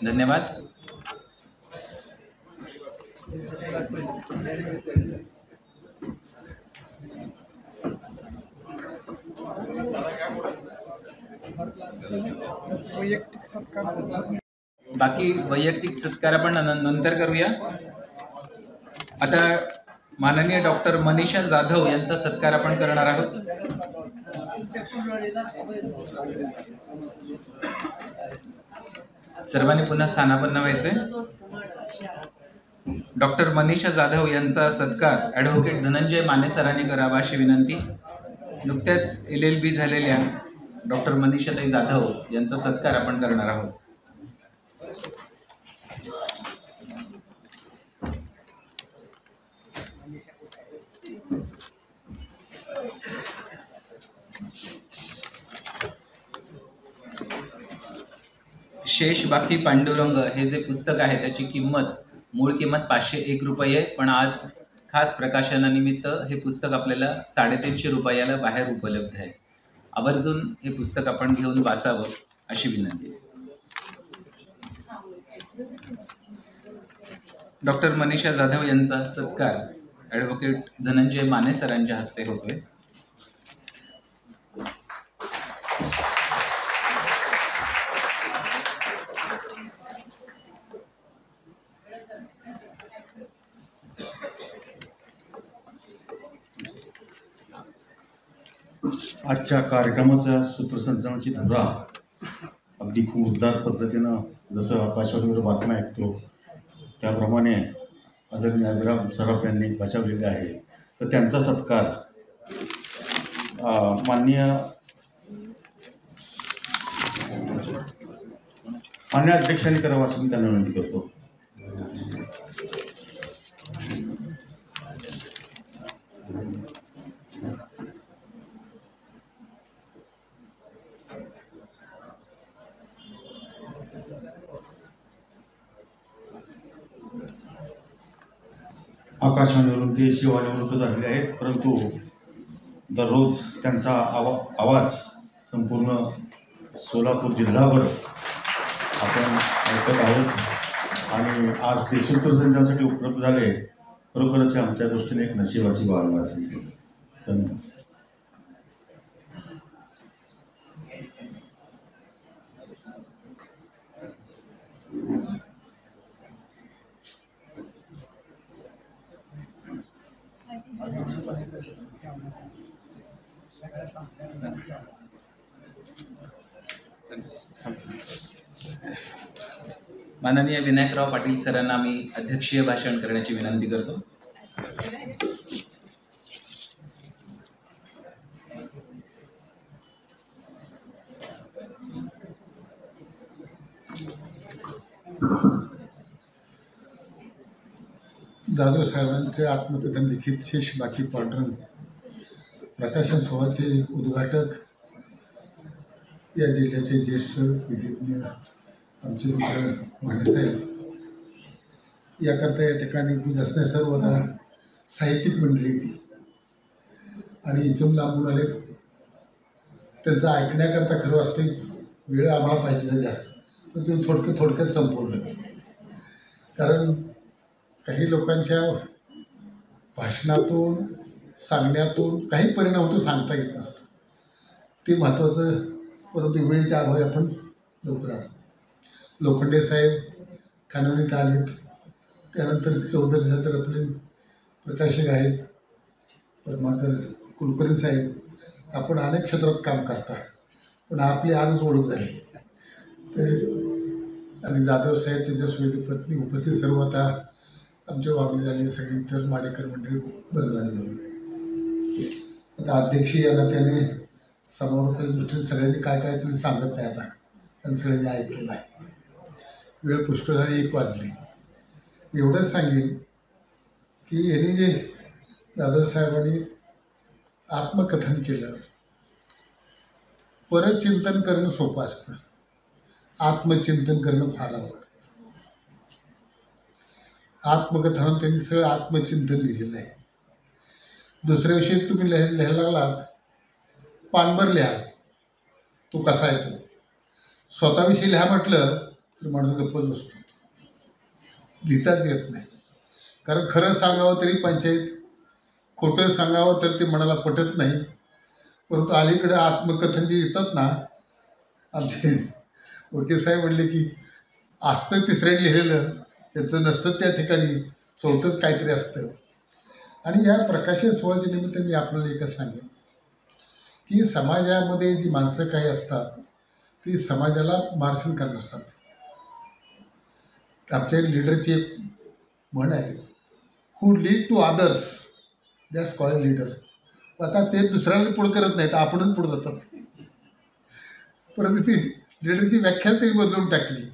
S2: धन्यवाद. बाकी वैयक्तिक सत्कार आपण नंतर करूया. आता माननीय डॉक्टर मनीषा जाधव यांचा सत्कार आपण करणार आहोत. सर्वांनी पुन्हा स्थानापन्न व्हायचे. डॉक्टर मनीषा जाधव यांचा सत्कार ॲडव्होकेट धनंजय माने सरांनी करावा अशी विनंती. नुकत्याच LLB झालेल्या डॉक्टर मनीषाताई जाधव यांचा सत्कार आपण करणार आहोत. शेष बाकी पांडुरंग हे जे पुस्तक आहे त्याची मूळ किंमत 501 रुपये, पण आज खास प्रकाशनानिमित्त हे पुस्तक आपल्याला 350 रुपयाला बाहेर उपलब्ध आहे. आवर्जून हे पुस्तक आपण घेऊन वाचावं अशी विनंती. डॉक्टर मनीषा जाधव यांचा सत्कार ॲडव्होकेट धनंजय माने सरांच्या हस्ते होतोय.
S8: आजच्या कार्यक्रमाच्या सूत्रसंचालनाची धुरा अगदी खूप उबदार पद्धतीनं जसं आकाशवाणीवर बातम्या ऐकतो त्याप्रमाणे आदरणीय अभिराम सराफ यांनी बजावलेला आहे. तर त्यांचा सत्कार मान्य अध्यक्षांनी करावा असं मी त्यांना विनंती करतो. आकाशवाणीवरून ते शिवानिवृत्त झालेले आहेत, परंतु दररोज त्यांचा आवाज संपूर्ण सोलापूर जिल्हाभर आपण ऐकत आहोत आणि आज ते सूत्रसंचालनासाठी उपलब्ध झाले. खरोखरच आमच्या दृष्टीने एक नशिबाची बाब असेल. धन्यवाद.
S2: माननीय विनायकराव पाटील सरांना मी अध्यक्षीय भाषण करण्याची विनंती करतो.
S5: जाधव साहेबांचे आत्मकथन लिखित शेष बाकी पांडुरंग प्रकाशन सोहळ्याचे उद्घाटक या जिल्ह्याचे ज्येष्ठ विधिज्ञ आमचे मित्र मानेसाहेब, याकरता या ठिकाणी उपस्थित असणारे सर्व आता साहित्यिक मंडळी ती आणि इथून लांबून आले त्यांचं ऐकण्याकरता खरं वास्तविक वेळ आम्हाला पाहिजे जास्त, पण ते थोडक्यात संपवलं. कारण काही लोकांच्या भाषणातून सांगण्यातून काही परिणाम होतो सांगता येत नसतं, ते महत्त्वाचं. परंतु वेळेच्या अभावी आपण लवकर आलो. लोखंडे साहेब खानवणीत आलेत, त्यानंतर चौधरी साहेब आपले प्रकाशक आहेत, पद्माकर कुलकर्णी साहेब, आपण अनेक क्षेत्रात काम करता, पण आपली आजच ओळख झाली. ते आणि जाधव साहेब त्यांच्या सुवेदी पत्नी उपस्थित सर्व आता आमच्या वागणी झाली, सगळी इतर माडेकर मंडळी बंद झाली. आता अध्यक्ष याला त्याने समारोपाच्या दृष्टीने सगळ्यांनी काय काय केलं सांगत नाही आता, आणि सगळ्यांनी ऐकलेलं आहे. वेळ पुष्कळ झाली, 1 वाजले. एवढंच सांगेन की यांनी जे जाधव साहेबांनी आत्मकथन केलं, परत चिंतन करणं सोपं असतं, आत्मचिंतन करणं फार आवडतं. आत्मकथनात त्यांनी सगळं आत्मचिंतन लिहिलेलं आहे. दुसऱ्या विषयी तुम्ही लिहायला लागलात, पानभर लिहा, तो कसा आहे तो. स्वतःविषयी लिहा म्हटलं तर माणूस गप्पच बसतो, लिहिताच येत नाही. कारण खरं सांगावं तरी पंचायत, खोटं सांगावं तर ते मनाला पटत नाही. परंतु अलीकडे आत्मकथन जे येतात ना, आमचे वकील साहेब म्हणले की असतं तिसऱ्याने लिहिलेलं, त्याचं नसतं त्या ठिकाणी, चौथंच काहीतरी असतं. आणि या प्रकाशन सोहळ्याच्या निमित्त मी आपल्याला एकच सांगेन की समाजामध्ये जी माणसं काही असतात ती समाजाला मार्गदर्शन करत असतात. आमच्या लीडरची एक म्हण आहे, who lead to others that's called leader. आता ते दुसऱ्याला पुढं करत नाहीत, आपणच पुढं जातात. परंतु ती लीडरची व्याख्याच त्यांनी बदलून टाकली.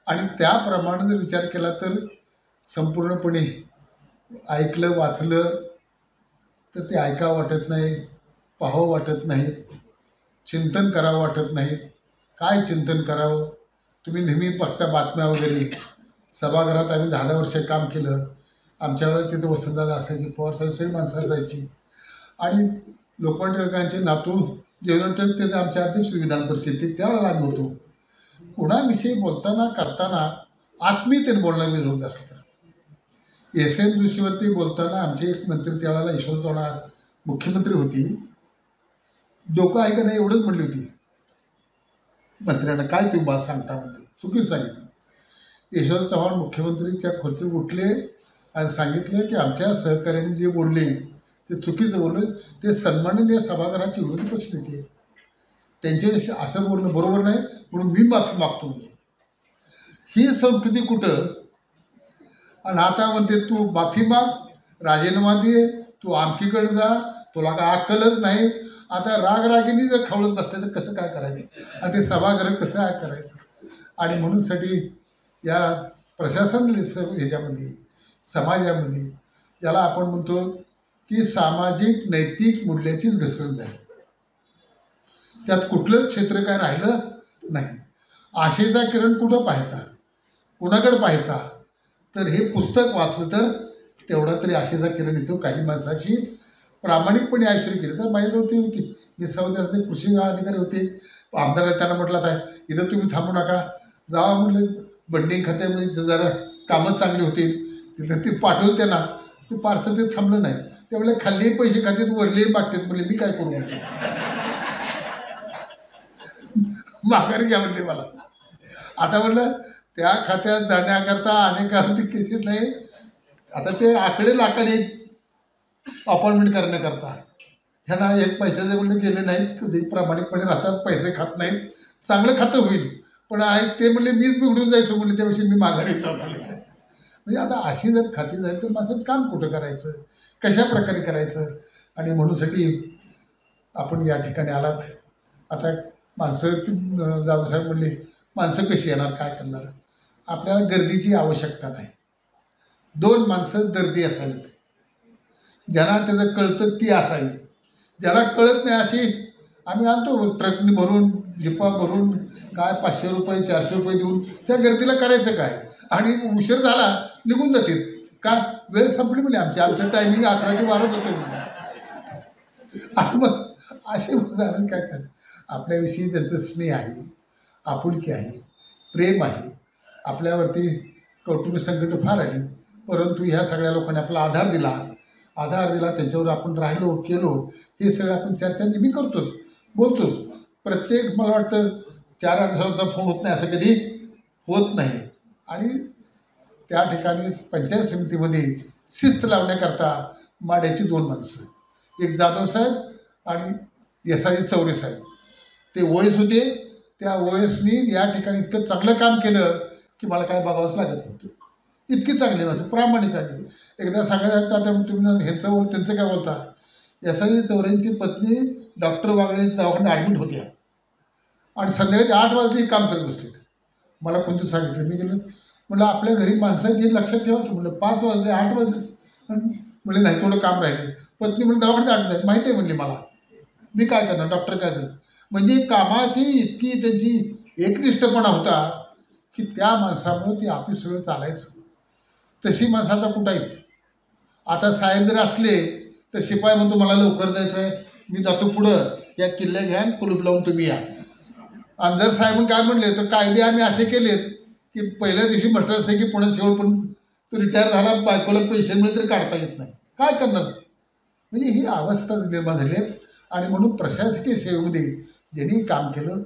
S5: आणि त्याप्रमाणे जर विचार केला तर संपूर्णपणे ऐकलं वाचलं तर ते ऐकावं वाटत नाही, पाहावं वाटत नाही, चिंतन करावं वाटत नाही. काय चिंतन करावं? तुम्ही नेहमी बघता बातम्या वगैरे. सभागृहात आम्ही 10 वर्ष काम केलं. आमच्या वेळेला तिथे वसंतदादा असायची, पवार साहेब सगळी माणसं असायची. आणि लोकमान्य टिळकांचे नातू जयवंत टिळक ते आमच्या अध्यक्ष विधान परिषदेत, त्यावेळेला आम्ही होतो. कोणाविषयी बोलताना करताना आत्मीयतेने बोलणं मी रोज असलं. एस.एन. जोशीवरती बोलताना आमचे एक मंत्री त्यावेळेला यशवंत चव्हाण मुख्यमंत्री होती, डोकं ऐका नाही एवढंच म्हणली होती मंत्र्यांना, काय तुम्ही मला सांगता म्हणजे चुकीचं सांगितलं. यशवंत चव्हाण मुख्यमंत्रीच्या खुर्चीवर उठले आणि सांगितलं की आमच्या सहकार्याने जे बोलले ते चुकीचं बोलले, ते सन्माननीय सभागृहाचे विरोधी पक्षनेते, त्यांच्याविषयी असं बोलणं बरोबर नाही, म्हणून मी माफी मागतो म्हणजे. ही संस्कृती कुठं? आणि आता म्हणते तू माफी माग, राजीनामा दे, तू आमकीकडे जा, तुला काय अक्कलच नाही. आता रागरागिनी जर खवळत बसले तर कसं काय करायचं, आणि ते सभागृह कसं काय करायचं? आणि म्हणूनसाठी या प्रशासन ह्याच्यामध्ये समाजामध्ये ज्याला आपण म्हणतो की सामाजिक नैतिक मूल्याचीच घसरण झाली, त्यात कुठलं क्षेत्र काय राहिलं नाही. आशेचा किरण कुठं पाहायचा, कुणाकडे पाहायचा? तर हे पुस्तक वाचलं तर तेवढा तरी आशेचा किरण येतो. काही माणसाची प्रामाणिकपणे आयुष्य केलं तर माझ्याजवळ ती होती. मी सौद्यासने कृषी अधिकारी होते, आमदार त्यांना म्हटलं आता इथं तुम्ही थांबू नका, जावा म्हणलं बंडिंग खात्यामध्ये जरा कामं चांगली होती, तिथं ते पाठवलं त्यांना. ते पार्सल ते थांबलं नाही. त्यामुळे खाल्लेही पैसे खात्यात वरलेही मागतात. म्हणले मी काय करू म्हणतो, माघारी घ्या म्हणले मला. आता म्हणलं त्या खात्यात जाण्याकरता अनेक केसेस नाही. आता ते आकडे लाखाने अपॉइंटमेंट करण्याकरता ह्यांना एक पैशाचे म्हणले गेले नाहीत, कधी प्रामाणिकपणे राहतात, पैसे खात नाहीत, चांगलं खातं होईल. पण ते म्हणले मीच बिघडून जायचो म्हणले, त्याविषयी मी माघारी येतो म्हणले. म्हणजे आता अशी जर खाती जाईल तर माझं काम कुठं करायचं, कशा प्रकारे करायचं? आणि म्हणूनसाठी आपण या ठिकाणी आलात. आता माणसं जाधवसाहेब म्हणले माणसं कशी येणार, काय करणार? आपल्याला गर्दीची आवश्यकता नाही. 2 माणसं दर्दी असावीत, ज्यांना त्याचं कळतं ती असावीत. ज्याला कळत नाही अशी आम्ही आणतो ट्रकनी भरून, जिपा भरून, काय 500 रुपये 400 रुपये देऊन त्या गर्दीला करायचं काय? आणि उशीर झाला निघून जातील का? वेळ संपली म्हणजे आमचं टायमिंग 11 ते 12 होतं म्हणजे. आणि मग असे झालं काय कर, आपल्याविषयी ज्यांचं स्नेह आहे, आपुलकी आहे, प्रेम आहे, आपल्यावरती कौटुंबिक संकट फार आली, परंतु ह्या सगळ्या लोकांनी आपला आधार दिला, त्यांच्यावर आपण राहिलो केलो, हे सगळं आपण चर्चा नेहमी करतोच, बोलतोच. प्रत्येक मला वाटतं 4 दिवसांचा फोन होत नाही असं कधी होत नाही. आणि त्या ठिकाणी पंचायत समितीमध्ये शिस्त लावण्याकरता माड्याची 2 माणसं, एक जाधवसाहेब आणि एस.आय. चौरे साहेब, ते ओएस होते. त्या ओएसनी या ठिकाणी इतकं चांगलं काम केलं की मला काय बघावंच लागत नव्हतं. इतकी चांगली माणसं प्रामाणिकाने. एकदा सांगायचं आता तुम्ही ह्यांचं बोल त्यांचं काय बोलता, एस.आय. चौरेंची पत्नी डॉक्टर वागळेच्या दवाखान्यात ॲडमिट होत्या आणि संध्याकाळी 8 वाजले काम करत बसलेत. मला कोणतं सांगितलं, मी गेलो म्हटलं आपल्या घरी माणसं आहेत हे लक्षात ठेवा की. म्हटलं 5 वाजले 8 वाजले म्हणजे नाही थोडं काम राहिले. पत्नी म्हणजे दवाखान्यात ॲडमिट आहे, माहिती आहे म्हणली मला, मी काय करणार, डॉक्टर काय करणार. म्हणजे कामाशी इतकी त्यांची एकनिष्ठपणा होता की त्या माणसामुळे ते ऑफिस सगळं चालायचं. तशी माणसं आता कुठं आहेत? आता साहेब जर असले तर शिपाई म्हणतो मला लवकर जायचं आहे, मी जातो पुढं, या किल्ल्या घ्या कुलूप लावून तुम्ही या. आणि जर साहेब काय म्हणले तर कायदे आम्ही असे केलेत की पहिल्या दिवशी म्हटलं असं की पुणे शेवट पण
S9: तो रिटायर झाला, बायकोला पेन्शन मिळेल तरी काढता येत नाही, काय करणार? म्हणजे ही अवस्था निर्माण झाली आहे. आणि म्हणून प्रशासकीय सेवेमध्ये ज्यांनी काम केलं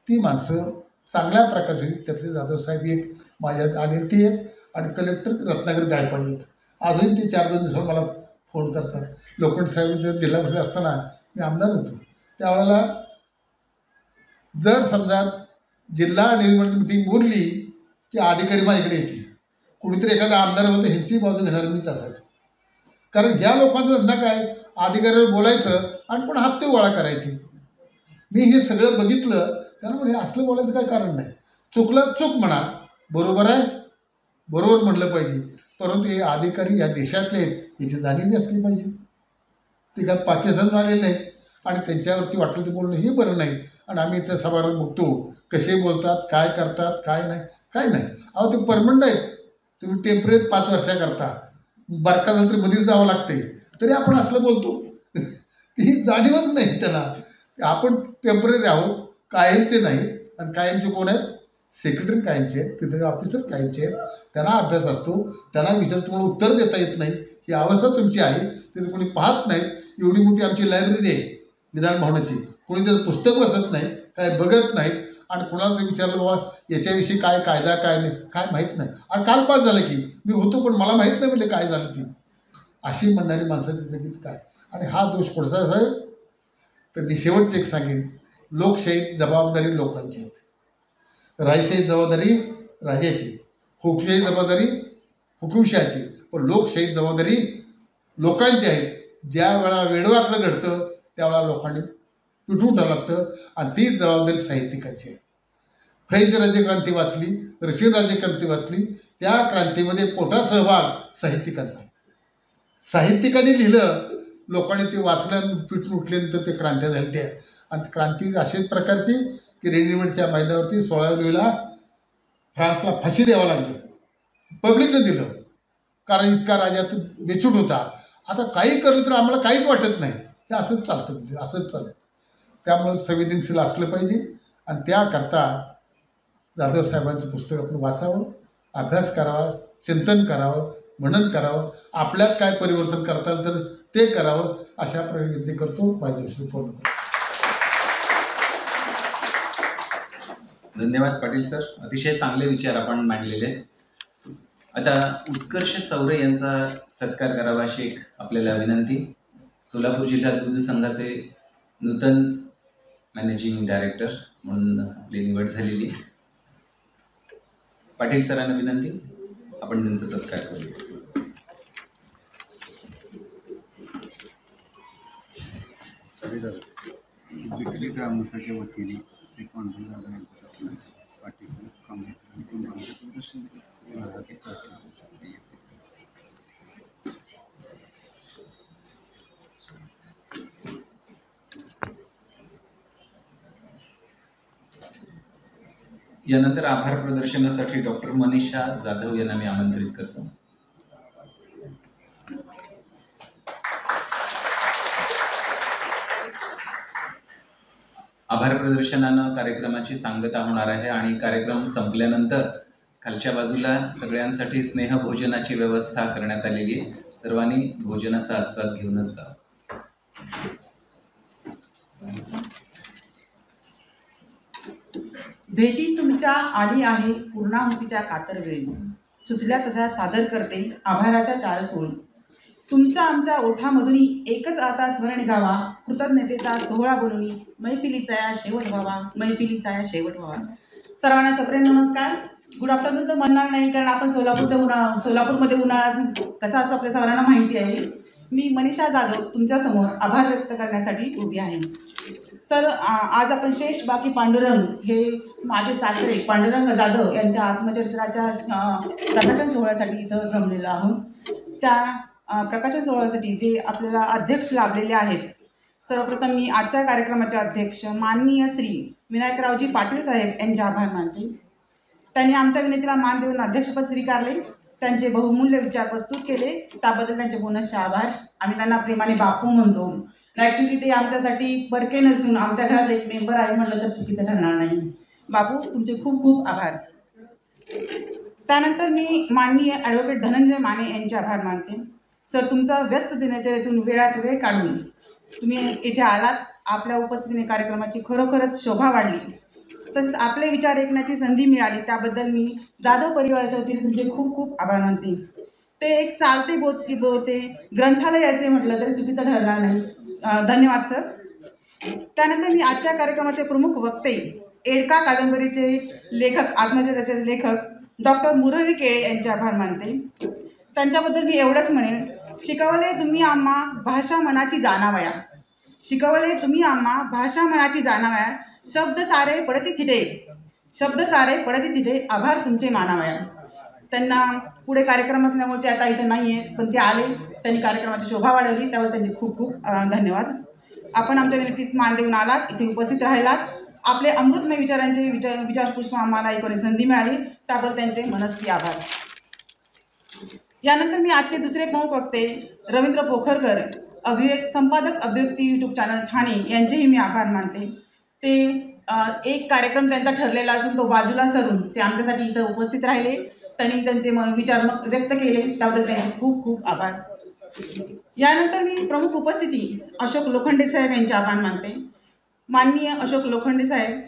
S9: ती माणसं चांगल्या प्रकारचे, त्यातले जाधव साहेब एक माझ्यात आलेले ते एक, आणि कलेक्टर रत्नागिरी गायकवाड एक. अजून ते 4-2 दिवसावर मला फोन करतात. लोखंड साहेब जिल्हा परिषद असताना मी आमदार होतो, त्यावेळेला जर समजा जिल्हा निवडणूक मिटिंग बोलली की अधिकारी माझ्याकडे यायची, कुणीतरी एखादा आमदार होतं ह्यांची बाजू घेणार मीच असायचो. कारण ह्या लोकांचा धंदा काय, अधिकाऱ्यावर बोलायचं आणि पण हप्ते गोळा करायचे. मी हे सगळं बघितलं, त्यानं म्हणजे असलं बोलायचं काय कारण नाही. चुकलं चूक म्हणा, बरोबर आहे बरोबर म्हणलं पाहिजे, परंतु हे अधिकारी या देशातले आहेत याची जाणीव असली पाहिजे. ते काय पाकिस्तानून आलेले नाही आणि त्यांच्यावरती वाटलं ते बोलणं हे बरं नाही. आणि आम्ही इथं सभागृहात बघतो कसे बोलतात, काय करतात, काय नाही काय नाही. अहो ते परमनंट आहेत, तुम्ही टेम्परेरी 5 वर्षाकरता बरका झालं तरी मध्येच जावं लागते, तरी आपण असलं बोलतो. ही जाणीवच नाही त्याला. आपण टेम्पररी आहोत, कायमचे नाही. आणि कायमचे कोण आहेत? सेक्रेटरी कायमचे आहेत, तिथे ऑफिसर कायमचे आहेत, त्यांना अभ्यास असतो, त्यांना विचार तुम्हाला उत्तर देता येत नाही. ही अवस्था तुमची आहे, तिथे कोणी पाहत नाही. एवढी मोठी आमची लायब्ररी आहे विधान भवनाची, कोणी त्याचं पुस्तक वाचत नाही, काय बघत नाही. आणि कुणाला जर विचारलं बाबा याच्याविषयी काय कायदा काय नाही काय माहीत नाही, आणि काल पास झालं की मी होतो पण मला माहीत नाही म्हणजे काय झालं ती, अशी म्हणणारी माणसं तिथे किती काय. आणि हा दोष कोणचा असेल तर मी शेवटचं एक सांगेन, लोकशाही जबाबदारी लोकांची आहे, राजशाही जबाबदारी राजाची, हुकुमशाही जबाबदारी हुकुमशाहीची, पण लोकशाही जबाबदारी लोकांची आहे. ज्या वेळा वेडवाकडं घडतं त्यावेळा लोकांनी पिटून टाकावं लागतं, आणि तीच जबाबदारी साहित्यिकाची आहे. फ्रेंच राज्यक्रांती वाचली, रशियन राज्यक्रांती वाचली, त्या क्रांतीमध्ये मोठा सहभाग साहित्यिकांचा. साहित्यिकांनी लिहिलं, लोकांनी ते वाचलं, पिटून उठल्यानंतर ते क्रांत्या झाल्या त्या. आणि क्रांती अशाच प्रकारची की रेडिमेडच्या मैदानावरती 16 जुलैला फ्रान्सला फाशी द्यावं लागली, पब्लिकनं दिलं, कारण इतका राजात बेचूट होता. आता काही करलं तर आम्हाला काहीच वाटत नाही, हे असंच चालतं, म्हणजे असंच चालतं. त्यामुळं संवेदनशील असलं पाहिजे. आणि त्याकरता जाधव साहेबांचं पुस्तक आपण वाचावं, अभ्यास करावा, चिंतन करावं, मनन करावं, आपल्यात काय परिवर्तन करता आलं तर ते करावं, अशा प्रकारे विनंती करतो. माझ्या पूर्ण.
S2: धन्यवाद पाटील सर, अतिशय चांगले विचार आपण मांडलेले. आता उत्कर्ष चौरे यांचा सत्कार करावा अशी एक आपल्याला विनंती. सोलापूर जिल्हा दूध संघाचे नूतन मॅनेजिंग डायरेक्टर म्हणून आपली निवड झालेली. पाटील सरांना विनंती, आपण त्यांचा सत्कार करूया.
S10: विक्री ग्रामस्थाच्या वतीने श्री पांडुरंग दादा यांच्या पाटील
S2: यानंतर आभार प्रदर्शनासाठी डॉक्टर मनीषा जाधव यांना मी आमंत्रित करतो. आभार प्रदर्शनानं कार्यक्रमाची सांगता होणार आहे आणि कार्यक्रम संपल्यानंतर खालच्या बाजूला सगळ्यांसाठी स्नेहभोजनाची व्यवस्था करण्यात आलेली आहे. सर्वांनी भोजनाचा आस्वाद घेऊनच जा.
S11: भेटी तुमच्या आली आहे पूर्णाहुतीच्या कातर वेळी, सुचल्या तसा सादर करते आभाराच्या 4 ओळी. तुमच्या आमच्या ओठामधून एकच आता स्मरण गावा, कृतज्ञतेचा सोहळा बोलून मैफिलीचा या शेवट व्हावा, मैफिलीचा या शेवट व्हावा. सर्वांना सप्रेम नमस्कार. गुड आफ्टरनून तर म्हणणार नाही, कारण आपण सोलापूरमध्ये उन्हाळा कसा असतो आपल्या सर्वांना माहिती आहे. मी मनीषा जाधव तुमच्यासमोर आभार व्यक्त करण्यासाठी उभी आहे. सर, आज आपण शेष बाकी पांडुरंग हे माझे सासरे पांडुरंग जाधव यांच्या आत्मचरित्राच्या प्रकाशन सोहळ्यासाठी इथं जमलेलो आहोत. त्या प्रकाशन सोहळ्यासाठी जे आपल्याला अध्यक्ष लाभलेले आहेत, सर्वप्रथम मी आजच्या कार्यक्रमाचे अध्यक्ष माननीय श्री विनायकरावजी पाटील साहेब यांचे आभार मानते. त्यांनी आमच्या विनंतीला मान देऊन अध्यक्षपद स्वीकारले, त्यांचे बहुमूल्य विचार प्रस्तुत केले, त्याबद्दल त्यांचे पुनश्च आभार. आम्ही त्यांना प्रेमाने बापू म्हणतो. ॲक्च्युली ते आमच्यासाठी परके नसून आमच्या घरात एक मेंबर आहे म्हटलं तर चुकीचं ठरणार नाही. बापू, तुमचे खूप खूप आभार. त्यानंतर मी माननीय ॲडव्होकेट धनंजय माने यांचे आभार मानते. सर, तुमचा व्यस्त दिनचर्येतून वेळात वेळ काढून तुम्ही इथे आलात. आपल्या उपस्थितीने कार्यक्रमाची खरोखरच शोभा वाढली. तसेच आपले विचार ऐकण्याची संधी मिळाली, त्याबद्दल मी जाधव परिवाराच्या वतीने तुमचे खूप खूप आभार मानते. ते एक चालते बोलते ग्रंथालय असे म्हटलं तरी चुकीचं ठरणार नाही. धन्यवाद सर. त्यानंतर मी आजच्या कार्यक्रमाचे प्रमुख वक्ते, एडका कादंबरीचे लेखक, आत्मचरित्राचे लेखक डॉक्टर मुरली केळे यांचे आभार मानते. त्यांच्याबद्दल मी एवढंच म्हणेन, शिकवले तुम्ही आम्हा भाषा मनाची जाणावया, शिकवले तुम्ही आम्हा भाषा मनाची जाणावया, शब्द सारे पडती थिटे, शब्द सारे पडती थिटे, आभार तुमचे मानावया. त्यांना पुढे कार्यक्रम असल्यामुळे ते आता इथं नाही आहेत, पण ते आले, त्यांनी कार्यक्रमाची शोभा वाढवली, त्यावर त्यांचे खूप खूप धन्यवाद. आपण आमच्या विनंतीस मान देऊन आलात, इथे उपस्थित राहिलात, आपले अमृतमय विचारांचे विचारपुष्प आम्हाला ऐकण्याची संधी मिळाली, त्याबद्दल त्यांचे मनस्वी आभार. यानंतर मी आजचे दुसरे प्रमुख वक्ते रवींद्र पोखरकर, संपादक अभिव्यक्ती यूट्यूब चॅनल ठाणे, यांचेही मी आभार मानते. ते एक कार्यक्रम त्यांचा ठरलेला असून तो बाजूला सरून ते आमच्यासाठी इथं उपस्थित राहिले, त्यांनी त्यांचे विचार व्यक्त केले, त्याबद्दल त्यांचे खूप खूप आभार. यानंतर मी प्रमुख उपस्थिती अशोक लोखंडे साहेब यांचे आभार मानते. माननीय अशोक लोखंडे साहेब,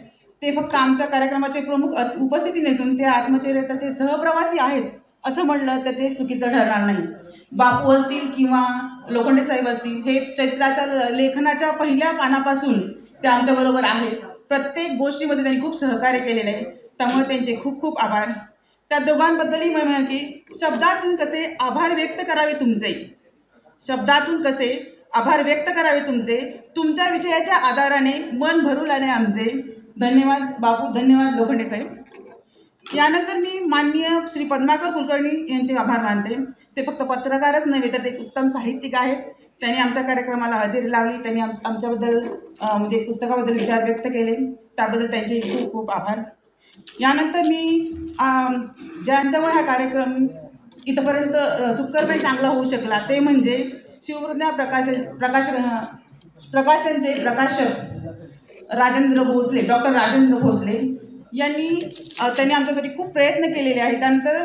S11: ते फक्त आमच्या कार्यक्रमाचे प्रमुख उपस्थिती नसून ते आत्मचरित्राचे सहप्रवासी आहेत असं म्हटलं तर ते चुकीचं ठरणार नाही. बापू असतील किंवा लोखंडे साहेब असतील, हे चरित्राच्या लेखनाच्या पहिल्या पानापासून ते आमच्याबरोबर आहेत. प्रत्येक गोष्टीमध्ये त्यांनी खूप सहकार्य केलेलं आहे, त्यामुळे त्यांचे खूप खूप आभार. त्या दोघांबद्दलही मी म्हणेन की शब्दातून कसे आभार व्यक्त करावे तुमचे, शब्दातून कसे आभार व्यक्त करावे तुमचे, तुमच्या विषयाच्या आधाराने मन भरून आले आमचे. धन्यवाद बापू, धन्यवाद लोखंडे साहेब. यानंतर मी माननीय श्री पद्माकर कुलकर्णी यांचे आभार मानते. ते फक्त पत्रकारच नव्हे तर ते उत्तम साहित्यिक आहेत. त्यांनी आमच्या कार्यक्रमाला हजेरी लावली, त्यांनी आमच्याबद्दल म्हणजे पुस्तकाबद्दल विचार व्यक्त केले, त्याबद्दल त्यांचे खूप खूप आभार. यानंतर मी ज्यांच्यामुळे हा कार्यक्रम इथंपर्यंत सुखकरपणे चांगला होऊ शकला ते म्हणजे शिवप्रज्ञा प्रकाशनचे प्रकाशक राजेंद्र भोसले, डॉक्टर राजेंद्र भोसले त्यांनी आमच्यासाठी खूप प्रयत्न केलेले आहेत. त्यानंतर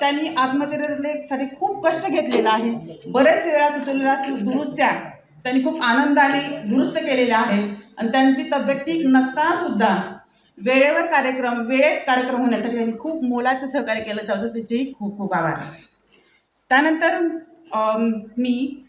S11: त्यांनी आत्मचरित्रासाठी खूप कष्ट घेतलेलं आहे. बरेच वेळा सुचवलेल्या दुरुस्त्या त्यांनी खूप आनंदाने दुरुस्त केलेल्या आहेत आणि त्यांची तब्येत ठीक नसताना सुद्धा वेळेत कार्यक्रम होण्यासाठी त्यांनी खूप मोलाचं सहकार्य केलं, त्याबद्दल त्याचेही खूप खूप आभार. त्यानंतर मी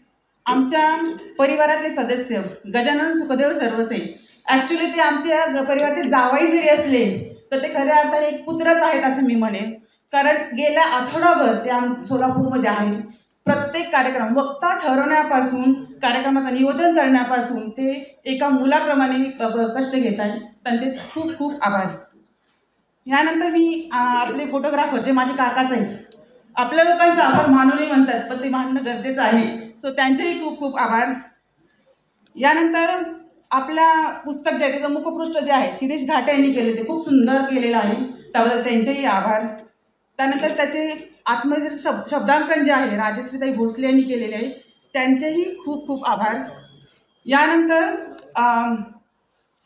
S11: आमच्या परिवारातले सदस्य गजानन सुखदेव सरवसे, ॲक्च्युली ते आमच्या परिवाराचे जावई जरी असले तर ते खऱ्या अर्थाने एक पुत्रच आहेत असं मी म्हणेन, कारण गेल्या आठवडाभर ते सोलापूरमध्ये आहेत. प्रत्येक कार्यक्रम वक्ता ठरवण्यापासून कार्यक्रमाचं नियोजन करण्यापासून ते एका मुलाप्रमाणे कष्ट घेत आहेत, त्यांचे खूप खूप आभार. यानंतर मी आपले फोटोग्राफर जे माझे काकाच आहेत, आपल्या लोकांचे आभार मानवले म्हणतात पण ते मानणं गरजेचं आहे, सो त्यांचेही खूप खूप आभार. यानंतर आपल्या पुस्तक जे आहे त्याचं मुखपृष्ठ जे आहे शिरीष घाटे यांनी केले, ते खूप सुंदर केलेलं आहे, त्याबद्दल त्यांचेही आभार. त्यानंतर त्याचे आत्मचरित्र शब्दांकन जे आहे राजश्रीताई भोसले यांनी केलेले आहे, त्यांचेही खूप खूप आभार. यानंतर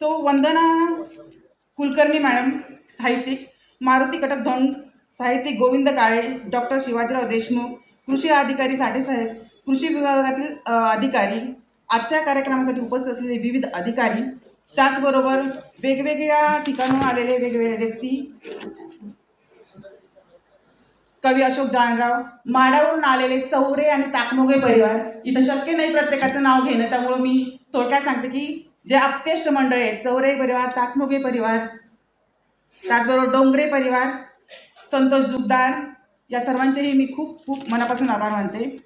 S11: वंदना कुलकर्णी मॅडम साहित्यिक, मारुती कटक धोंड साहित्यिक, गोविंद काळे, डॉक्टर शिवाजीराव देशमुख कृषी अधिकारी साठेसाहेब, कृषी विभागातील अधिकारी, आजच्या कार्यक्रमासाठी उपस्थित असलेले विविध अधिकारी, त्याचबरोबर वेगवेगळ्या ठिकाणून आलेले वेगवेगळे व्यक्ती, कवी अशोक जानराव, माडावरून आलेले चौरे आणि ताकमोगे परिवार. इथं शक्य नाही प्रत्येकाचं नाव घेणं, त्यामुळं मी थोडक्यात सांगते की जे आप्तेष्ट मंडळ आहेत, चौरे परिवार, ताकमोगे परिवार, त्याचबरोबर डोंगरे परिवार, संतोष जुगदार, या सर्वांचेही मी खूप खूप मनापासून आभार मानते.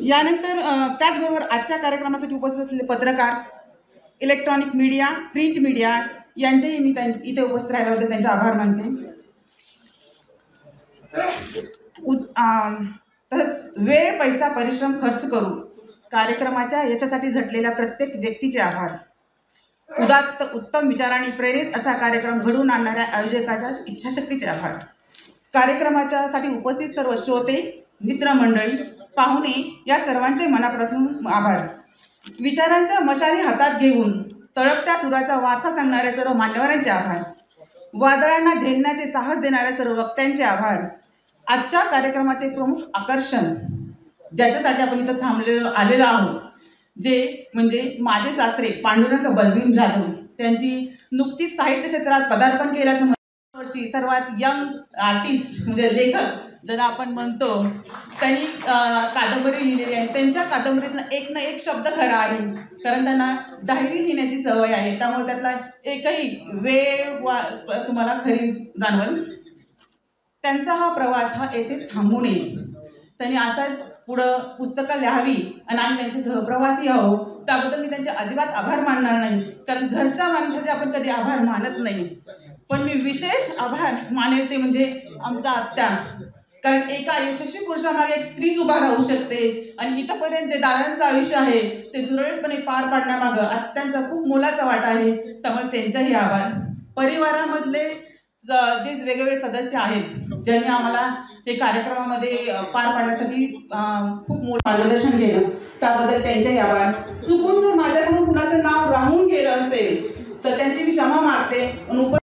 S11: यानंतर त्याचबरोबर आजच्या कार्यक्रमासाठी उपस्थित असलेले पत्रकार, इलेक्ट्रॉनिक मीडिया, प्रिंट मीडिया यांचेही मी इथे उपस्थित राहिल्याबद्दल त्यांचे आभार मानते. तसंच वेळ, पैसा, परिश्रम खर्च करून कार्यक्रमाच्या यशासाठी झटलेल्या प्रत्येक व्यक्तीचे आभार. उदात्त उत्तम विचारांनी प्रेरित असा कार्यक्रम घडवून आणणाऱ्या आयोजकाच्या इच्छाशक्तीचे आभार. कार्यक्रमाच्यासाठी उपस्थित सर्व श्रोते, मित्रमंडळी, पाहुणे या सर्वांचे मनापासून आभार. विचारांच्या मशाली हातात घेऊन तळपत्या सुराचा वारसा सांगणाऱ्या सर्व मान्यवरांचे आभार. वादळांना झेलण्याचे साहस देणाऱ्या सर्व वक्त्यांचे आभार. आजच्या कार्यक्रमाचे प्रमुख आकर्षण ज्याच्यासाठी आपण इथं आलेलो आहोत, जे म्हणजे माझे सासरे पांडुरंग बलवीन जाधव. त्यांची नुकतीच साहित्य क्षेत्रात पदार्पण केल्याचं वर्षी सर्वात यंग आर्टिस्ट म्हणजे लेखक जर आपण म्हणतो, त्यांनी कादंबरी लिहिलेली आहे. त्यांच्या कादंबरीतनं एक ना एक शब्द खरा आहे, कारण त्यांना डायरी लिहिण्याची सवय आहे. त्यामुळे त्यातला एकही वेळ तुम्हाला खरी जाणवेल. त्यांचा हा प्रवास हा येथेच थांबू नये. त्यांनी असाच पुढं पुस्तकं लिहावी आणि आम्ही त्यांचे सहप्रवासी आहोत. त्याबद्दल मी त्यांचे अजिबात आभार मानणार नाही, कारण घरच्या माणसाचे आपण कधी आभार मानत नाही. पण मी विशेष आभार मानेल ते म्हणजे आमच्या आत्या, कारण एका यशस्वी पुरुषामागे एक स्त्रीच उभा राहू शकते. आणि इथंपर्यंत जे दादांचं आयुष्य आहे ते सुरळीतपणे पार पाडण्यामागं आत्यांचा खूप मोलाचा वाटा आहे. त्यामुळे त्यांचाही आभार. परिवारामधले जे वेगवेगळे सदस्य आहेत ज्यांनी आम्हाला हे कार्यक्रमामध्ये पार पाडण्यासाठी खूप मोठं मार्गदर्शन केलं, त्याबद्दल त्यांचाही आभार. चुकून जर माझ्याकडून कुणाचं नाव राहून गेलं असेल तर त्यांची मी क्षमा मागते.